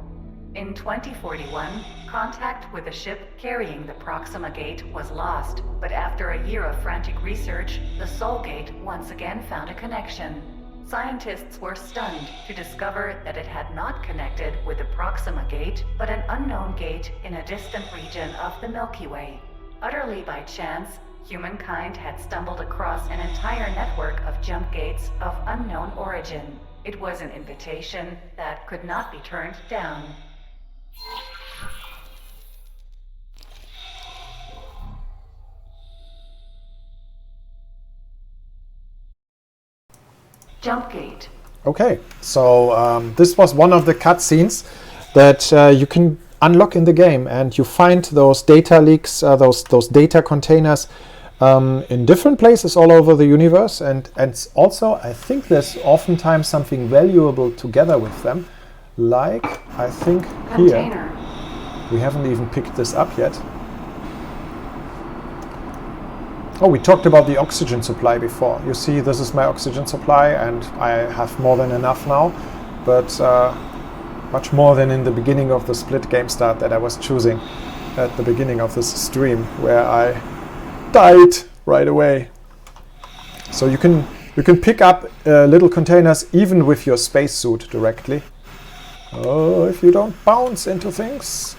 In 2041, contact with a ship carrying the Proxima Gate was lost, but after a year of frantic research, the Sol Gate once again found a connection. Scientists were stunned to discover that it had not connected with the Proxima Gate, but an unknown gate in a distant region of the Milky Way. Utterly by chance, humankind had stumbled across an entire network of jump gates of unknown origin. It was an invitation that could not be turned down. Jump gate. Okay, so this was one of the cutscenes that you can unlock in the game, and you find those data leaks, those data containers in different places all over the universe, and also I think there's oftentimes something valuable together with them, like I think here. We haven't even picked this up yet. Oh, we talked about the oxygen supply before. You see, this is my oxygen supply, and I have more than enough now, but much more than in the beginning of the split game start that I was choosing at the beginning of this stream, where I died right away. So you can pick up little containers even with your spacesuit directly. Oh, if you don't bounce into things.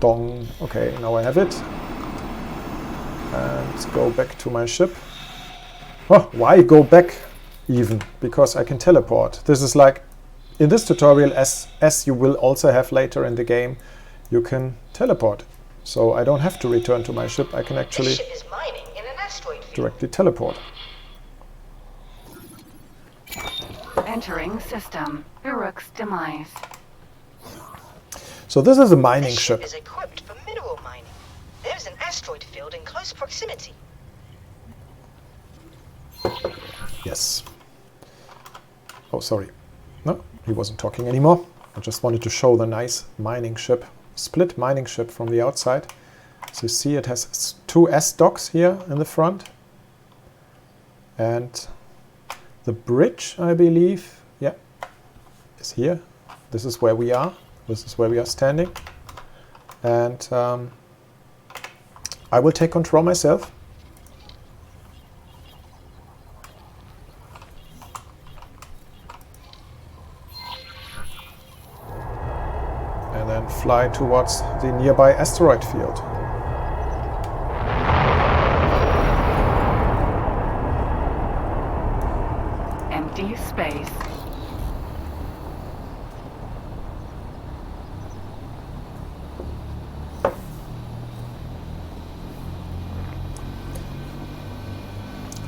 Dong. Okay, now I have it. And let's go back to my ship. Oh, why go back even? Because I can teleport. This is like, in this tutorial, as you will also have later in the game, you can teleport. So I don't have to return to my ship. I can actually directly teleport. Entering system. Uruk's demise. So this is a mining ship. Is equipped for mineral mining. There's an asteroid field in close proximity. Yes. Oh, sorry. No, he wasn't talking anymore. I just wanted to show the nice mining ship, split mining ship from the outside. So you see it has 2 S-docks here in the front. And the bridge, I believe, yeah, is here. This is where we are. This is where we are standing. And I will take control myself. And then fly towards the nearby asteroid field. Empty space.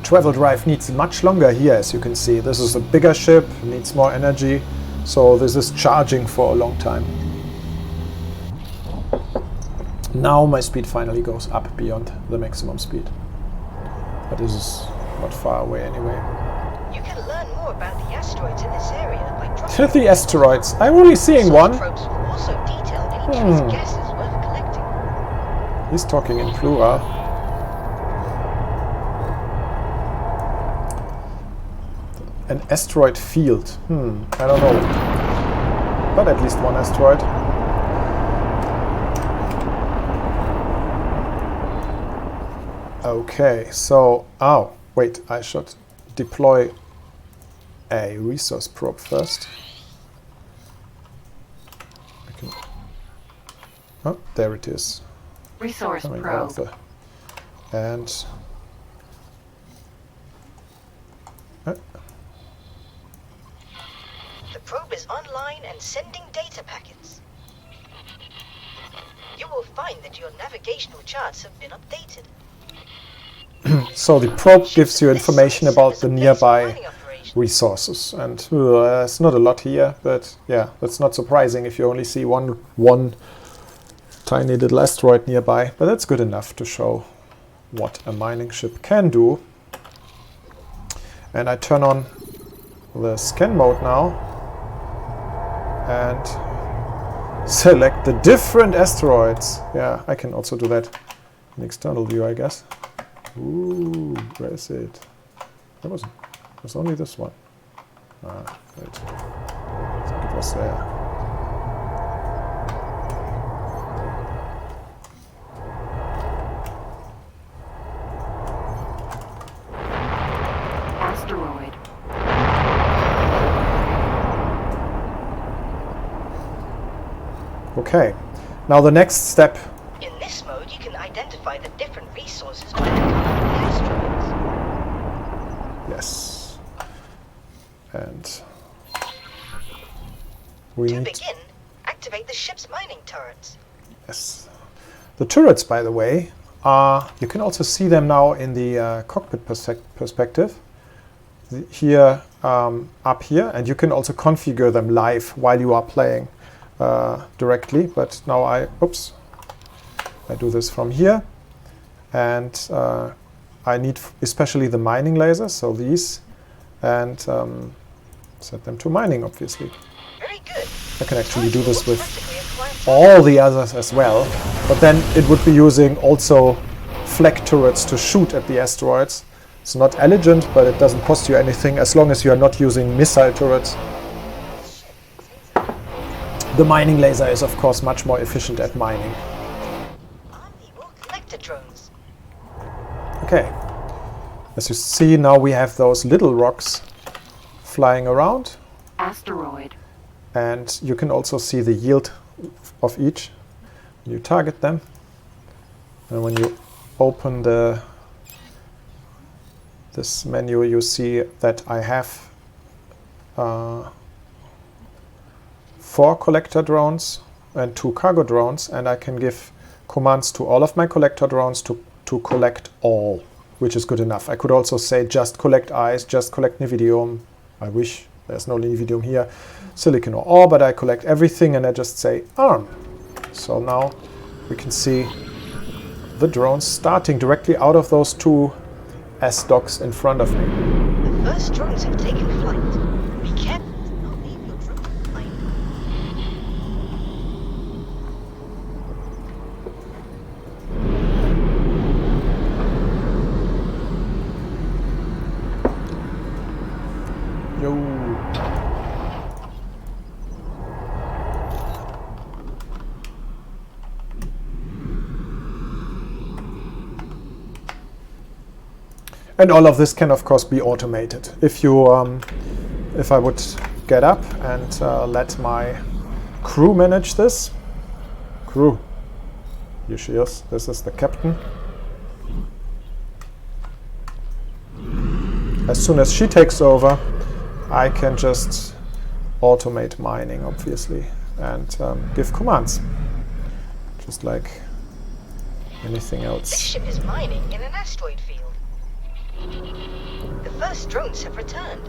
Travel drive needs much longer here, as you can see. This is a bigger ship, needs more energy. So this is charging for a long time. Now my speed finally goes up beyond the maximum speed. But this is not far away anyway. You can learn more about the asteroids in this area by dropping The asteroids. I'm only seeing one. probes will also detail any trace gases worth collecting. He's talking in plural. An asteroid field. I don't know. But at least one asteroid. Okay, so... Oh, wait, I should deploy a resource probe first. Oh, there it is. Resource Coming probe. out of the... And... The probe is online and sending data packets. You will find that your navigational charts have been updated. So the probe gives you information about the nearby resources, and there's not a lot here, but yeah, that's not surprising if you only see one tiny little asteroid nearby, but that's good enough to show what a mining ship can do. And I turn on the scan mode now and select the different asteroids. Yeah, I can also do that in external view, I guess. Ooh, where is it? There wasn't. There's only this one. Ah, wait. I think it was there. Asteroid. Okay. Now the next step. In this mode, you can identify the different resources by the color of the asteroids. Yes. And we To need... begin, activate the ship's mining turrets. Yes. The turrets, by the way, are... You can also see them now in the cockpit perspective. Here, up here. And you can also configure them live while you are playing directly. But now I do this from here. And I need especially the mining lasers, so these, and set them to mining, obviously. Very good. I can actually do this with all the others as well, but then it would be using also flak turrets to shoot at the asteroids. It's not elegant, but it doesn't cost you anything as long as you are not using missile turrets. The mining laser is, of course, much more efficient at mining. Collector drones. Okay, as you see now we have those little rocks flying around. Asteroid. And you can also see the yield of each. You target them. And when you open this menu, you see that I have 4 collector drones and 2 cargo drones, and I can give commands to all of my collector drones to collect all, which is good enough. I could also say just collect ice, just collect nividium. I wish there's no nividium here, silicon or ore, but I collect everything and I just say arm. So now we can see the drones starting directly out of those 2 S-docks in front of me. The first drones have taken flight. Be careful. Don't leave your drone behind. Yo. And all of this can, of course, be automated. If you, if I would get up and let my crew manage this. Crew, here she is. This is the captain. As soon as she takes over, I can just automate mining, obviously, and give commands, just like anything else. This ship is mining in an asteroid field. The first drones have returned.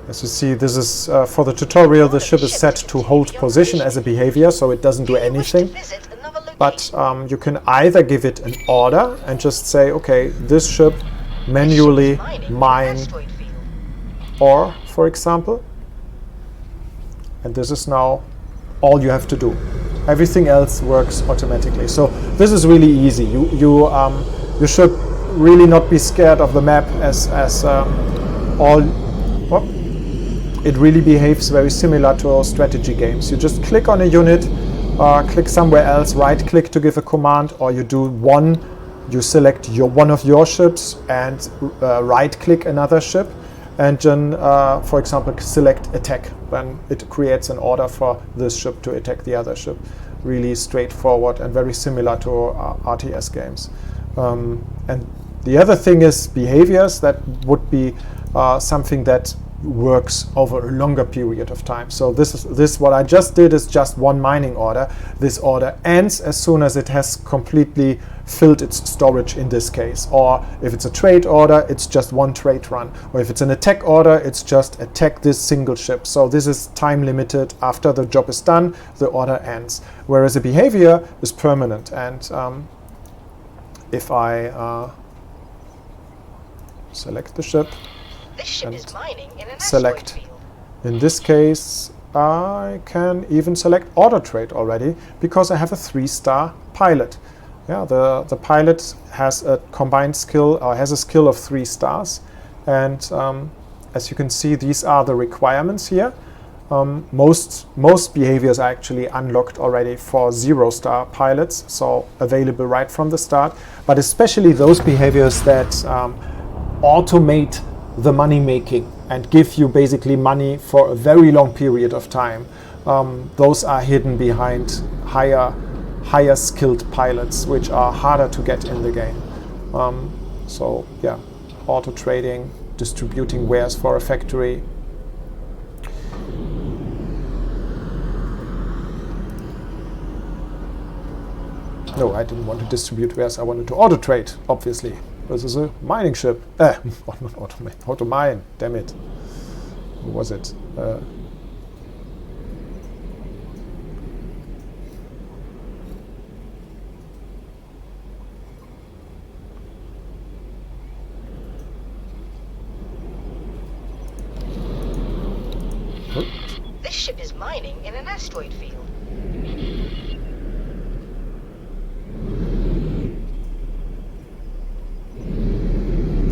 As you see, this is for the tutorial, the ship is set to hold position as a behavior, so it doesn't do anything. But you can either give it an order and just say, okay, this ship manually mine ore, for example. And this is now all you have to do. Everything else works automatically. So this is really easy. You should really not be scared of the map as it really behaves very similar to strategy games. You just click on a unit, click somewhere else, right click to give a command, or you do one, you select one of your ships and right click another ship, and then for example select attack. Then it creates an order for this ship to attack the other ship. Really straightforward and very similar to RTS games. And the other thing is behaviors. That would be something that works over a longer period of time. So this what I just did is just one mining order. This order ends as soon as it has completely filled its storage in this case. Or if it's a trade order, it's just one trade run. Or if it's an attack order, it's just attack this single ship. So this is time limited. After the job is done, the order ends. Whereas a behavior is permanent. And if I select the ship, this ship is mining in an select asteroid field. In this case, I can even select auto trade already because I have a 3-star pilot. Yeah, the pilot has a combined skill, or has a skill of 3 stars. And as you can see, these are the requirements here. Most behaviors are actually unlocked already for 0-star pilots, so available right from the start. But especially those behaviors that automate the money making and give you basically money for a very long period of time. Those are hidden behind higher skilled pilots, which are harder to get in the game. So yeah, auto trading, distributing wares for a factory. No, I didn't want to distribute wares, I wanted to auto trade, obviously. This is a mining ship. Not auto mine, damn it. What was it? This ship is mining in an asteroid field.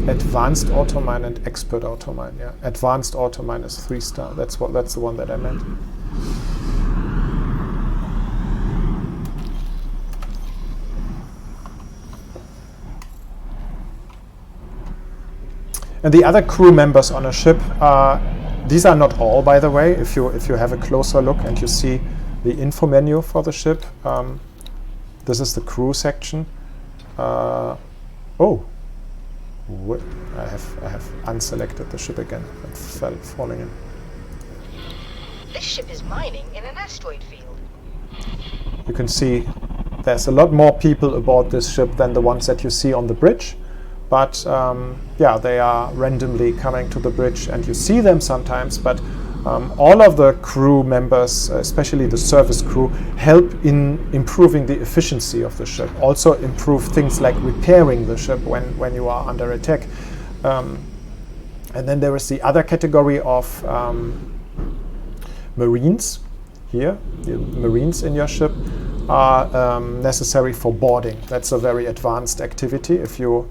Advanced auto mine and expert auto mine. Yeah, advanced auto mine is 3-star. That's the one that I meant. And the other crew members on a ship, these are not all, by the way. If you have a closer look and you see the info menu for the ship, this is the crew section. I have unselected the ship again. It falling in. This ship is mining in an asteroid field. You can see there's a lot more people aboard this ship than the ones that you see on the bridge. But yeah, they are randomly coming to the bridge and you see them sometimes, but all of the crew members, especially the service crew, help in improving the efficiency of the ship. Also improve things like repairing the ship when you are under attack. And then there is the other category of Marines. Here, the Marines in your ship are necessary for boarding. That's a very advanced activity. If you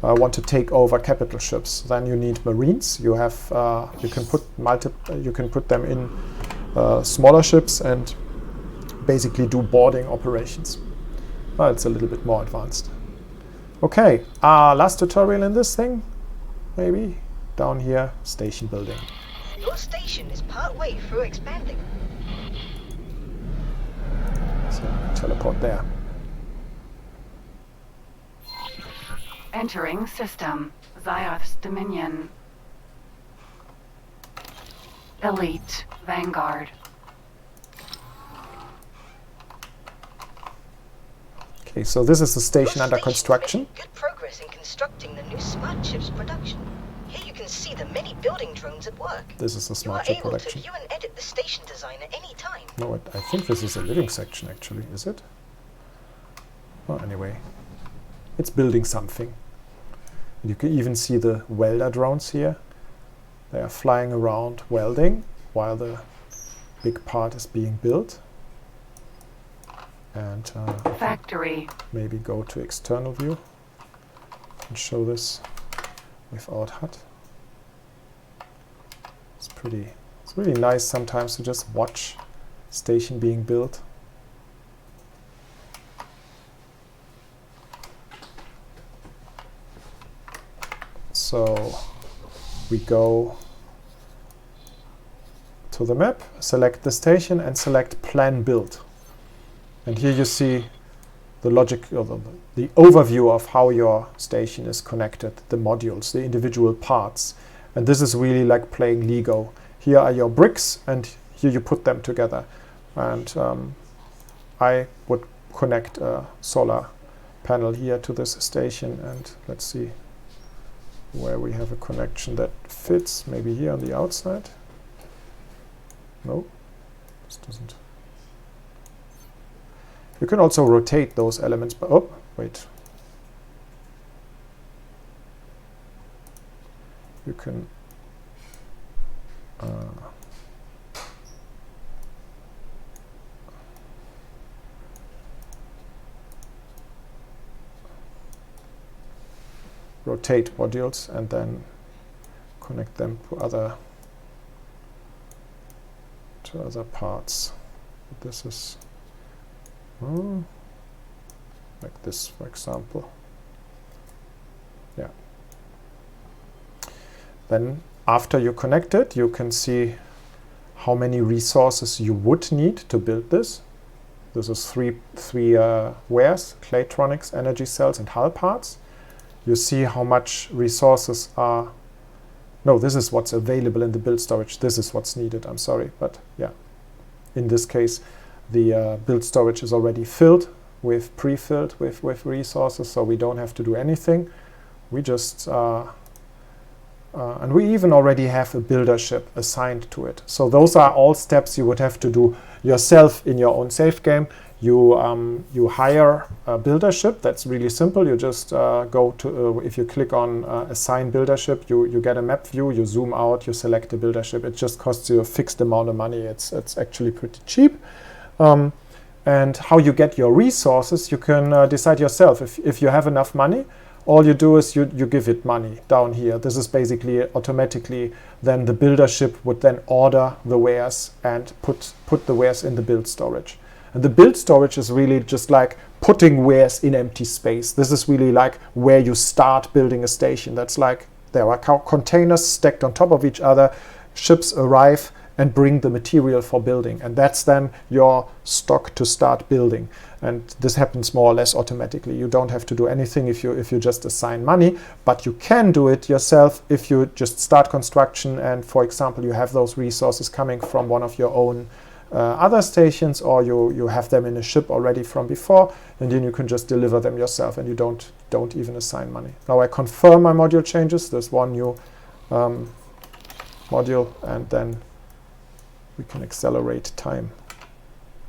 want to take over capital ships, then you need Marines. You have you can put them in smaller ships and basically do boarding operations. Well, it's a little bit more advanced. Okay, last tutorial in this thing, maybe down here, station building. Your station is part way through expanding. So teleport there. Entering system. Zioth's Dominion. Elite. Vanguard. Okay, so this is the station under construction. Good progress in constructing the new smart chips production. Here you can see the many building drones at work. This is a You are smart ship able to production. view and edit the station design at any time. No, I think this is a living section actually, is it? Well, anyway, it's building something. You can even see the welder drones here. They are flying around welding while the big part is being built. And factory. Maybe go to external view and show this without HUD. It's really nice sometimes to just watch station being built. So we go to the map, select the station and select plan build. And here you see the logic, or the overview of how your station is connected, the modules, the individual parts. And this is really like playing Lego. Here are your bricks and here you put them together. And I would connect a solar panel here to this station, and let's see where we have a connection that fits. Maybe here on the outside. No, this doesn't. You can also rotate those elements, but oh, wait. You can rotate modules and then connect them to other parts. This is like this, for example. Yeah. Then after you connect it, you can see how many resources you would need to build this. This is three wares: Claytronics, energy cells, and hull parts. You see how much resources are. No, this is what's available in the build storage. This is what's needed. I'm sorry, but yeah. In this case, the build storage is already filled with pre-filled with resources, so we don't have to do anything. We just and we even already have a builder ship assigned to it. So those are all steps you would have to do yourself in your own save game. You hire a builder ship. That's really simple. You just go to, if you click on assign builder ship, you get a map view, you zoom out, you select the builder ship. It just costs you a fixed amount of money. It's actually pretty cheap. And how you get your resources, you can decide yourself. If you have enough money, all you do is you give it money down here. This is basically automatically, then the builder ship would then order the wares and put the wares in the build storage. And the build storage is really just like putting wares in empty space. This is really like where you start building a station. That's like there are containers stacked on top of each other. Ships arrive and bring the material for building. And that's then your stock to start building. And this happens more or less automatically. You don't have to do anything if you just assign money, but you can do it yourself if you just start construction and, for example, you have those resources coming from one of your own other stations, or you have them in a ship already from before, and then you can just deliver them yourself and you don't even assign money. Now I confirm my module changes. There's one new module, and then we can accelerate time.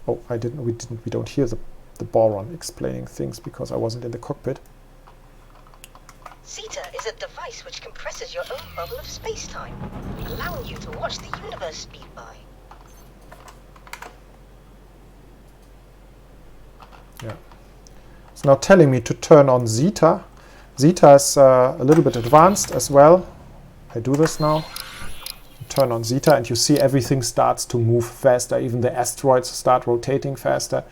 Oh, we don't hear the Boron explaining things because I wasn't in the cockpit. Zeta is a device which compresses your own bubble of space-time, allowing you to watch the universe speed by. Yeah. It's now telling me to turn on Zeta. Zeta is a little bit advanced as well. I do this now. Turn on Zeta and you see everything starts to move faster. Even the asteroids start rotating faster,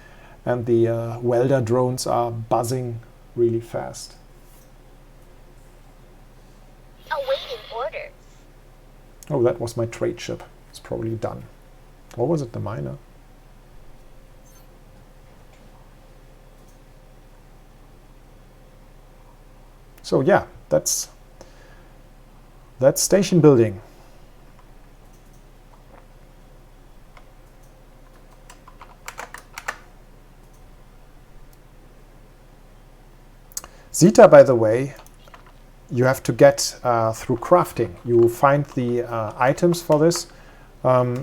and the welder drones are buzzing really fast. Awaiting orders. Oh, that was my trade ship. It's probably done. Or was it the miner? So yeah, that's station building. Zeta, by the way, you have to get through crafting. You find the items for this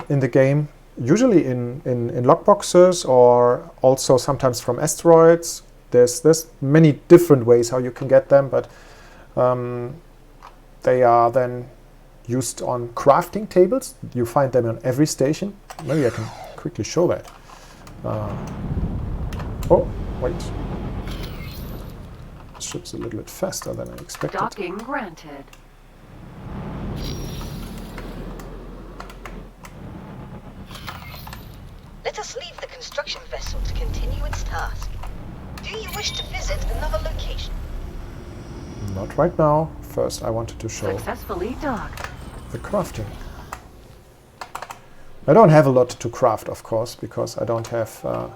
in the game, usually in lockboxes or also sometimes from asteroids. There's many different ways how you can get them, but they are then used on crafting tables. You find them on every station. Maybe I can quickly show that. Oh, wait. This ship's a little bit faster than I expected. Docking granted. Let us leave the construction vessel to continue its task. Do you wish to visit another location? Not right now. First, I wanted to show Successfully docked. the crafting. I don't have a lot to craft, of course, because I don't have...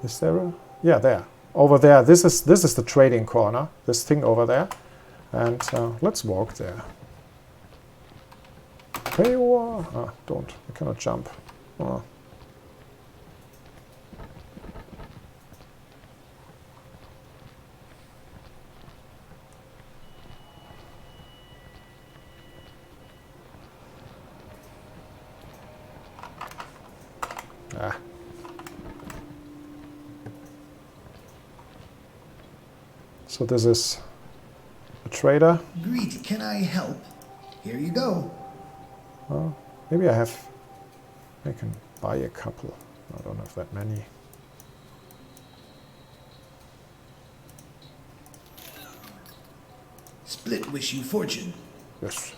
is there a... Yeah, there. Over there. This is the trading corner. This thing over there. And let's walk there. Hey, don't. I cannot jump. Oh. So this is a trader. Greet, can I help? Here you go. Maybe I can buy a couple. I don't have that many. Split wish you fortune. Yes.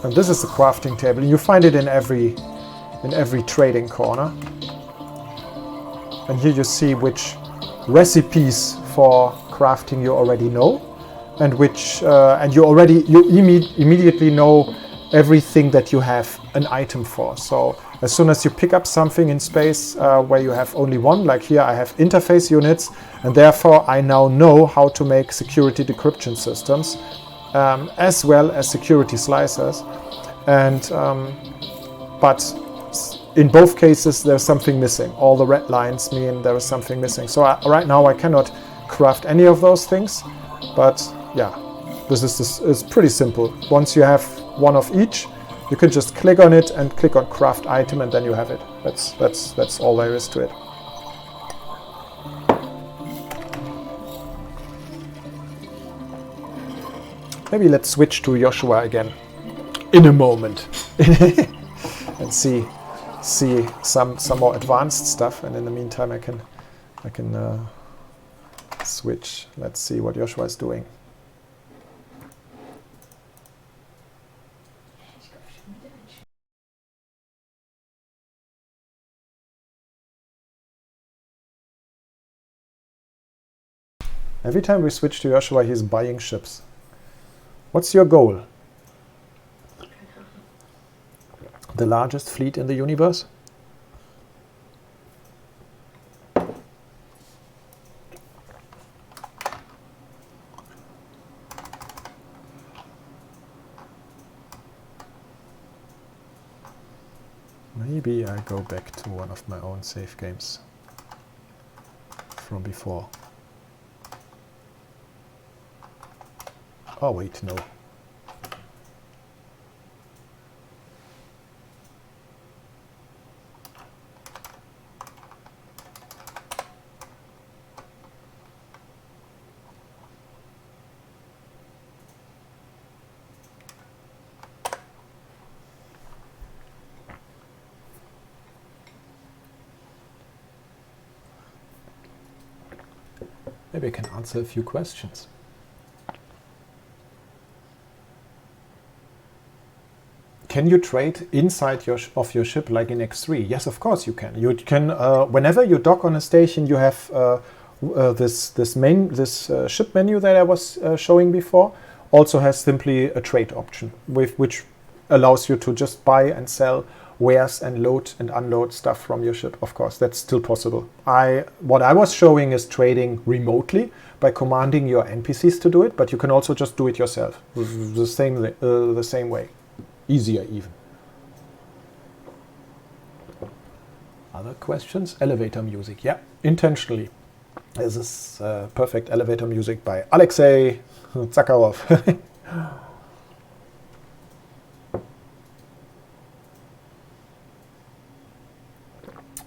And this is the crafting table. You find it in every trading corner. And here you see which recipes for crafting you already know, and which and you immediately know everything that you have an item for. So as soon as you pick up something in space where you have only one, like here I have interface units, and therefore I now know how to make security decryption systems as well as security slicers. And but in both cases there's something missing. All the red lines mean there is something missing. So right now I cannot craft any of those things, but yeah, this is pretty simple. Once you have one of each, you can just click on it and click on craft item, and then you have it. That's all there is to it. Maybe let's switch to Joshua again in a moment and see some more advanced stuff. And in the meantime, I can switch. Let's see what Joshua is doing. Every time we switch to Joshua, he's buying ships. What's your goal? The largest fleet in the universe? Maybe I go back to one of my own save games from before. Oh wait, no. Maybe I can answer a few questions. Can you trade inside of your ship like in X3? Yes, of course you can. You can whenever you dock on a station, you have this ship menu that I was showing before. Also has simply a trade option, which allows you to just buy and sell wares and load and unload stuff from your ship. Of course, that's still possible. What I was showing is trading remotely by commanding your NPCs to do it, but you can also just do it yourself the same way. Easier even. Other questions? Elevator music. Yeah, intentionally. This is perfect elevator music by Alexei Zakharov.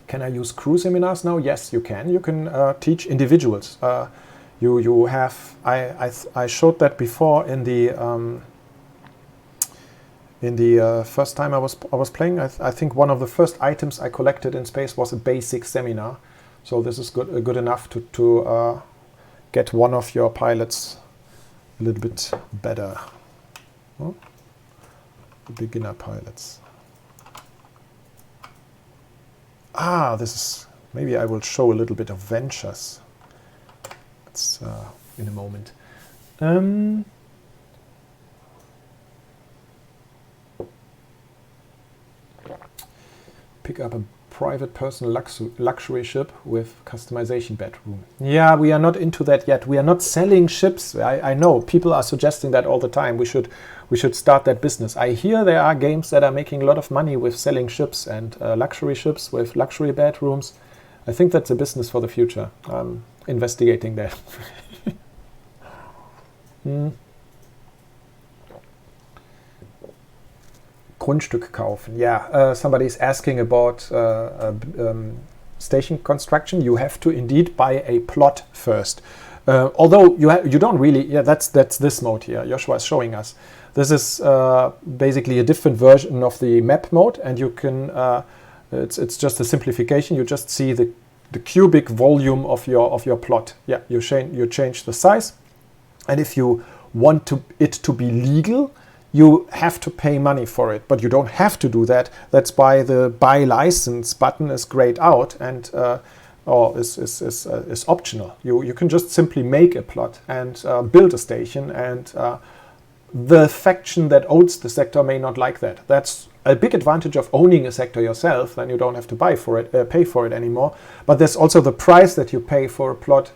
Can I use crew seminars now? Yes, you can. You can teach individuals. You have. I showed that before in the first time I was playing. I think one of the first items I collected in space was a basic seminar. So this is good enough to get one of your pilots a little bit better. Huh? The beginner pilots. This is, maybe I will show a little bit of ventures. That's in a moment. Pick up a private personal luxury ship with customization bedroom. Yeah, we are not into that yet. We are not selling ships. I know people are suggesting that all the time. We should start that business. I hear there are games that are making a lot of money with selling ships and luxury ships with luxury bedrooms. I think that's a business for the future. I'm investigating that. Grundstück kaufen. Yeah, somebody's asking about station construction. You have to indeed buy a plot first. Although you don't really. Yeah, that's this mode here. Joshua is showing us. This is basically a different version of the map mode, and you can. It's just a simplification. You just see the cubic volume of your plot. Yeah, you change the size, and if you want it to be legal, you have to pay money for it, but you don't have to do that. That's why the buy license button is grayed out and is optional. You can just simply make a plot and build a station, and the faction that owns the sector may not like that. That's a big advantage of owning a sector yourself. Then you don't have to pay for it anymore. But there's also the price that you pay for a plot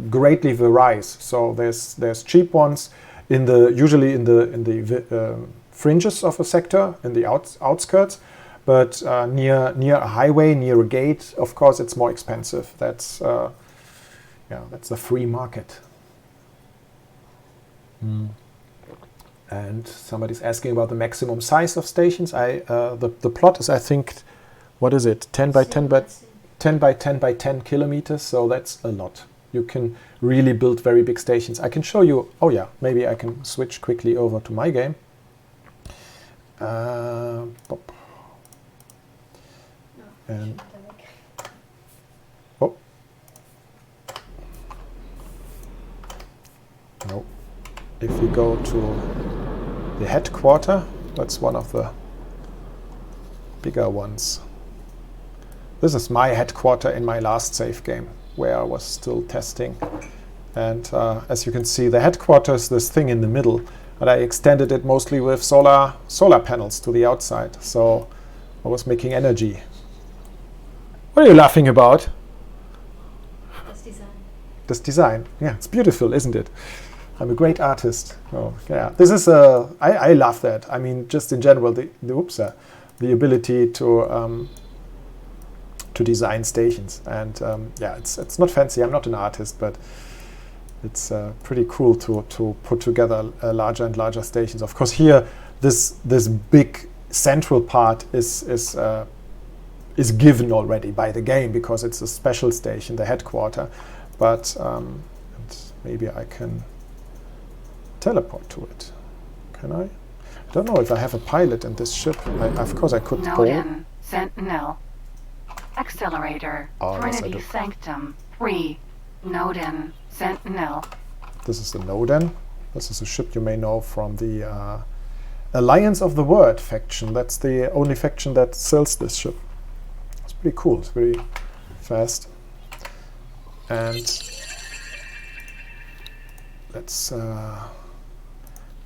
greatly varies. So there's cheap ones usually in the fringes of a sector, in the outskirts, but near a highway, near a gate, of course, it's more expensive. That's the free market. And somebody's asking about the maximum size of stations. The plot is, I think, what is it? 10 by 10 by 10 by 10 by 10 kilometers. So that's a lot. You can really build very big stations. I can show you. Oh yeah, maybe I can switch quickly over to my game. And no. If you go to the headquarter, that's one of the bigger ones. This is my headquarter in my last save game, where I was still testing. And as you can see, the headquarters is this thing in the middle, but I extended it mostly with solar panels to the outside. So I was making energy. What are you laughing about? Das Design. This design. Yeah, it's beautiful, isn't it? I'm a great artist. Oh, yeah. This is I love that. I mean, just in general, the ability to design stations, and it's not fancy. I'm not an artist, but it's pretty cool to put together larger and larger stations. Of course, here this big central part is given already by the game because it's a special station, the headquarter. But and maybe I can teleport to it. Can I? I don't know if I have a pilot in this ship. Of course I could board. Sentinel. Accelerator. Trinity yes, Sanctum. 3. Noden. Sentinel. This is the Noden. This is a ship you may know from the Alliance of the Word faction. That's the only faction that sells this ship. It's pretty cool. It's very fast. And let's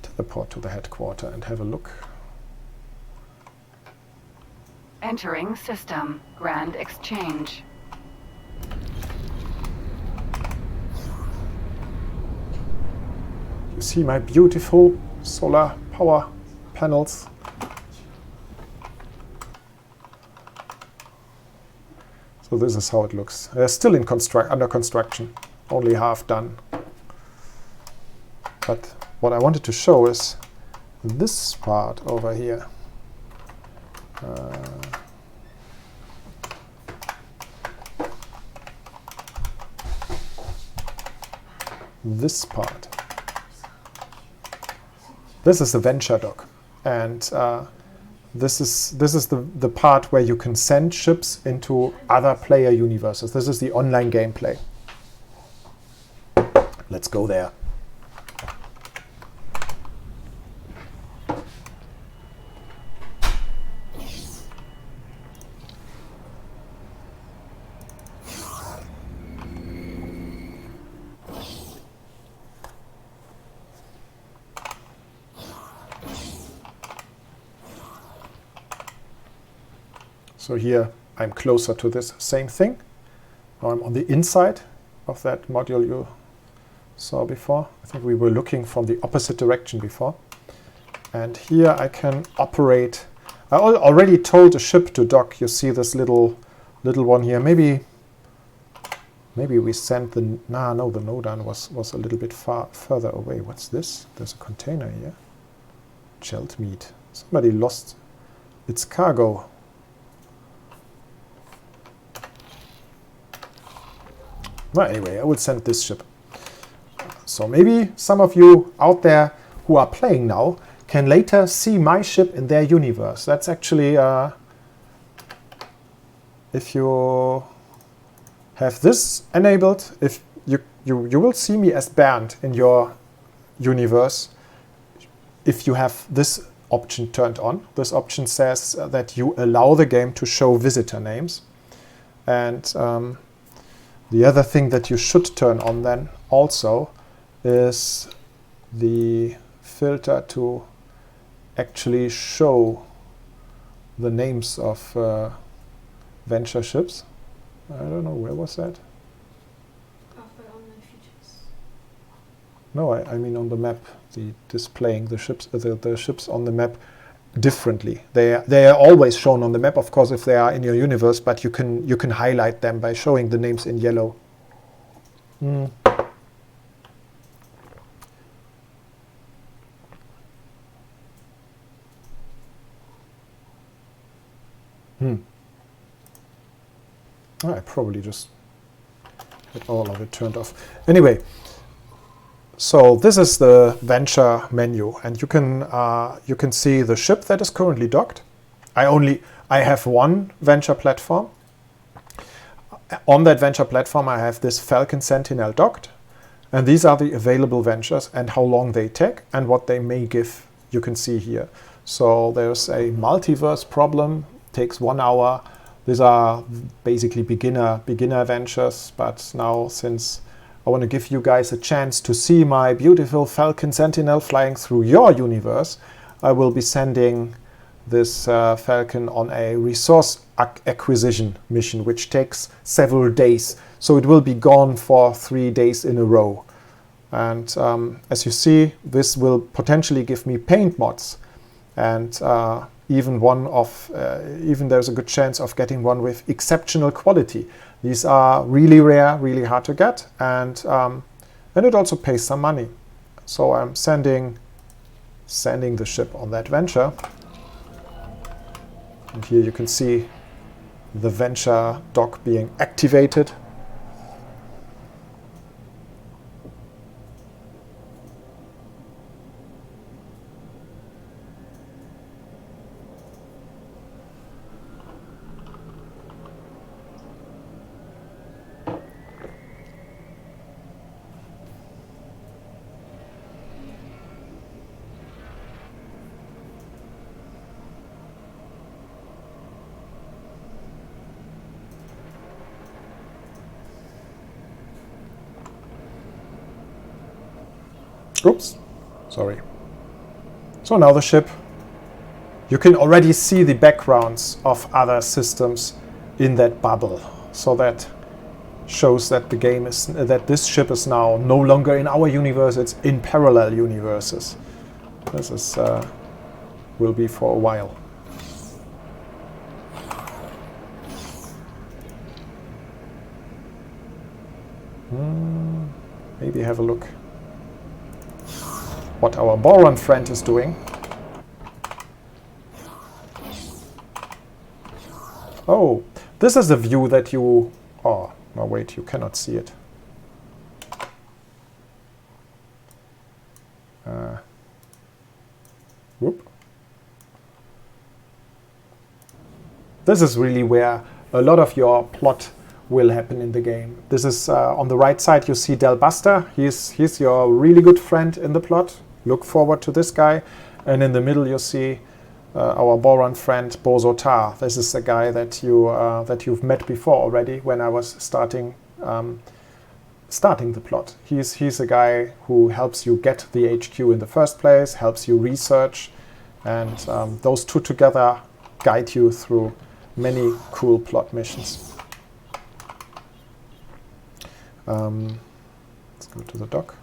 teleport to the headquarter and have a look. Entering system. Grand Exchange. You see my beautiful solar power panels. So So this is how it looks. Still in under construction, only half done. But what I wanted to show is this part over here. This part. This is the venture dock, and this is the part where you can send ships into other player universes. This is the online gameplay. Let's go there. So here I'm closer to this same thing. Now I'm on the inside of that module you saw before. I think we were looking from the opposite direction before. And here I can operate. I already told the ship to dock. You see this little one here. Maybe we sent the no, the Nodan was a little bit further away. What's this? There's a container here. Gelled meat. Somebody lost its cargo. Well, anyway, I will send this ship. So maybe some of you out there who are playing now can later see my ship in their universe. That's actually, if you have this enabled, if you will see me as Bernd in your universe if you have this option turned on. This option says that you allow the game to show visitor names. And the other thing that you should turn on then also is the filter to actually show the names of venture ships. I don't know, where was that? No, I mean on the map, displaying the ships, the ships on the map differently. They are always shown on the map, of course, if they are in your universe, but you can highlight them by showing the names in yellow. I probably just had all of it turned off. Anyway, so this is the venture menu, and you can see the ship that is currently docked. I have one venture platform. On that venture platform, I have this Falcon Sentinel docked, and these are the available ventures and how long they take and what they may give. You can see here. So there's a multiverse problem, takes 1 hour. These are basically beginner ventures, but now since I want to give you guys a chance to see my beautiful Falcon Sentinel flying through your universe, I will be sending this Falcon on a resource acquisition mission, which takes several days. So it will be gone for 3 days in a row. And as you see, this will potentially give me paint mods. And even there's a good chance of getting one with exceptional quality. These are really rare, really hard to get, and it also pays some money. So I'm sending the ship on that venture. And here you can see the venture dock being activated. Oops, sorry. So now the ship, you can already see the backgrounds of other systems in that bubble. So that shows that this ship is now no longer in our universe, it's in parallel universes. This is will be for a while. Maybe have a look what our boron friend is doing. Oh, this is the view that you... Oh, no, wait, you cannot see it. Whoop. This is really where a lot of your plot will happen in the game. This is on the right side you see Del Buster. He's your really good friend in the plot. Look forward to this guy. And in the middle you see our boron friend Bozotar. This is a guy that you've met before already when I was starting the plot. He's a guy who helps you get the HQ in the first place, helps you research, and those two together guide you through many cool plot missions. Let's go to the dock.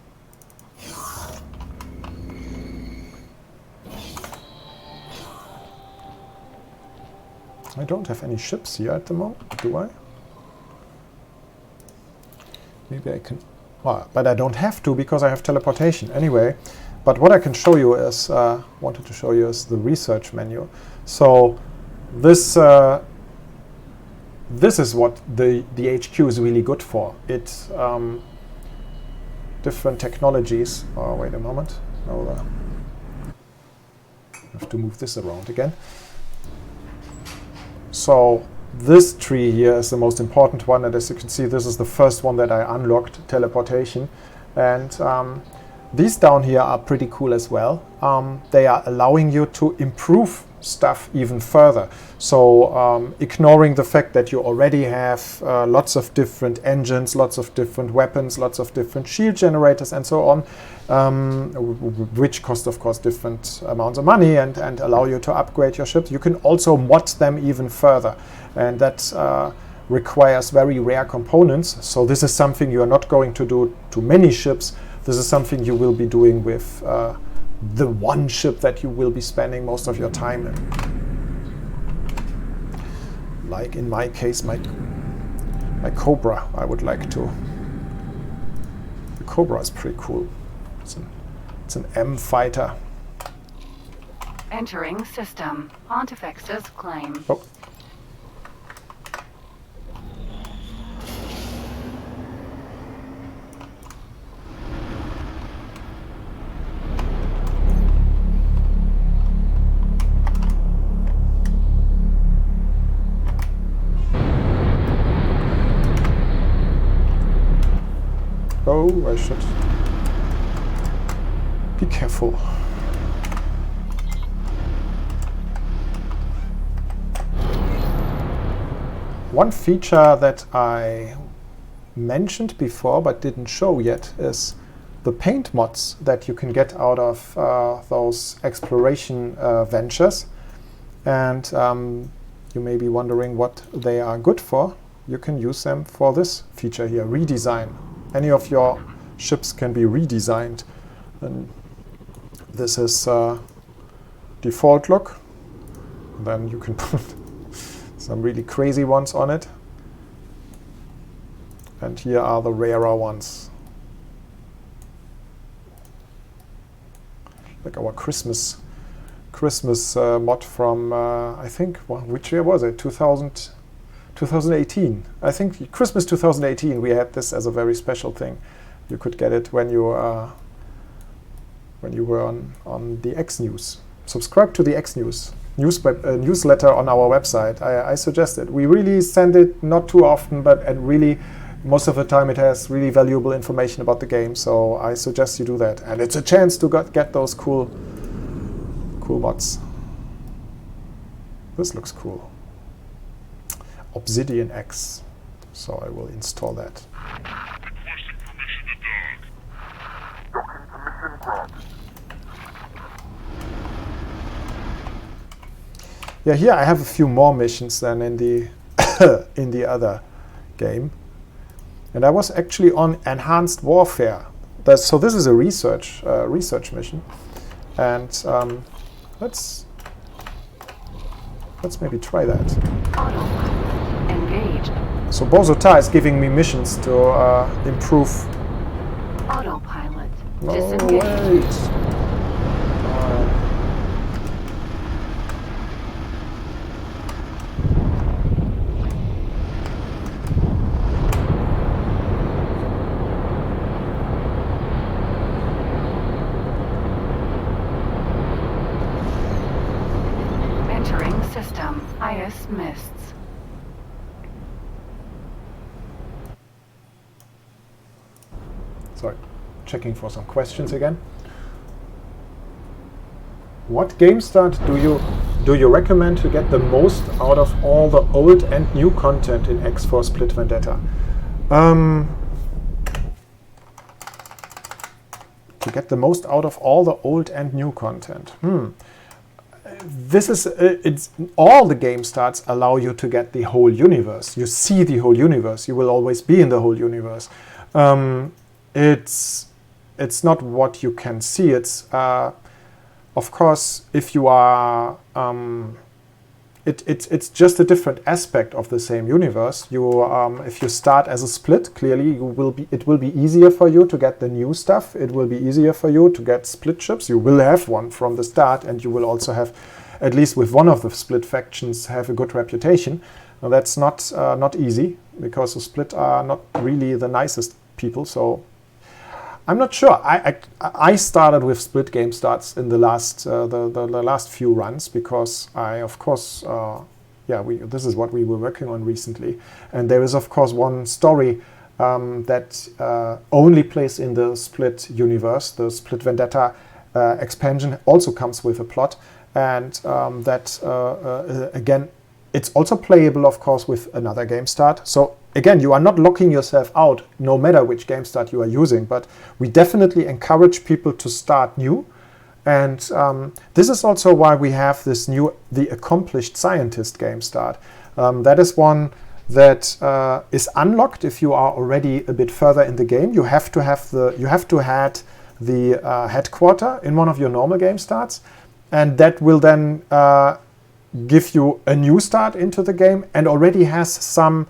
I don't have any ships here at the moment, do I? Maybe I can... Well, but I don't have to because I have teleportation anyway. But what I can show you is, wanted to show you is the research menu. So this is what the HQ is really good for. It's different technologies. Oh, wait a moment. No, I have to move this around again. So this tree here is the most important one, and as you can see, this is the first one that I unlocked, teleportation. And these down here are pretty cool as well. They are allowing you to improve stuff even further. So ignoring the fact that you already have lots of different engines, lots of different weapons, lots of different shield generators and so on, which cost of course different amounts of money and allow you to upgrade your ships. You can also mod them even further, and that requires very rare components. So this is something you are not going to do to many ships. This is something you will be doing with the one ship that you will be spending most of your time in. Like in my case, my Cobra, I would like to. The Cobra is pretty cool. It's an M fighter. Entering system. Pontifex's claim. Oh. Oh, I should be careful. One feature that I mentioned before but didn't show yet is the paint mods that you can get out of those exploration ventures. And you may be wondering what they are good for. You can use them for this feature here, redesign. Any of your ships can be redesigned. And this is default look. Then you can put some really crazy ones on it. And here are the rarer ones. Like our Christmas mod from, I think, well, which year was it? 2018. I think Christmas 2018 we had this as a very special thing. You could get it when you were on the X News. Subscribe to the X News newsletter on our website. I suggest it. We really send it not too often, but really most of the time it has really valuable information about the game. So I suggest you do that. And it's a chance to get those cool mods. This looks cool. Obsidian X. So I will install that. Yeah, here I have a few more missions than in the in the other game, and I was actually on Enhanced Warfare. So this is a research mission, and let's maybe try that. Engage. stage. So Bozota is giving me missions to improve. Autopilot. No, Disengage. wait. Entering system. IS mists. Sorry, checking for some questions again. What game start do you recommend to get the most out of all the old and new content in X4 Split Vendetta? To get the most out of all the old and new content. This is it's all the game starts allow you to get the whole universe. You see the whole universe. You will always be in the whole universe. It's not what you can see. It's of course, if you are, it's just a different aspect of the same universe. You, if you start as a split, clearly it will be easier for you to get the new stuff. It will be easier for you to get split ships. You will have one from the start, and you will also have, at least with one of the split factions, have a good reputation. Now, that's not easy, because the split are not really the nicest people. So I'm not sure. I started with split game starts in the last the last few runs, because I, of course, this is what we were working on recently, and there is of course one story that only plays in the split universe. The Split Vendetta expansion also comes with a plot, and again, it's also playable, of course, with another game start. So again, you are not locking yourself out no matter which game start you are using, but we definitely encourage people to start new. And this is also why we have this new, the Accomplished Scientist game start. That is one that is unlocked if you are already a bit further in the game. You have to have had the headquarter in one of your normal game starts, and that will then give you a new start into the game, and already has some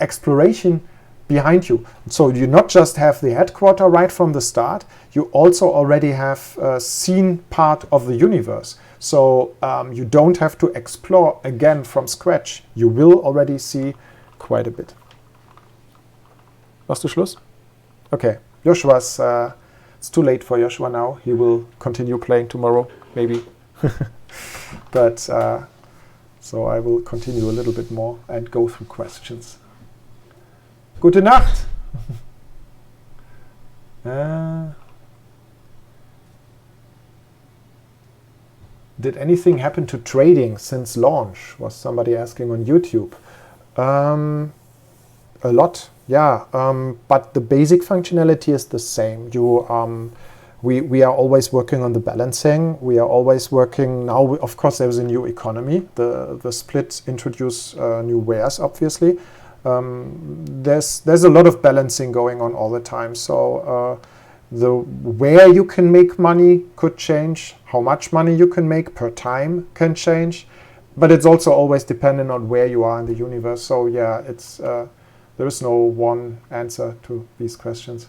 exploration behind you. So you not just have the headquarter right from the start, you also already have seen part of the universe. So you don't have to explore again from scratch. You will already see quite a bit. Machst du Schluss? Okay, Joshua's, it's too late for Joshua now. He will continue playing tomorrow, maybe. But so I will continue a little bit more and go through questions. Gute Nacht! Did anything happen to trading since launch? Was somebody asking on YouTube. A lot, yeah. But the basic functionality is the same. We are always working on the balancing. We are always working now. Of course, there is a new economy. The split introduce new wares, obviously. There's a lot of balancing going on all the time. So where you can make money could change. How much money you can make per time can change. But it's also always dependent on where you are in the universe. So yeah, it's there is no one answer to these questions.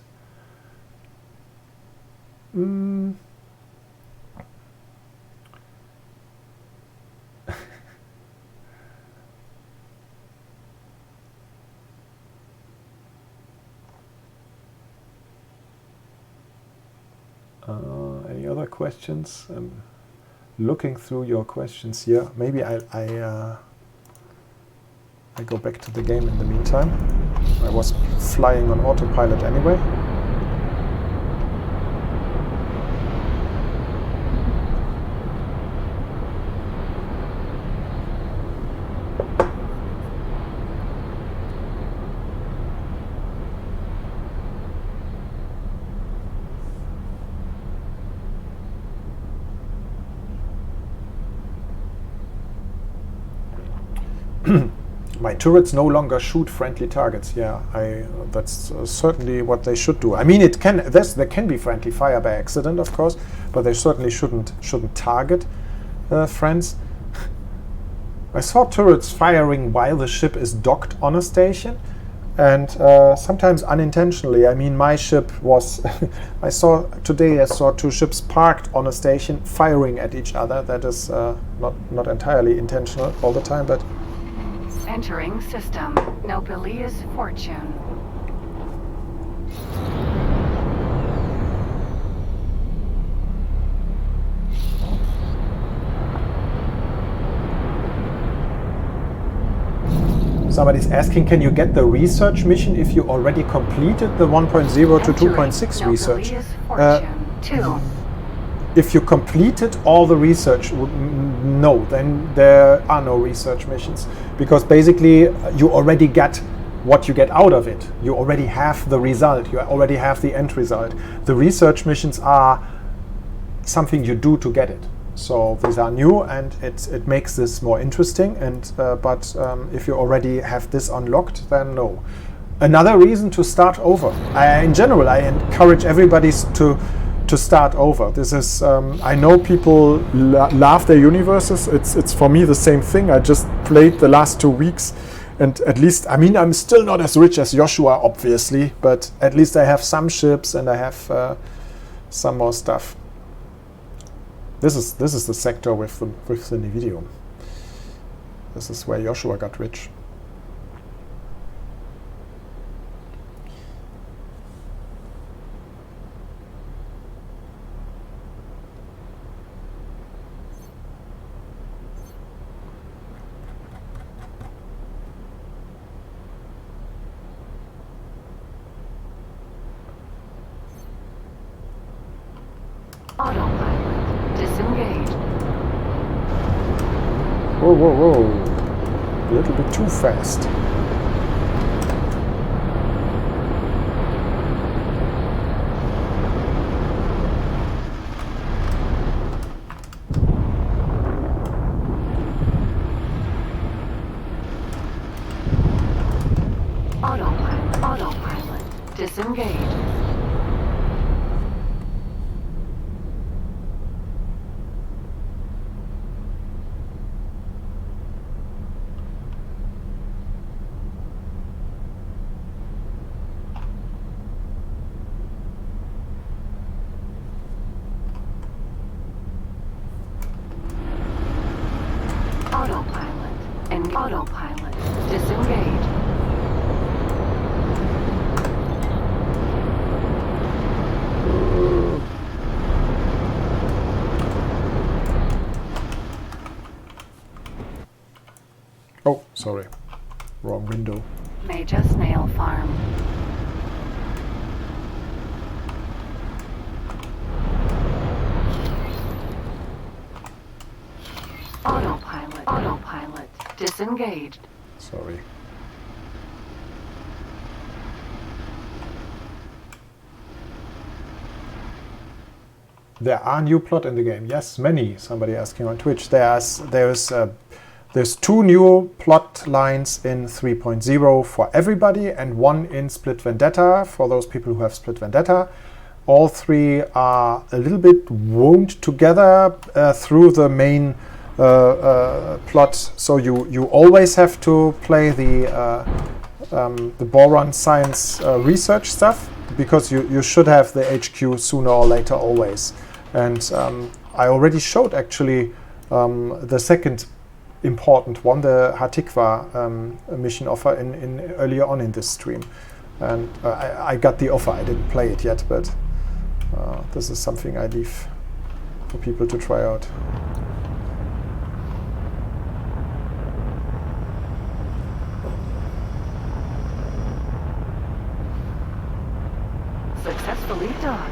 Any other questions? I'm looking through your questions here. Maybe I go back to the game in the meantime. I was flying on autopilot anyway. My turrets no longer shoot friendly targets. Yeah, that's certainly what they should do. I mean, there can be friendly fire by accident, of course, but they certainly shouldn't target friends. I saw turrets firing while the ship is docked on a station, and sometimes unintentionally. I mean, my ship was I saw 2 ships parked on a station firing at each other. That is not entirely intentional all the time, but Entering system. Nobilia's fortune. somebody's asking, can you get the research mission if you already completed the 1.0 to 2.6 research? If you completed all the research, no, then there are no research missions. Because basically you already get what you get out of it. You already have the result. You already have the end result. The research missions are something you do to get it. So these are new, and it makes this more interesting. And but if you already have this unlocked, then no. Another reason to start over. In general, I encourage everybody to start over. This is I know people love their universes. It's for me the same thing. I just played the last 2 weeks, and at least, I mean, I'm still not as rich as Joshua, obviously, but at least I have some ships and I have some more stuff. This is the sector with the Nvidium. This is where Joshua got rich. Autopilot disengaged. Whoa, whoa, whoa. A little bit too fast. Autopilot disengaged. Autopilot disengaged. Oh, sorry. Wrong window. Major snail farm. Autopilot disengaged. Sorry. There are new plot in the game. Yes, many. Somebody asking on Twitch. There's 2 new plot lines in 3.0 for everybody, and 1 in Split Vendetta for those people who have Split Vendetta. All 3 are a little bit wound together through the main plot. So you always have to play the boron science research stuff, because you should have the HQ sooner or later always. And I already showed actually the second important one, the Hatikva mission offer in earlier on in this stream. And I got the offer. I didn't play it yet, but this is something I leave for people to try out. Successfully docked.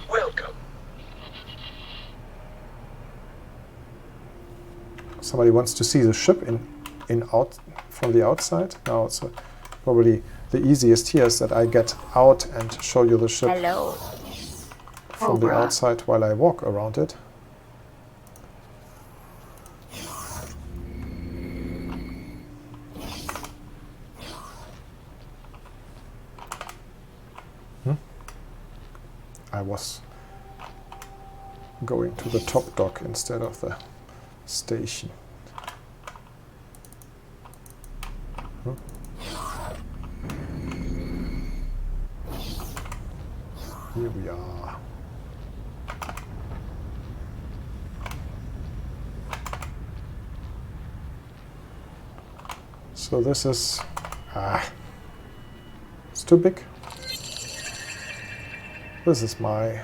Welcome. Somebody wants to see the ship out from the outside. Now it's probably the easiest here is that I get out and show you the ship from the outside while I walk around it. I was going to the top dock instead of the station. Huh? Here we are. So this is it's too big. This is my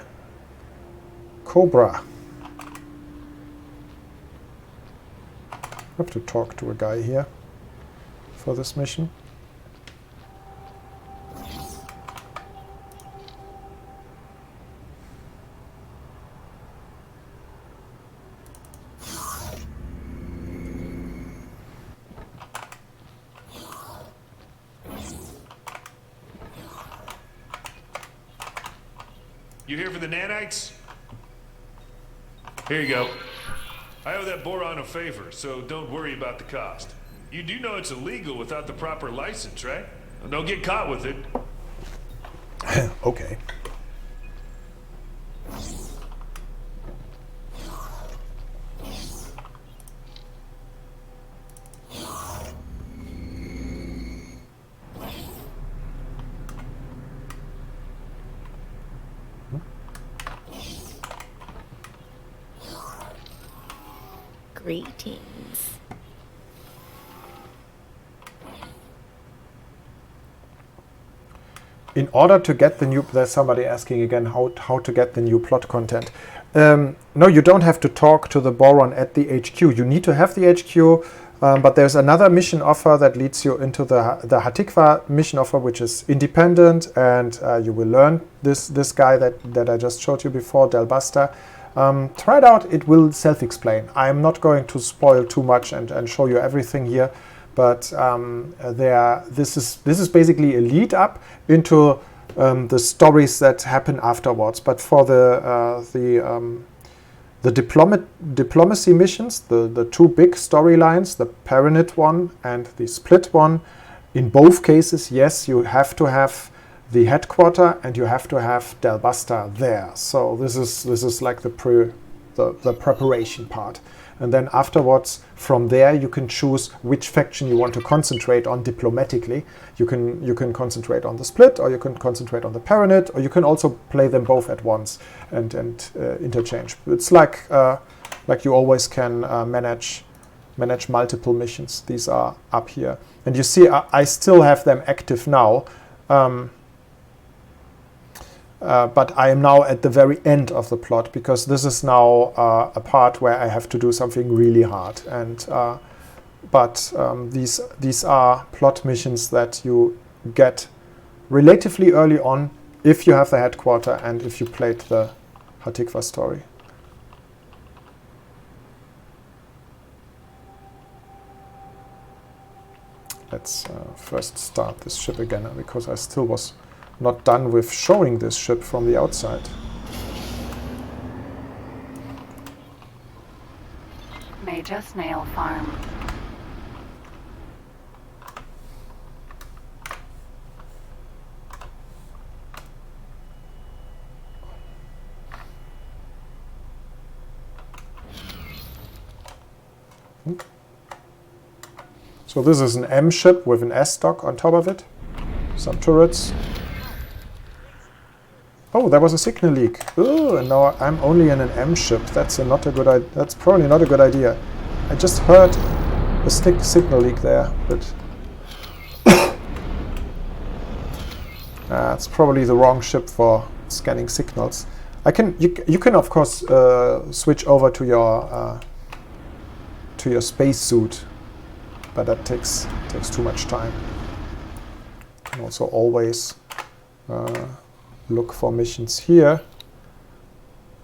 Cobra. I have to talk to a guy here for this mission. You here for the nanites? Here you go. I owe that boron a favor, so don't worry about the cost. You do know it's illegal without the proper license, right? Don't get caught with it. Okay. Greetings. In order to get the new, there's somebody asking again how to get the new plot content. No, you don't have to talk to the Boron at the HQ. You need to have the HQ, but there's another mission offer that leads you into the Hatikva mission offer, which is independent, and you will learn this guy that I just showed you before, Delbuster. Try it out, it will self-explain. I'm not going to spoil too much and show you everything here, but this is basically a lead up into the stories that happen afterwards. But for the diplomacy missions, the two big storylines, the Paranit one and the Split one, in both cases, yes, you have to have the headquarter and you have to have Delbuster there. So this is like the preparation part. And then afterwards, from there, you can choose which faction you want to concentrate on diplomatically. You can concentrate on the Split, or you can concentrate on the Paranit, or you can also play them both at once and interchange. It's like you always can manage multiple missions. These are up here, and you see I still have them active now. But I am now at the very end of the plot, because this is now a part where I have to do something really hard. And these are plot missions that you get relatively early on if you have the headquarter and if you played the Hatikva story. Let's first start this ship again, because I still was not done with showing this ship from the outside. Major Snail Farm. So this is an M ship with an S dock on top of it. Some turrets. Oh, there was a signal leak. Oh, and now I'm only in an M ship. That's probably not a good idea. I just heard a signal leak there, but it's probably the wrong ship for scanning signals. You can of course switch over to your space suit, but that takes too much time. You can also always look for missions here,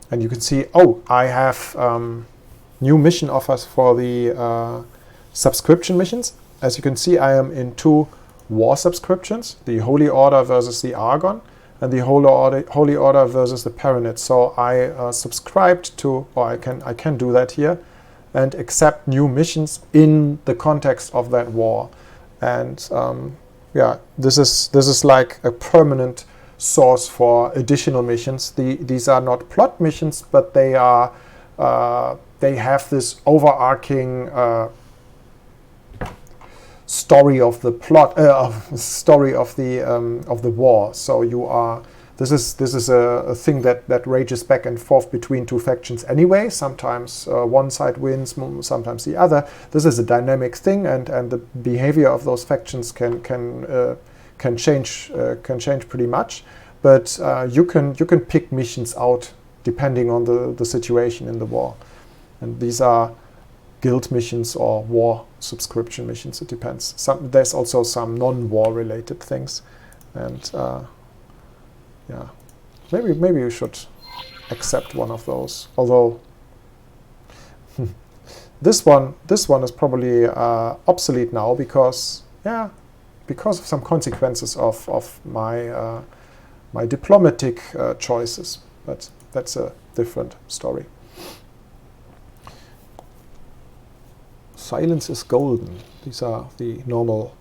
and you can see, oh, I have new mission offers for the subscription missions. As you can see, I am in 2 war subscriptions, the Holy Order versus the Argon, and the Holy Order versus the Paranit. So I subscribed to, or I can do that here, and accept new missions in the context of that war. And yeah, this is like a permanent source for additional missions. These are not plot missions, but they are they have this overarching story of the plot, story of the war. So you are. This is a thing that rages back and forth between two factions anyway. Sometimes one side wins, sometimes the other. This is a dynamic thing, and the behavior of those factions can change pretty much. But you can pick missions out depending on the situation in the war, and these are guild missions or war subscription missions. It depends. There's also some non-war related things, and yeah, maybe you should accept one of those. Although this one is probably obsolete now because of some consequences of my my diplomatic choices. But that's a different story. Silence is golden. These are the normal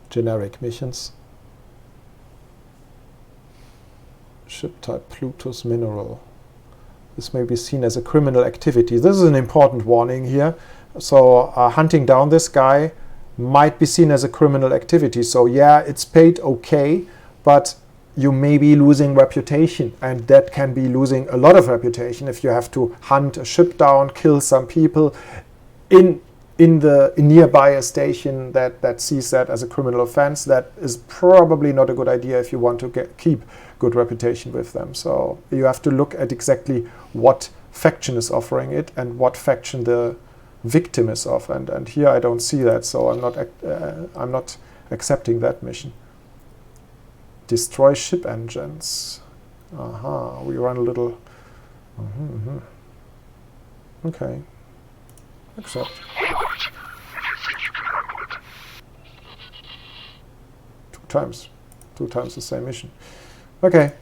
generic missions. Ship type Plutus mineral. This may be seen as a criminal activity. This is an important warning here. So hunting down this guy might be seen as a criminal activity. So yeah, it's paid okay, but you may be losing reputation, and that can be losing a lot of reputation if you have to hunt a ship down, kill some people in nearby a station that sees that as a criminal offense. That is probably not a good idea if you want to keep good reputation with them. So you have to look at exactly what faction is offering it and what faction the victim is of. And here I don't see that, so I'm not accepting that mission. Destroy ship engines. We run a little. Okay. Accept. Two times the same mission. Okay.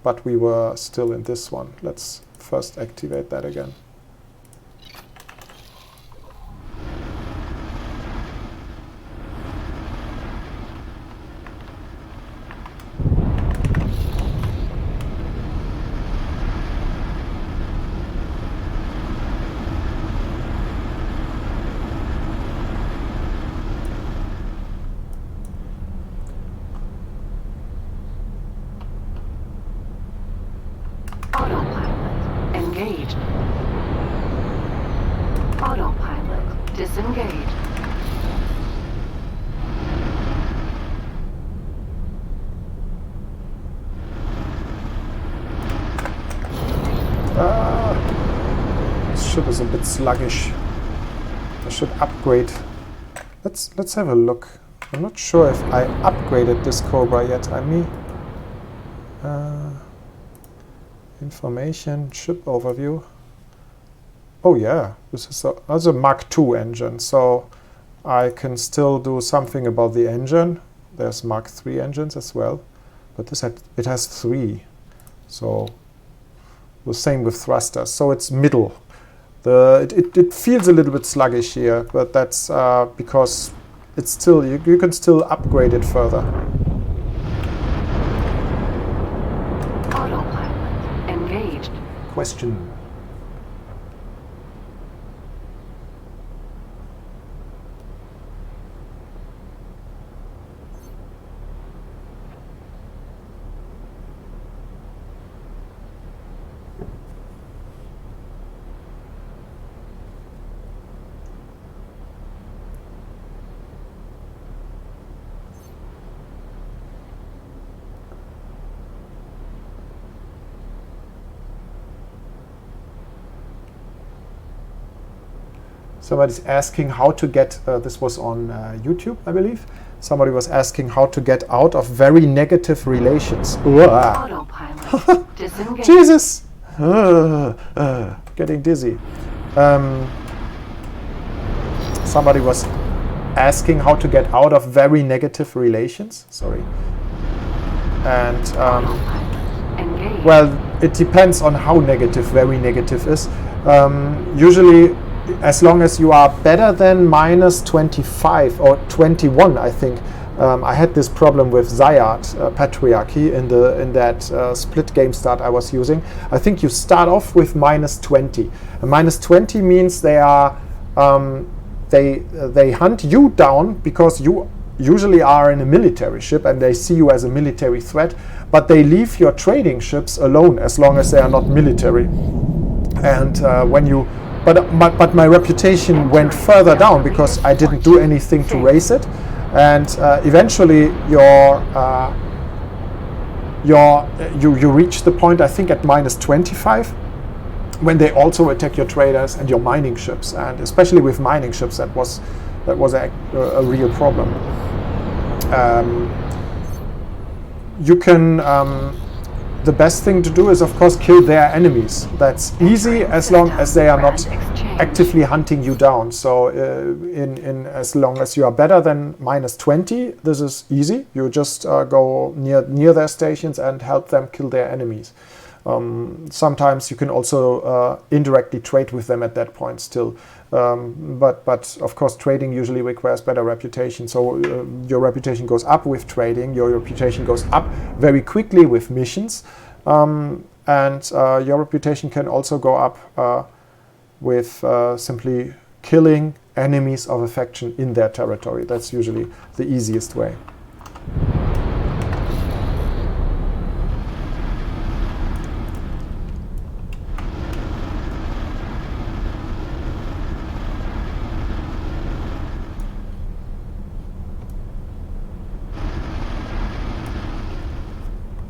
But we were still in this one. Let's first activate that again. Ship is a bit sluggish. I should upgrade. Let's have a look. I'm not sure if I upgraded this Cobra yet. I mean, information, ship overview. Oh yeah, this is a Mark II engine, so I can still do something about the engine. There's Mark III engines as well, but it has 3, so the same with thrusters. So it's middle. It feels a little bit sluggish here, but that's because it's still you can still upgrade it further. Autopilot engaged. Question. Somebody's asking how to get, this was on YouTube, I believe. Somebody was asking how to get out of very negative relations. Autopilot. Disengage. Jesus! Getting dizzy. Somebody was asking how to get out of very negative relations. Sorry. And, well, it depends on how negative very negative is. Usually, as long as you are better than -25 or 21, I think, I had this problem with Zyard Patriarchy in that split game start I was using. I think you start off with -20. And -20 means they are they hunt you down because you usually are in a military ship and they see you as a military threat, but they leave your trading ships alone as long as they are not military. And when you but my reputation went further down because I didn't do anything to raise it. And eventually you reach the point, I think, at -25, when they also attack your traders and your mining ships. And especially with mining ships, that was a real problem. You can the best thing to do is, of course, kill their enemies. That's easy as long as they are not actively hunting you down. So in as long as you are better than -20, this is easy. You just go near their stations and help them kill their enemies. Sometimes you can also indirectly trade with them at that point still. But of course, trading usually requires better reputation. So your reputation goes up with trading. Your reputation goes up very quickly with missions. And your reputation can also go up with simply killing enemies of a faction in their territory. That's usually the easiest way.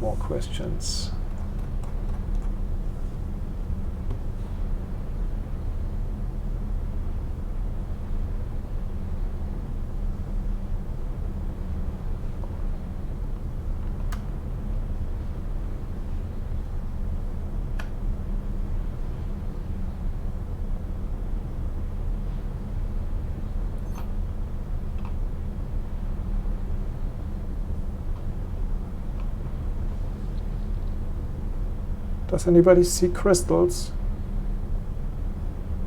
More questions. Does anybody see crystals?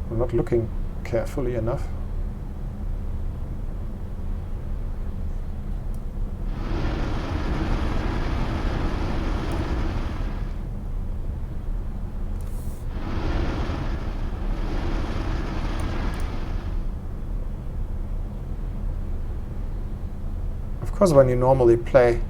I'm not looking carefully enough. Of course, when you normally play,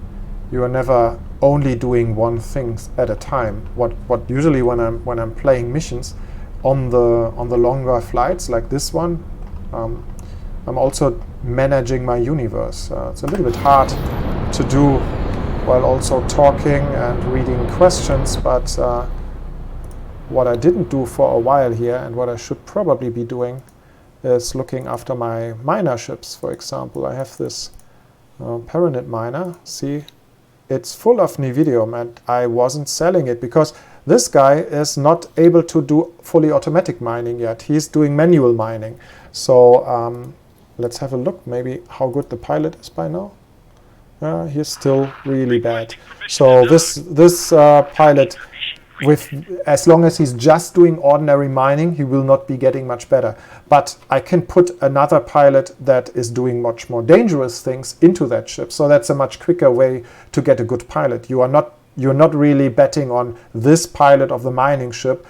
you are never only doing one thing at a time. What usually when I'm playing missions on the longer flights like this one, I'm also managing my universe. It's a little bit hard to do while also talking and reading questions, but what I didn't do for a while here and what I should probably be doing is looking after my miner ships. For example, I have this Pyramid miner. See, it's full of Nividium, and I wasn't selling it because this guy is not able to do fully automatic mining yet. He's doing manual mining. So let's have a look maybe how good the pilot is by now. He's still really bad. So this pilot, as long as he's just doing ordinary mining, he will not be getting much better. But I can put another pilot that is doing much more dangerous things into that ship. So that's a much quicker way to get a good pilot. You're not really betting on this pilot of the mining ship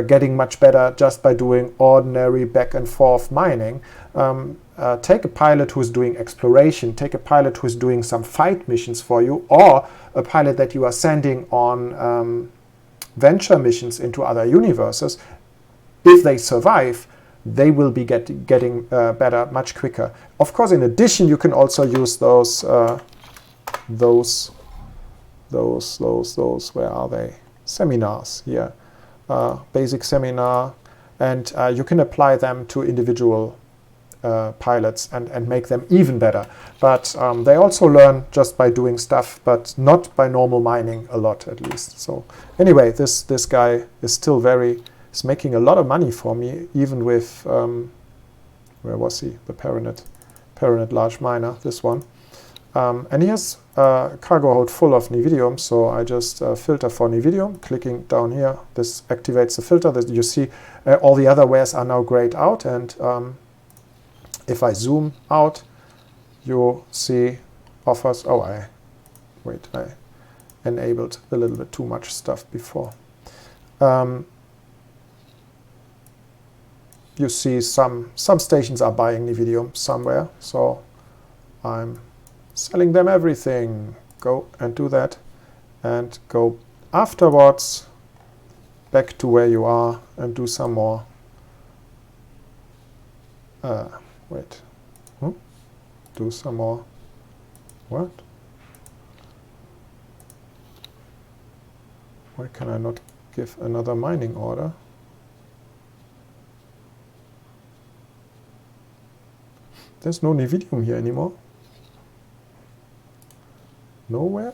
getting much better just by doing ordinary back and forth mining. Take a pilot who's doing exploration, take a pilot who's doing some fight missions for you, or a pilot that you are sending on venture missions into other universes. If they survive, they will be getting better much quicker. Of course, in addition, you can also use those where are they? Seminars here, basic seminar, and you can apply them to individual pilots and make them even better. But they also learn just by doing stuff, but not by normal mining a lot, at least. So anyway, this guy is still is making a lot of money for me, even with where was he? The Pyramid large miner, this one. And he has a cargo hold full of Nividium, so I just filter for Nividium. Clicking down here, this activates the filter. That you see all the other wares are now grayed out, and if I zoom out, you see offers. Oh, I enabled a little bit too much stuff before. You see some stations are buying Nividium somewhere, so I'm selling them everything. Go and do that, and go afterwards back to where you are and do some more. Do some more. What? Why can I not give another mining order? There's no Nividium here anymore. Nowhere?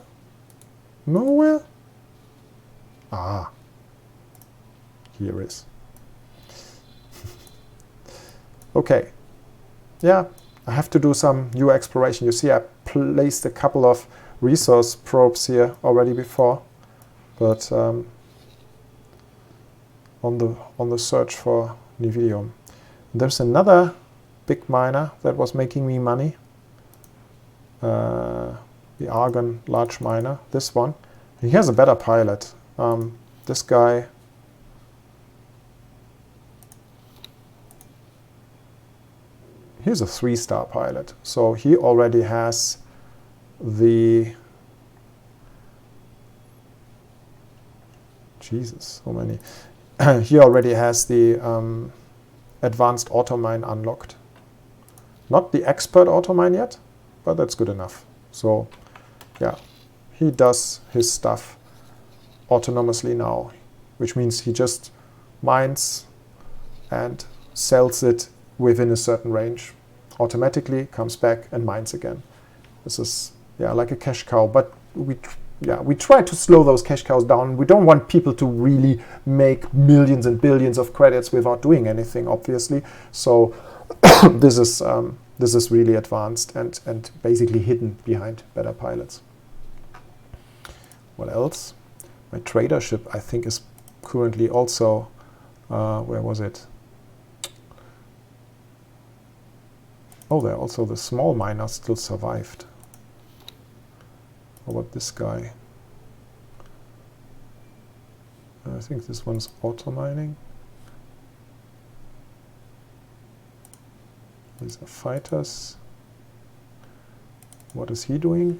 Nowhere? Ah. Here is. Okay. Yeah, I have to do some new exploration. You see, I placed a couple of resource probes here already before, but on the search for Nividium. There's another big miner that was making me money. The Argon large miner, this one. He has a better pilot. This guy. He's a 3-star pilot, so he already has the... Jesus, so many. He already has the advanced automine unlocked. Not the expert automine yet, but that's good enough. So, yeah, he does his stuff autonomously now, which means he just mines and sells it within a certain range, automatically comes back and mines again. This is, yeah, like a cash cow, but we try to slow those cash cows down. We don't want people to really make millions and billions of credits without doing anything, obviously. So this is really advanced and basically hidden behind better pilots. What else? My trader ship, I think, is currently also, where was it? Oh, there also the small miners still survived. How about this guy? I think this one's auto mining. These are fighters. What is he doing?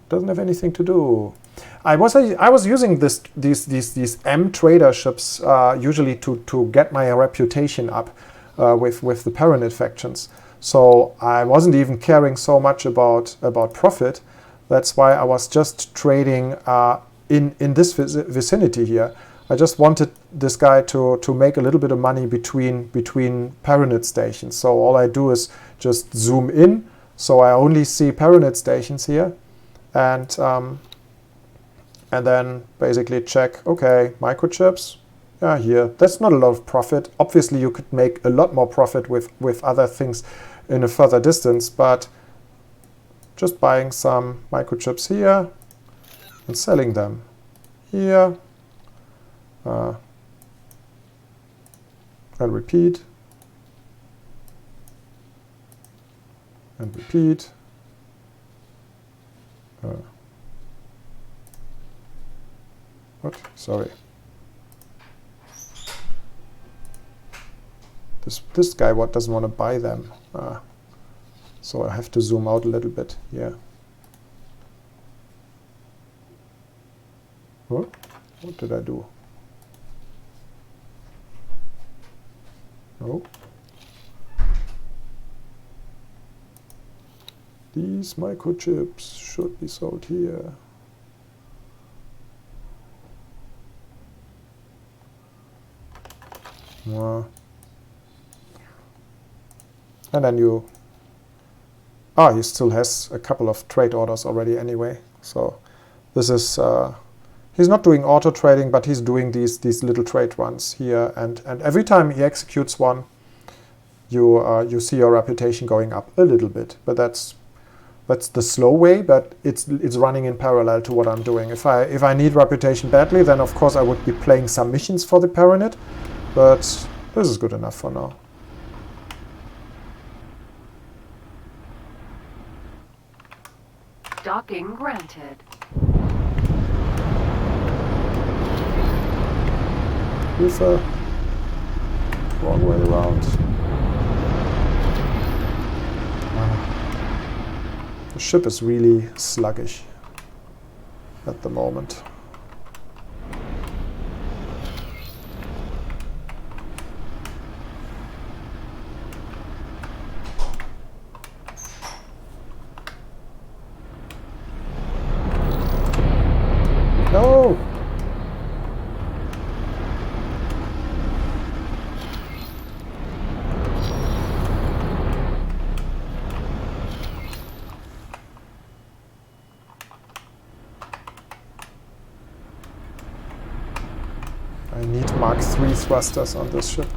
Doesn't have anything to do. I was using these M trader ships usually to get my reputation up with the Paranid factions. So I wasn't even caring so much about profit. That's why I was just trading in this vicinity here. I just wanted this guy to make a little bit of money between Paranid stations. So all I do is just zoom in. So I only see Paranid stations here, and then basically check. Okay, microchips. Yeah, here. That's not a lot of profit. Obviously, you could make a lot more profit with other things in a further distance, but just buying some microchips here and selling them here. And repeat. And repeat. What? Sorry. This guy doesn't want to buy them. So I have to zoom out a little bit here. What did I do? No. These microchips should be sold here. And then you... he still has a couple of trade orders already anyway. So this is... he's not doing auto trading, but he's doing these little trade runs here. And every time he executes one, you see your reputation going up a little bit. But that's the slow way, but it's running in parallel to what I'm doing. If I need reputation badly, then of course I would be playing some missions for the Paranid. But this is good enough for now. Docking granted. Hilfe. Wrong way around. The ship is really sluggish at the moment. No! I need Mark III thrusters on this ship.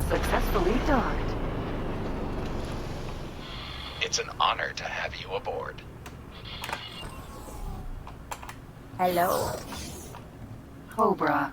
Successfully docked. It's an honor to have you aboard. Hello. Cobra.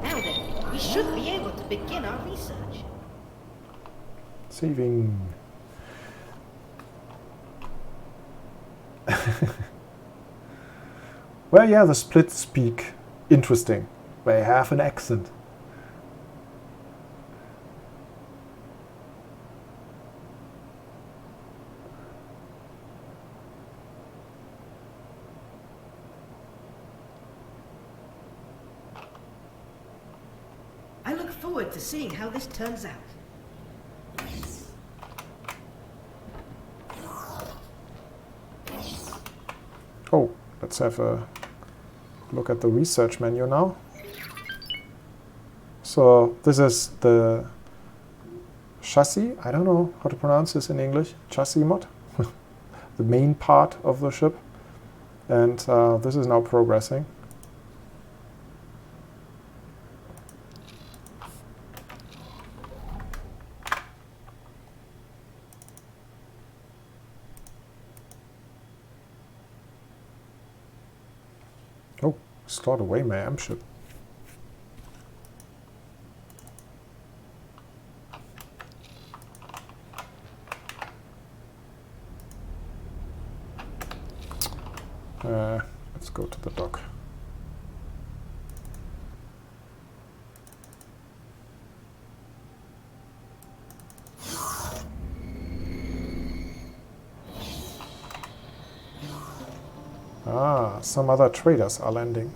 Now then, we should be able to begin our research. Saving. Well, yeah, the split speak interesting. They have an accent. I look forward to seeing how this turns out. Oh, let's have a look at the research menu now. So this is the chassis. I don't know how to pronounce this in English. Chassis mod. The main part of the ship. And this is now progressing. Oh, stored away my amp ship. Let's go to the dock. Ah, some other traders are landing.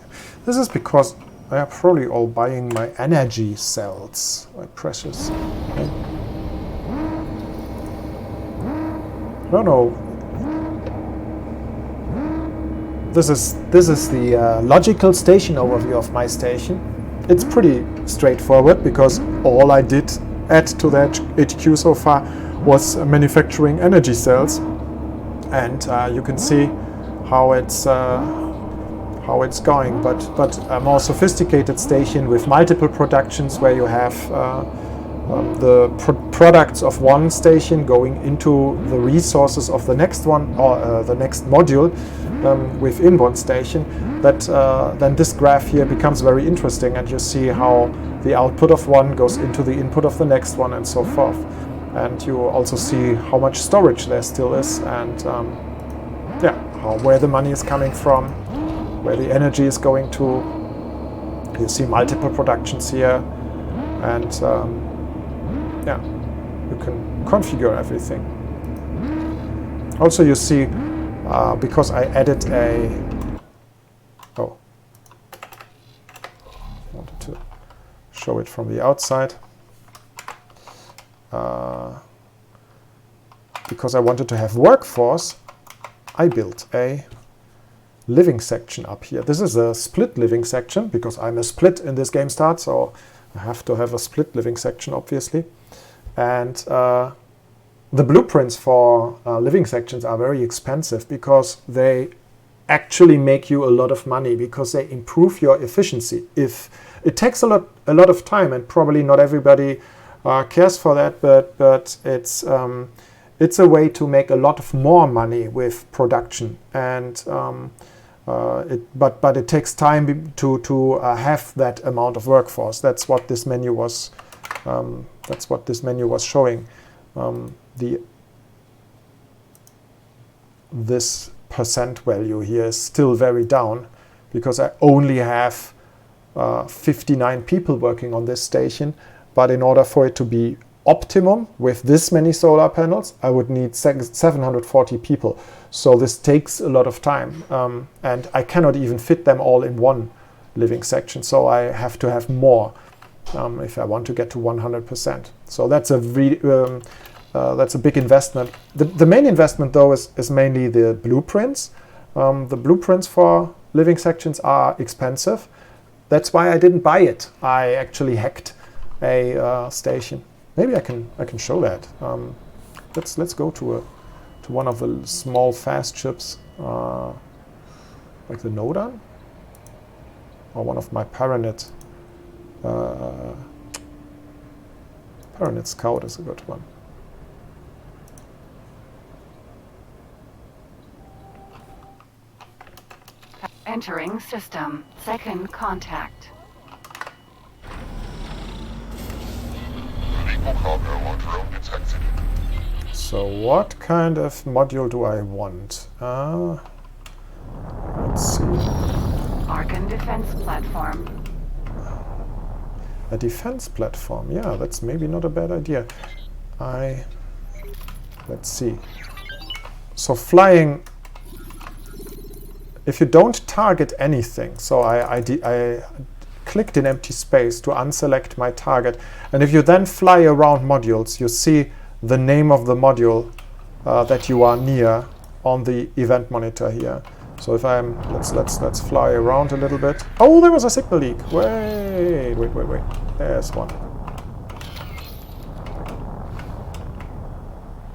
This is because they are probably all buying my energy cells, my precious. No, no. This is the logical station overview of my station. It's pretty straightforward because all I did add to that HQ so far was manufacturing energy cells, and you can see how it's going. But a more sophisticated station with multiple productions where you have the products of one station going into the resources of the next one, or the next module within one station, that then this graph here becomes very interesting, and you see how the output of one goes into the input of the next one and so forth. And you also see how much storage there still is, and yeah, where the money is coming from, where the energy is going to. You see multiple productions here, and yeah, you can configure everything. Also, you see, because I added wanted to show it from the outside. Because I wanted to have workforce, I built a living section up here. This is a split living section because I'm a split in this game start, so I have to have a split living section, obviously. And the blueprints for living sections are very expensive because they actually make you a lot of money because they improve your efficiency. If it takes a lot of time, and probably not everybody cares for that, but it's a way to make a lot of more money with production, and but it takes time to have that amount of workforce. That's what this menu was. Showing. This percent value here is still very down because I only have 59 people working on this station. But in order for it to be optimum with this many solar panels, I would need 740 people. So this takes a lot of time, and I cannot even fit them all in one living section. So I have to have more if I want to get to 100%. So that's a big investment. The main investment, though, is mainly the blueprints. The blueprints for living sections are expensive. That's why I didn't buy it. I actually hacked a station. Maybe I can show that. Let's go to one of the small fast ships, like the Nodan, or one of my Paranit. Paranit Scout is a good one. Entering system. Second contact. So what kind of module do I want? Let's see. Argon defense platform. A defense platform. Yeah, that's maybe not a bad idea. Let's see. So flying, if you don't target anything, so I clicked in empty space to unselect my target, and if you then fly around modules, you see the name of the module that you are near on the event monitor here. So if I'm let's fly around a little bit. Oh, there was a signal leak. Wait. There's one.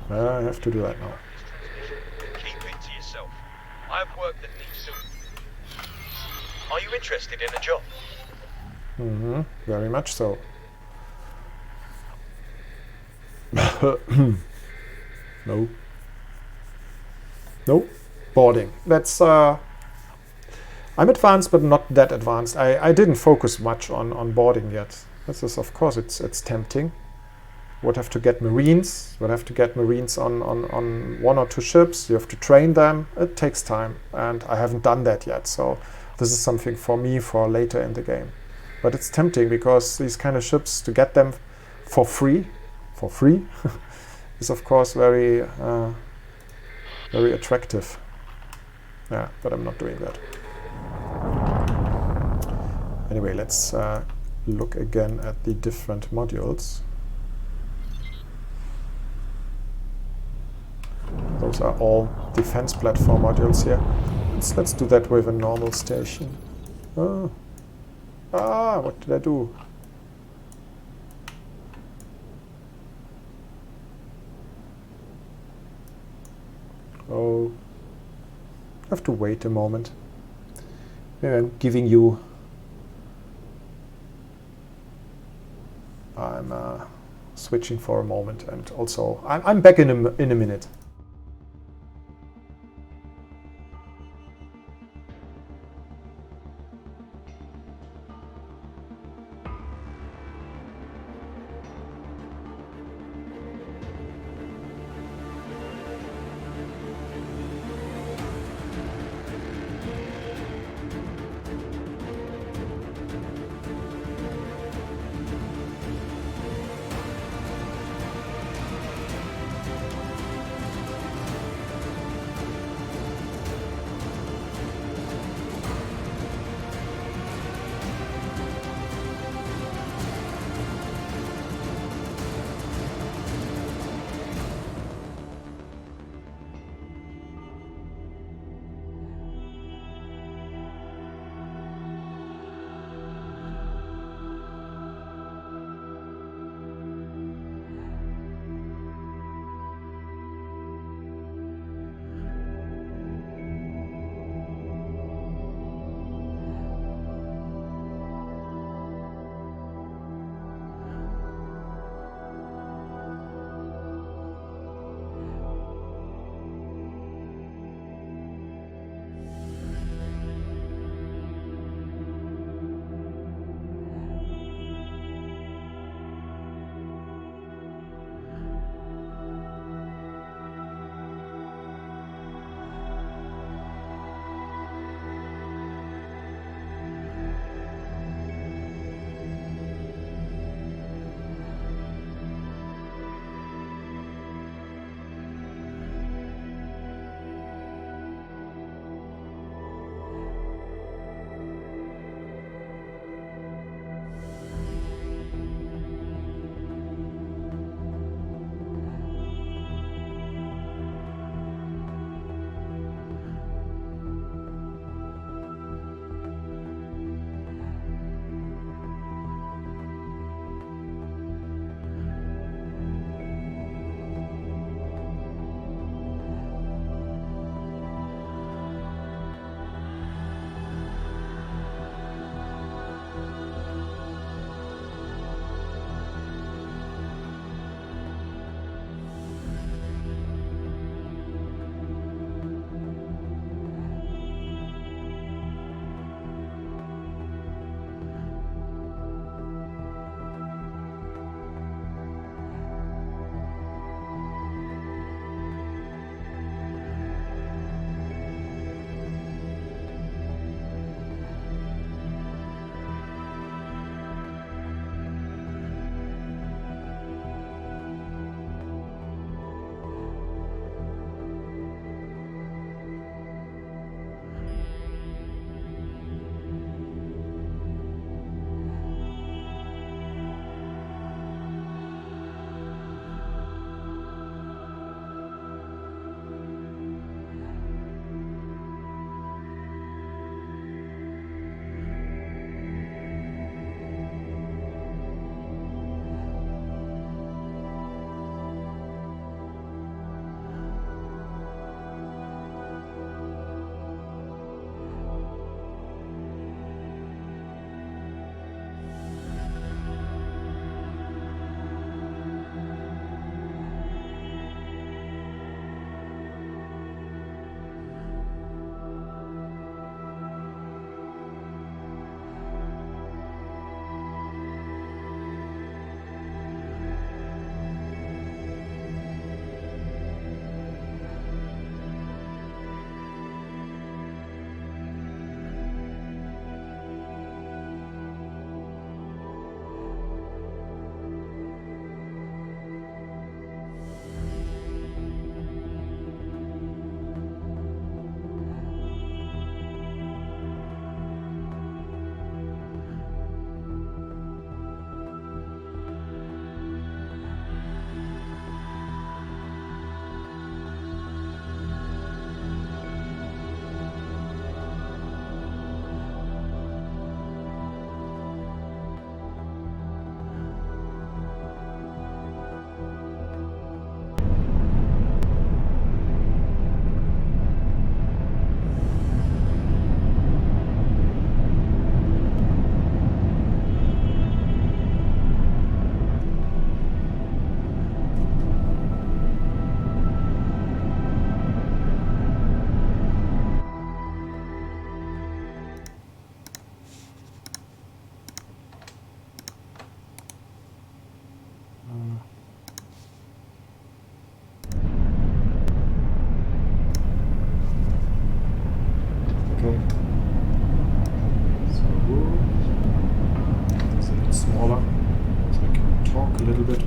I have to do that now. Keep it to yourself. I have work that needs doing. Are you interested in a job? Mm-hmm. Very much so. No. No. Boarding. That's I'm advanced, but not that advanced. I didn't focus much on boarding yet. This is, of course, it's tempting. Would have to get Marines. Would have to get Marines on one or two ships. You have to train them. It takes time, and I haven't done that yet. So this is something for me for later in the game. But it's tempting because these kind of ships, to get them for free, is of course very attractive. Yeah, but I'm not doing that. Anyway, let's look again at the different modules. Those are all defense platform modules here. Let's do that with a normal station. Oh. What did I do? Oh, I have to wait a moment. Maybe I'm giving you. I'm switching for a moment, and also I'm back in a minute.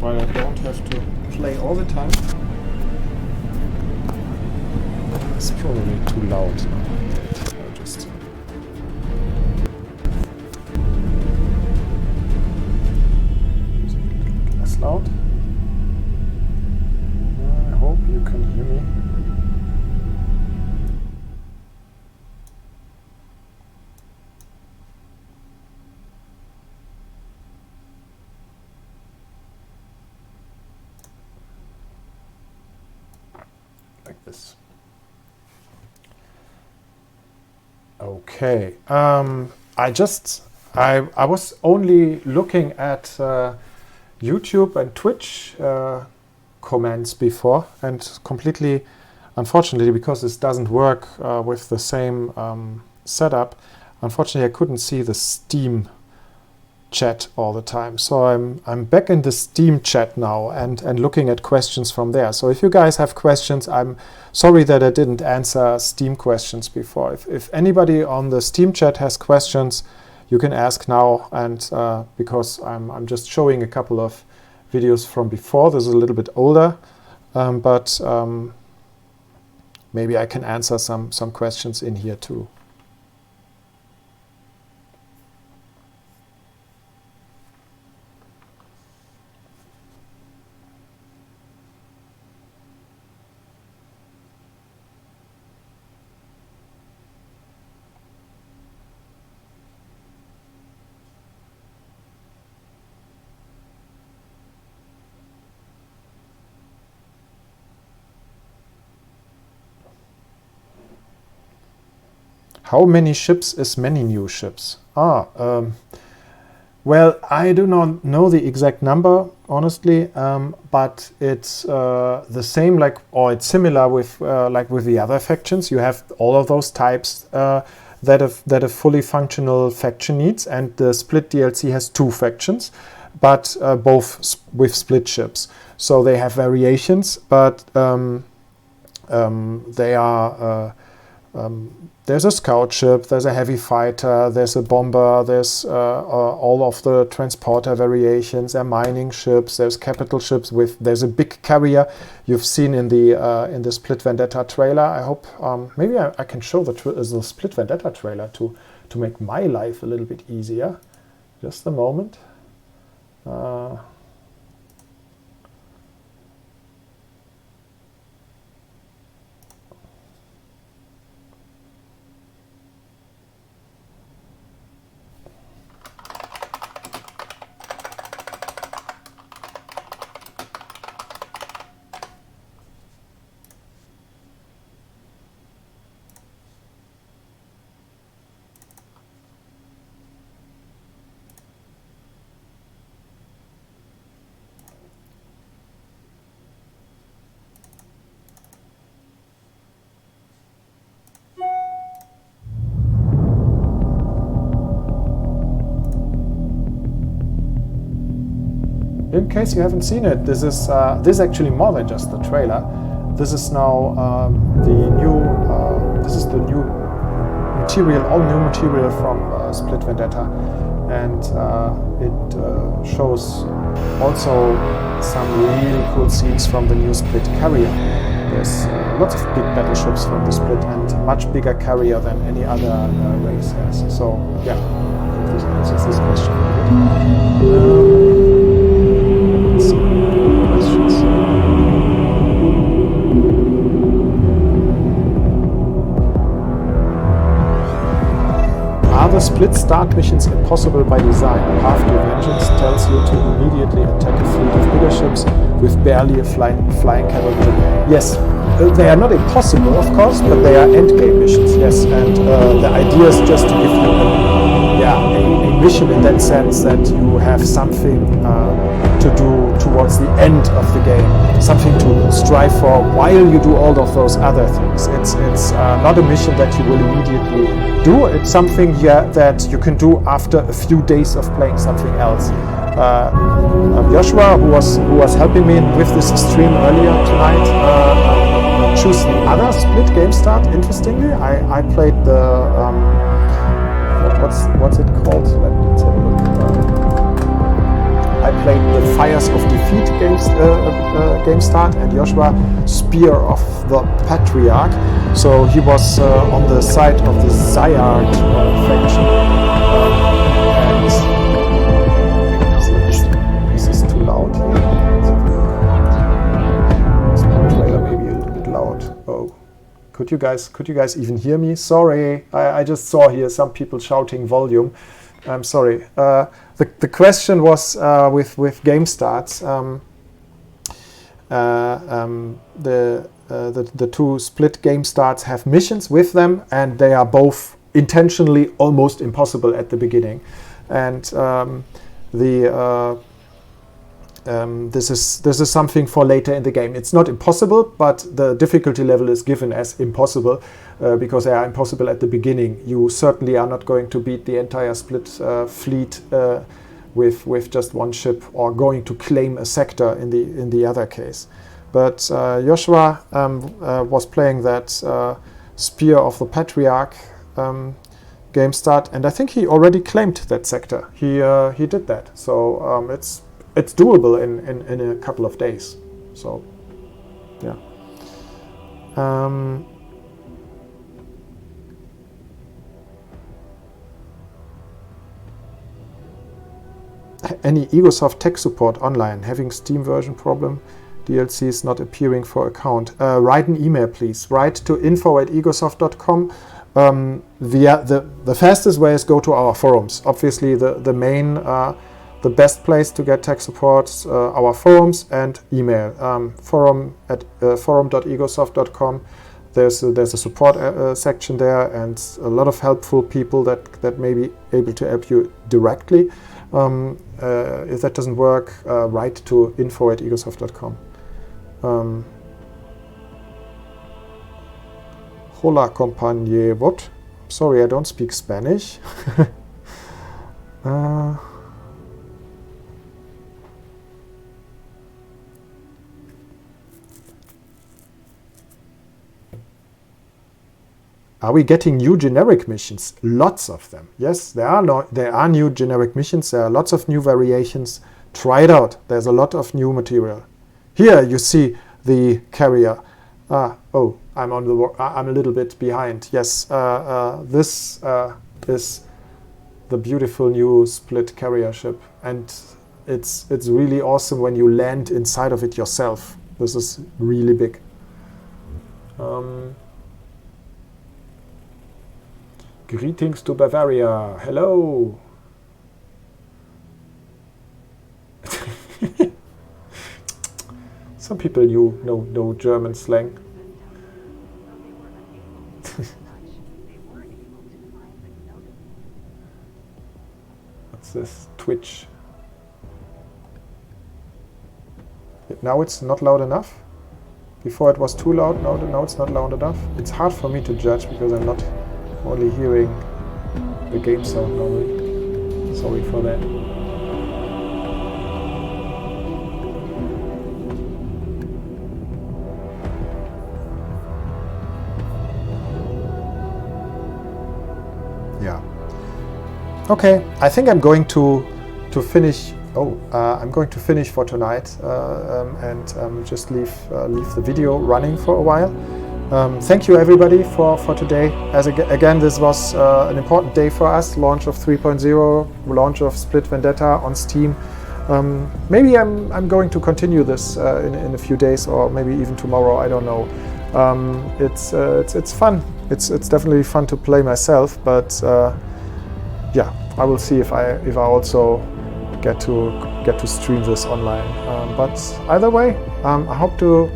while I don't have to play all the time. It's probably too loud now. I'll just... less loud. I hope you can hear me. Like this. Okay. I was only looking at YouTube and Twitch comments before, and completely, unfortunately, because this doesn't work with the same setup, unfortunately I couldn't see the Steam chat all the time. So I'm back in the Steam chat now and looking at questions from there. So if you guys have questions, I'm sorry that I didn't answer Steam questions before. If anybody on the Steam chat has questions, you can ask now, and because I'm just showing a couple of videos from before. This is a little bit older, but maybe I can answer some questions in here too. How many ships is many new ships? Well, I do not know the exact number, honestly, but it's the same, it's similar with like with the other factions. You have all of those types that a fully functional faction needs, and the Split DLC has 2 factions, but both with split ships. So they have variations, but they are. There's a scout ship, there's a heavy fighter, there's a bomber, there's all of the transporter variations, there are mining ships, there's capital ships, there's a big carrier you've seen in the Split Vendetta trailer. I hope maybe I can show the Split Vendetta trailer to make my life a little bit easier. Just a moment. In case you haven't seen it, this is actually more than just the trailer. This is now the new material, all new material from Split Vendetta, and it shows also some really cool scenes from the new Split carrier. There's lots of big battleships from the Split and much bigger carrier than any other race has. So yeah, this answers this question. Let's see questions. Are the Split start missions impossible by design? Path to Vengeance tells you to immediately attack a fleet of bigger ships with barely a flying cavalry. Yes, they are not impossible, of course, but they are endgame missions, yes. And the idea is just to give you a mission in that sense that you have something to do towards the end of the game, something to strive for while you do all of those other things. It's not a mission that you will immediately do. It's something that you can do after a few days of playing something else. Joshua, who was helping me with this stream earlier tonight, choose the other Split game start. Interestingly, I played the what's it called? Let's have a look. I I played the Fires of Defeat game start, and Joshua Spear of the Patriarch. So he was on the side of the Zyard faction. And this is too loud here. This trailer may be a little bit loud. Oh. Could you guys even hear me? Sorry, I just saw here some people shouting volume. I'm sorry. The question was with game starts. The two split game starts have missions with them, and they are both intentionally almost impossible at the beginning. And this is something for later in the game. It's not impossible, but the difficulty level is given as impossible because they are impossible at the beginning. You certainly are not going to beat the entire split fleet with just one ship, or going to claim a sector in the other case. But Joshua was playing that Spear of the Patriarch game start, and I think he already claimed that sector. He did that, so it's doable in a couple of days. So, yeah. Any Egosoft tech support online? Having Steam version problem? DLCs not appearing for account. Write an email, please. Write to info@egosoft.com. The fastest way is go to our forums. Obviously, the main, the best place to get tech support, our forums and email. Forum at forum.egosoft.com. There's a support section there, and a lot of helpful people that may be able to help you directly. If that doesn't work, write to info@egosoft.com. Hola, compañero. What? Sorry, I don't speak Spanish. Are we getting new generic missions? Lots of them. Yes, there are new generic missions. There are lots of new variations. Try it out. There's a lot of new material. Here you see the carrier. Oh, I'm a little bit behind. Yes, this is the beautiful new split carrier ship, and it's really awesome when you land inside of it yourself. This is really big. Greetings to Bavaria. Hello. Some people know German slang. What's this? Twitch. Now it's not loud enough. Before it was too loud. Now it's not loud enough. It's hard for me to judge because I'm not only hearing the game sound normally. Sorry for that. Yeah. Okay, I think I'm going to finish. I'm going to finish for tonight and just leave the video running for a while. Thank you everybody for today. Again, this was an important day for us. Launch of 3.0, launch of Split Vendetta on Steam. Maybe I'm going to continue this in a few days, or maybe even tomorrow. I don't know. It's fun. It's definitely fun to play myself. But yeah, I will see if I also get to stream this online. But either way, I hope to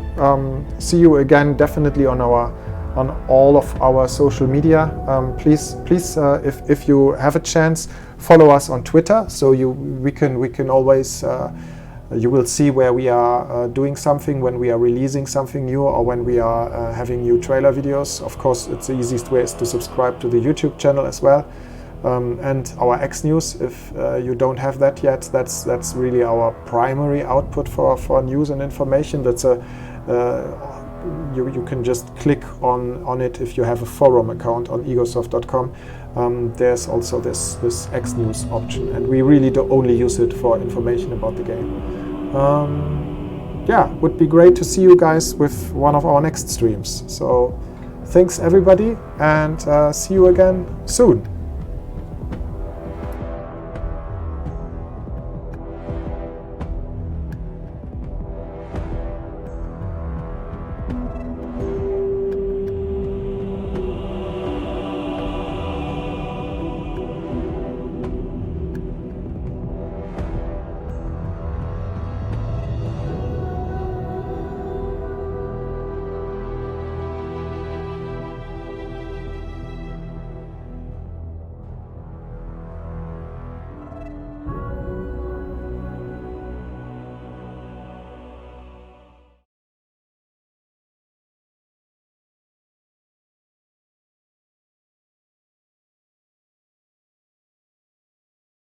see you again, definitely on all of our social media. Please, if you have a chance, follow us on Twitter, so we can always you will see where we are doing something, when we are releasing something new, or when we are having new trailer videos. Of course, it's the easiest way is to subscribe to the YouTube channel as well. And our X News, if you don't have that yet, that's really our primary output for news and information. That's you can just click on it if you have a forum account on egosoft.com. there's also this X News option, and we really do only use it for information about the game. Yeah, would be great to see you guys with one of our next streams. So thanks everybody, and see you again soon.